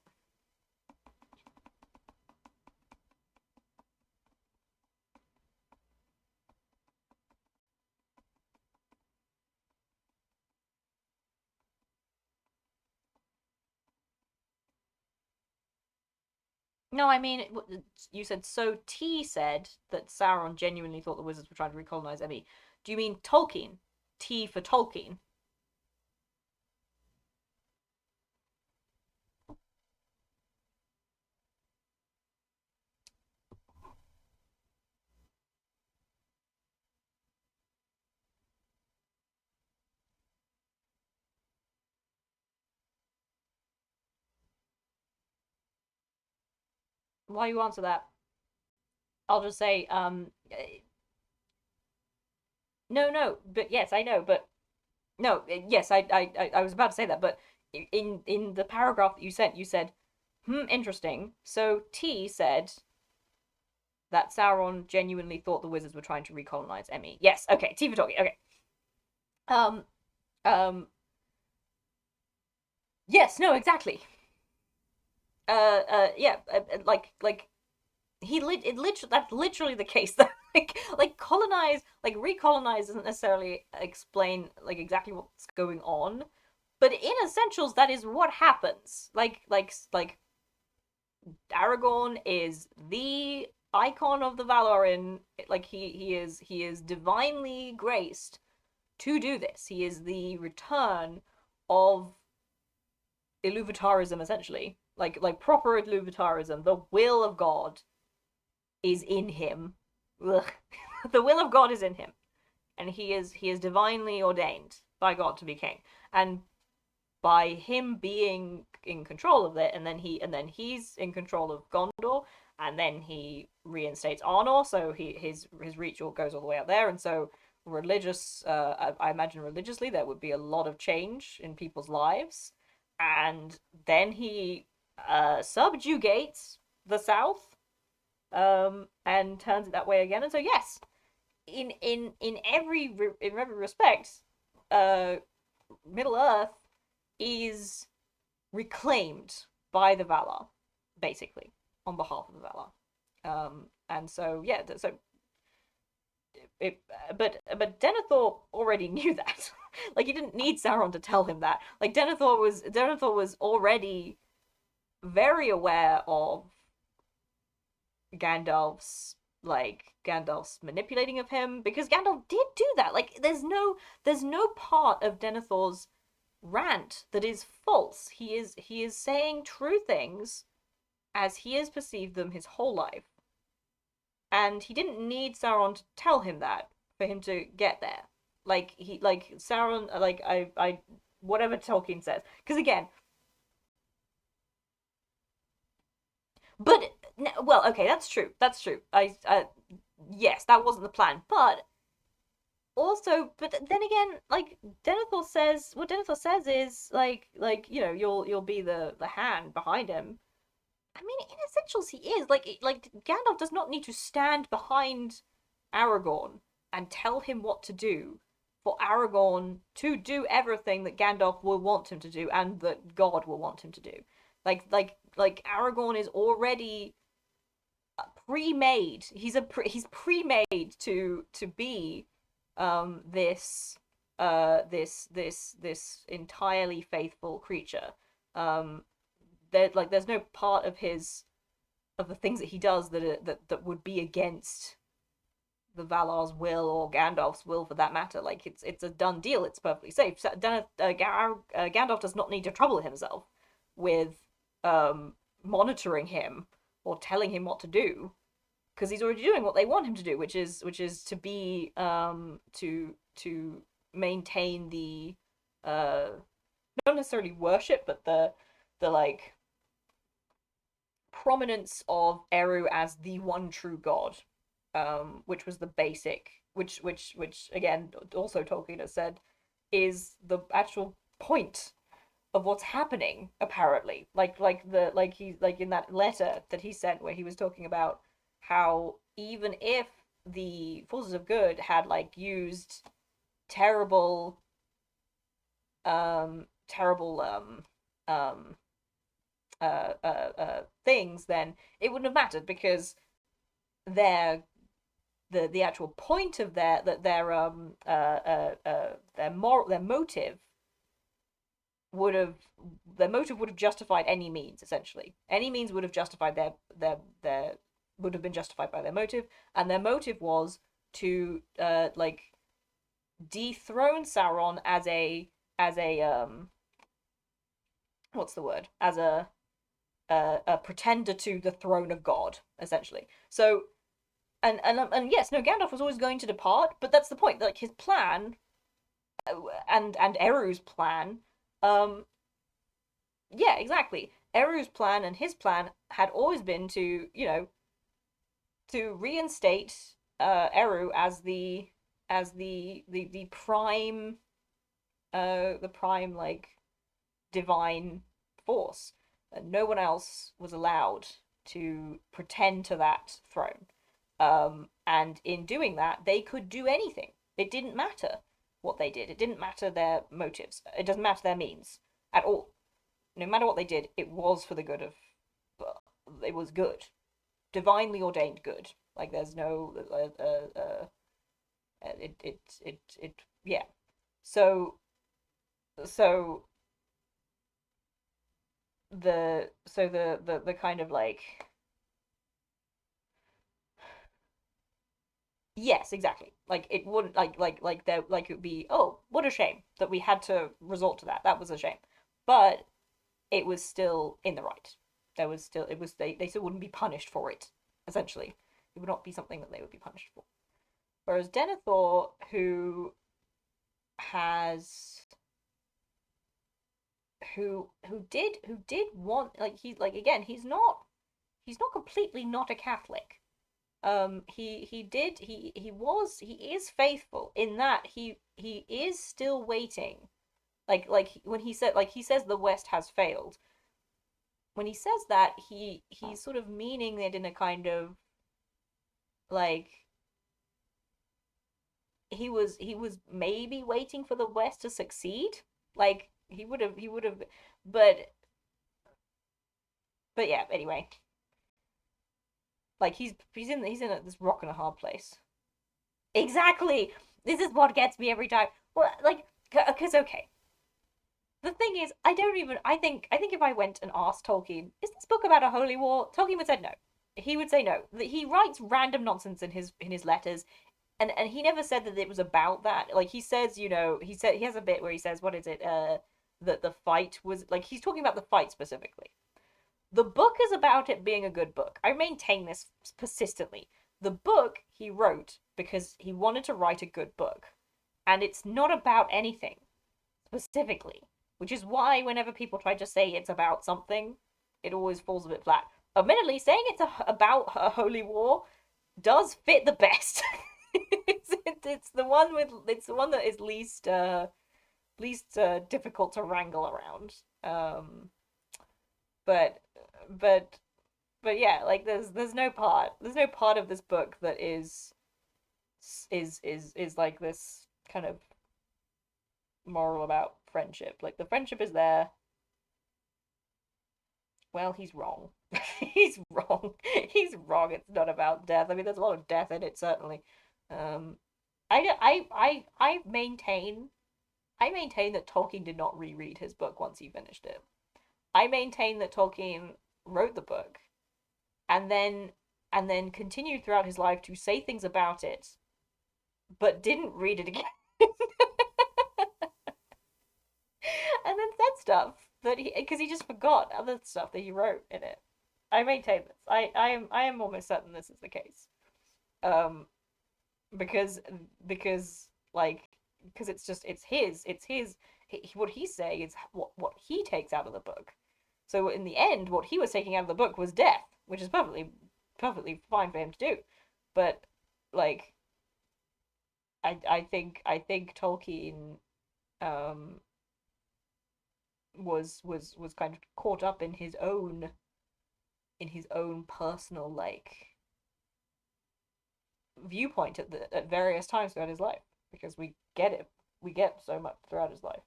No, I mean, you said, so T said that Sauron genuinely thought the wizards were trying to recolonize Emmy. Do you mean Tolkien? T for Tolkien? While you answer that, I'll just say, no, but yes, I know, but no, yes, I was about to say that, but in the paragraph that you sent, you said, interesting. So T said that Sauron genuinely thought the wizards were trying to recolonize Emmy. Yes, okay, T for Tolkien, okay. Um, yes, no, exactly. Yeah, like that's literally the case. That like colonize, like recolonize doesn't necessarily explain like exactly what's going on, but in essentials, that is what happens. Like Aragorn is the icon of the Valorin. Like he is divinely graced to do this. He is the return of Ilúvatarism, essentially, like proper Ilúvatarism. The will of God is in him. Ugh. The will of God is in him, and he is divinely ordained by God to be king. And by him being in control of it, and then he's in control of Gondor, and then he reinstates Arnor, so his reach all goes all the way out there, and so religious, I imagine religiously there would be a lot of change in people's lives, and then he subjugates the South, and turns it that way again, and so yes, in every respect, Middle Earth is reclaimed by the Valar, basically, on behalf of the Valar. And so yeah, so but Denethor already knew that. Like he didn't need Sauron to tell him that. Like Denethor was already very aware of Gandalf's manipulating of him, because Gandalf did do that. Like there's no part of Denethor's rant that is false. He is saying true things as he has perceived them his whole life. And he didn't need Sauron to tell him that for him to get there. Like Sauron, like I whatever Tolkien says. Because again, but well, okay, that's true. That's true. Yes, that wasn't the plan. But also, but then again, like Denethor says is like you'll be the hand behind him. I mean, in essentials, he is like Gandalf does not need to stand behind Aragorn and tell him what to do for Aragorn to do everything that Gandalf will want him to do and that God will want him to do. Like Aragorn is already pre-made. He's pre-made to be this this entirely faithful creature. Um there's no part of his of the things that he does that would be against the Valar's will or Gandalf's will for that matter. Like it's a done deal. It's perfectly safe. Gandalf does not need to trouble himself with monitoring him or telling him what to do because he's already doing what they want him to do, which is to be to maintain the uh not necessarily worship, but the like prominence of Eru as the one true god, which was the basic, which again also Tolkien has said is the actual point of what's happening apparently. Like in that letter that he sent where he was talking about how even if the forces of good had like used terrible terrible um things, then it wouldn't have mattered because their the actual point of their motive would have their motive would have justified any means. Essentially any means would have justified their would have been justified by their motive, and their motive was to like dethrone Sauron as a what's the word, as a pretender to the throne of God, essentially. So, and yes, no, Gandalf was always going to depart, but that's the point. Like his plan, and Eru's plan, um, yeah, exactly. Eru's plan and his plan had always been to, to reinstate Eru as the prime, like divine force. No one else was allowed to pretend to that throne. And in doing that, they could do anything. It didn't matter what they did. It didn't matter their motives. It doesn't matter their means at all. No matter what they did, it was for the good of. It was good, divinely ordained good. Like there's no. Yeah. So so the kind of like, yes, exactly, like it wouldn't like there like it would be, oh, what a shame that we had to resort to that was a shame, but it was still in the right. There was still it was they still wouldn't be punished for it. Essentially it would not be something that they would be punished for, whereas Denethor, has who did want, like he like again he's not completely not a Catholic. He did he is faithful in that he is still waiting. Like when he says the West has failed. When he says that, he's sort of meaning it in a kind of like he was maybe waiting for the West to succeed. Like he would have, but yeah. Anyway, like he's in this rock and a hard place. Exactly. This is what gets me every time. Well, like, because okay, the thing is, I don't even. I think if I went and asked Tolkien, is this book about a holy war? Tolkien would say no. He would say no. He writes random nonsense in his letters, and he never said that it was about that. Like he says, he has a bit where he says, what is it? That the fight was like he's talking about the fight specifically. The book is about it being a good book. I maintain this persistently. The book he wrote because he wanted to write a good book. And it's not about anything specifically, which is why whenever people try to say it's about something, it always falls a bit flat. Admittedly, saying about a holy war does fit the best. It's the one that is least difficult to wrangle around. But but But yeah, like there's no part of this book that is like this kind of moral about friendship. Like the friendship is there. Well, he's wrong. He's wrong. He's wrong. It's not about death. I mean, there's a lot of death in it, certainly. Um, I maintain that Tolkien did not reread his book once he finished it. I maintain that Tolkien wrote the book and then continued throughout his life to say things about it, but didn't read it again. And then said stuff that he because he just forgot other stuff that he wrote in it. I maintain this. I am almost certain this is the case. Um, because because like because it's his what he's saying is what he takes out of the book. So in the end, what he was taking out of the book was death, which is perfectly fine for him to do. But like I think Tolkien um was kind of caught up in his own personal like viewpoint at various times throughout his life because we get so much throughout his life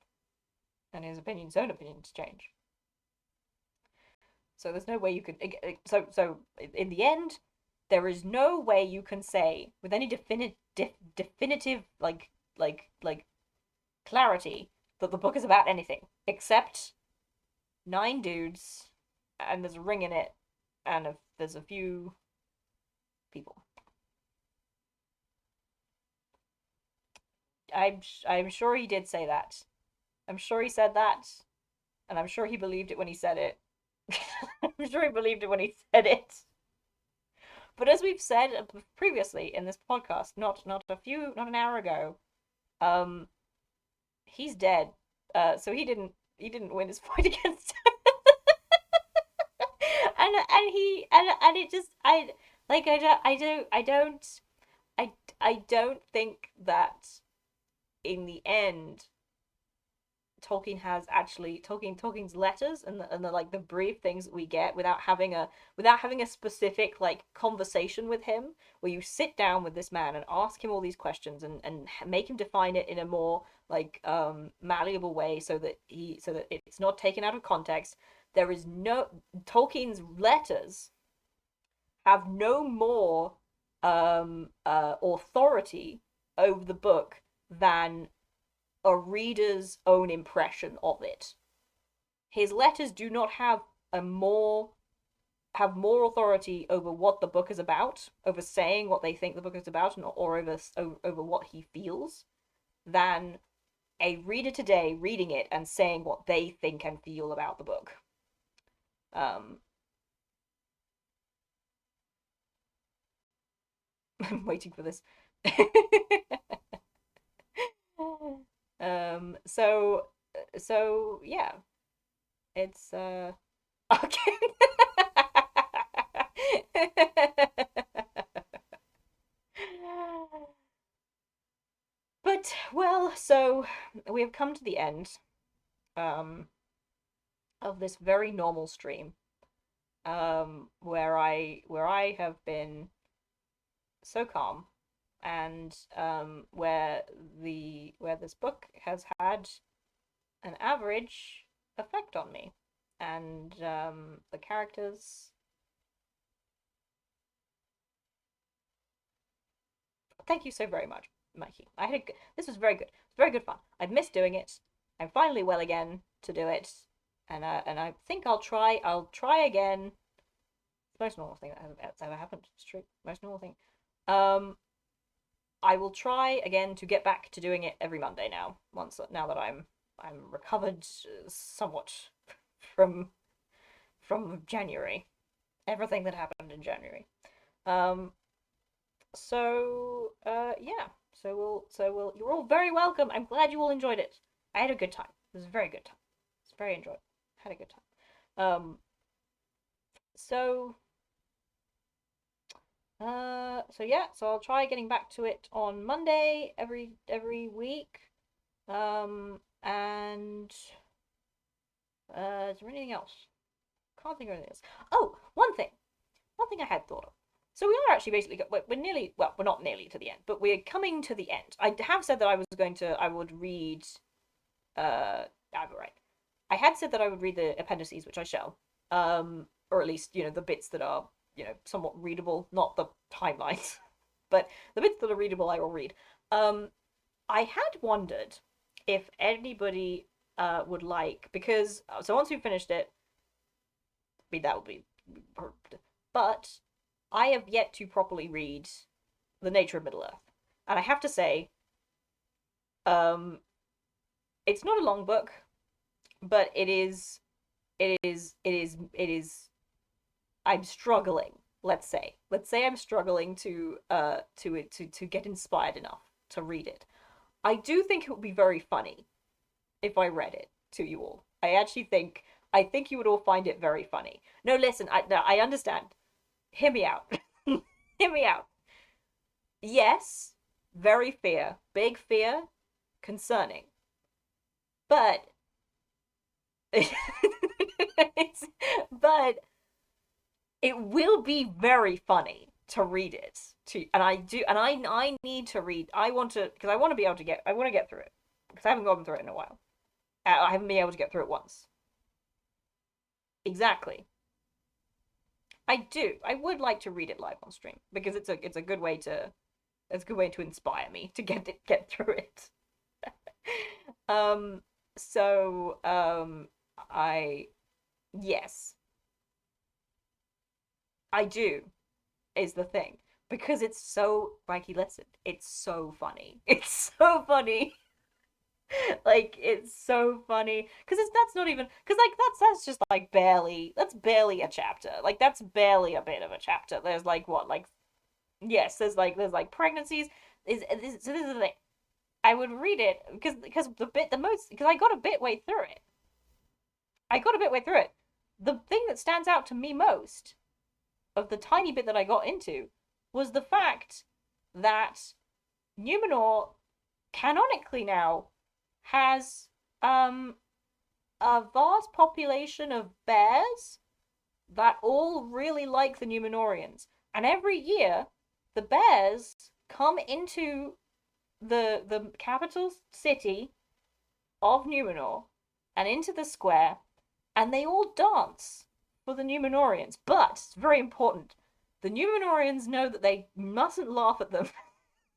and his own opinions change. So there's no way you can so in the end there is no way you can say with any definitive like clarity that the book is about anything except nine dudes and there's a ring in it and there's a few people. I'm sure he did say that. I'm sure he said that, and I'm sure he believed it when he said it. I'm sure he believed it when he said it. But as we've said previously in this podcast, not an hour ago, um, he's dead. So he didn't win his fight against and it just I don't think that in the end Tolkien's letters and the like the brief things that we get without having a specific like conversation with him where you sit down with this man and ask him all these questions and make him define it in a more like malleable way so that it's not taken out of context. There is no Tolkien's letters have no more authority over the book than a reader's own impression of it. His letters do not have more authority over what the book is about, over saying what they think the book is about, or over what he feels, than a reader today reading it and saying what they think and feel about the book. Um, I'm waiting for this. So yeah, it's okay. But well, so we have come to the end um of this very normal stream where I have been so calm and where this book has had an average effect on me and the characters. Thank you so very much, Mikey. This was very good. It was very good fun. I've missed doing it. I'm finally well again to do it, and I think I'll try again. It's the most normal thing that's ever happened. It's true. Most normal thing. Um, I will try again to get back to doing it every Monday now that I'm recovered somewhat from from January. Everything that happened in January. Um, yeah. You're all very welcome. I'm glad you all enjoyed it. I had a good time. It was a very good time. It's very enjoyable. Had a good time. So yeah, so I'll try getting back to it on Monday every week. And is there anything else? Can't think of anything else. Oh, one thing. Nothing I had thought of. So we are actually basically we're nearly, well, we're not nearly to the end, but we're coming to the end. I have said that I would read right. I had said that I would read the appendices, which I shall. Or at least, the bits that are, somewhat readable, not the timelines, but the bits that are readable I will read. Um, I had wondered if anybody would like, because so once we've finished it, that would be, but I have yet to properly read The Nature of Middle Earth, and I have to say, um, it's not a long book, but it is. I'm struggling. Let's say I'm struggling to get inspired enough to read it. I do think it would be very funny if I read it to you all. I think you would all find it very funny. No, listen, I understand. Hear me out. Hear me out. Yes, very big fear, concerning, but but it will be very funny to read it and I need to read. I want to, because I want to get through it, because I haven't gone through it in a while. I haven't been able to get through it once. Exactly. I would like to read it live on stream, because it's a good way to inspire me to get through it. um so I yes, I do, is the thing, because it's so, Mikey, listen, it's so funny. It's so funny. Like, it's so funny because that's not even, because like that's just like barely a chapter. Like, that's barely a bit of a chapter. There's like what, like, yes, there's like pregnancies. So this is the thing. I would read it because the most, because I got a bit way through it. I got a bit way through it. The thing that stands out to me most of the tiny bit that I got into was the fact that Numenor canonically now has a vast population of bears that all really like the Numenorians. And every year, the bears come into the capital city of Numenor and into the square, and they all dance for the Numenorians. But it's very important. The Numenorians know that they mustn't laugh at them.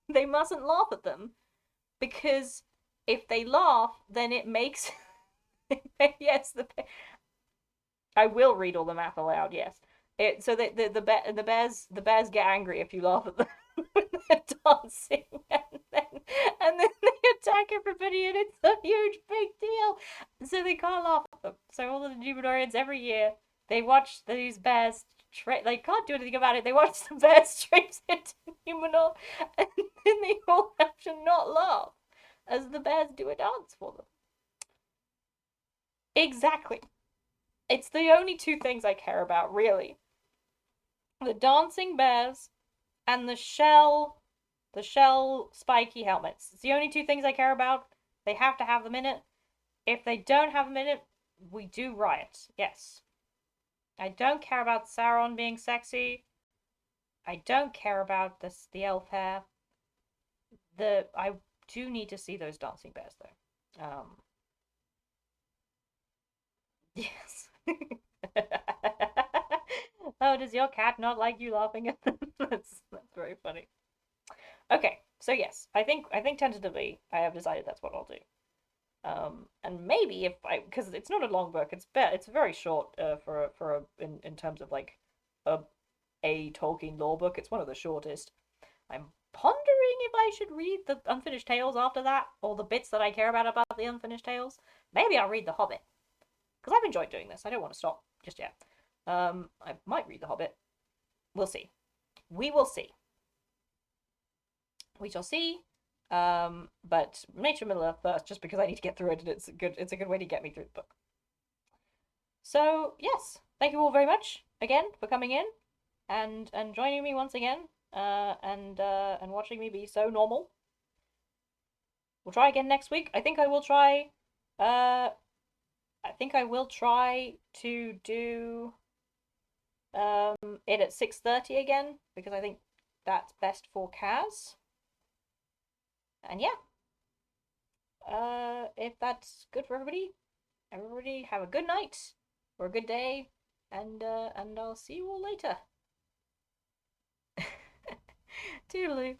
They mustn't laugh at them, because if they laugh, then it makes yes, I will read all the math aloud. Yes, so the bears get angry if you laugh at them when they're dancing, and then they attack everybody, and it's a huge big deal. So they can't laugh at them. So all of the Numenorians every year, they watch these bears. They can't do anything about it. They watch the bears traipse into Numenor, and then they all have to not laugh as the bears do a dance for them. Exactly. It's the only two things I care about, really. The dancing bears and the shell spiky helmets. It's the only two things I care about. They have to have them in it. If they don't have them in it, we do riot. Yes. I don't care about Sauron being sexy. I don't care about the elf hair. I do need to see those dancing bears though. Yes. Oh, does your cat not like you laughing at them? That's very funny. Okay, so yes, I think tentatively I have decided that's what I'll do. And maybe if I, because it's not a long book, it's very short for in terms of like a a Tolkien lore book. It's one of the shortest. I'm pondering if I should read the Unfinished Tales after that, or the bits that I care about the Unfinished Tales. Maybe I'll read The Hobbit, because I've enjoyed doing this. I don't want to stop just yet. I might read The Hobbit. We'll see. We will see. We shall see. But Nature Middle Earth first, just because I need to get through it, and it's a good way to get me through the book. So yes, thank you all very much again for coming in and joining me once again, and watching me be so normal. We'll try again next week. I think I will try. I think I will try to do it at 6:30 again because I think that's best for Kaz. And yeah, if that's good for everybody have a good night or a good day, and I'll see you all later. Toodaloo.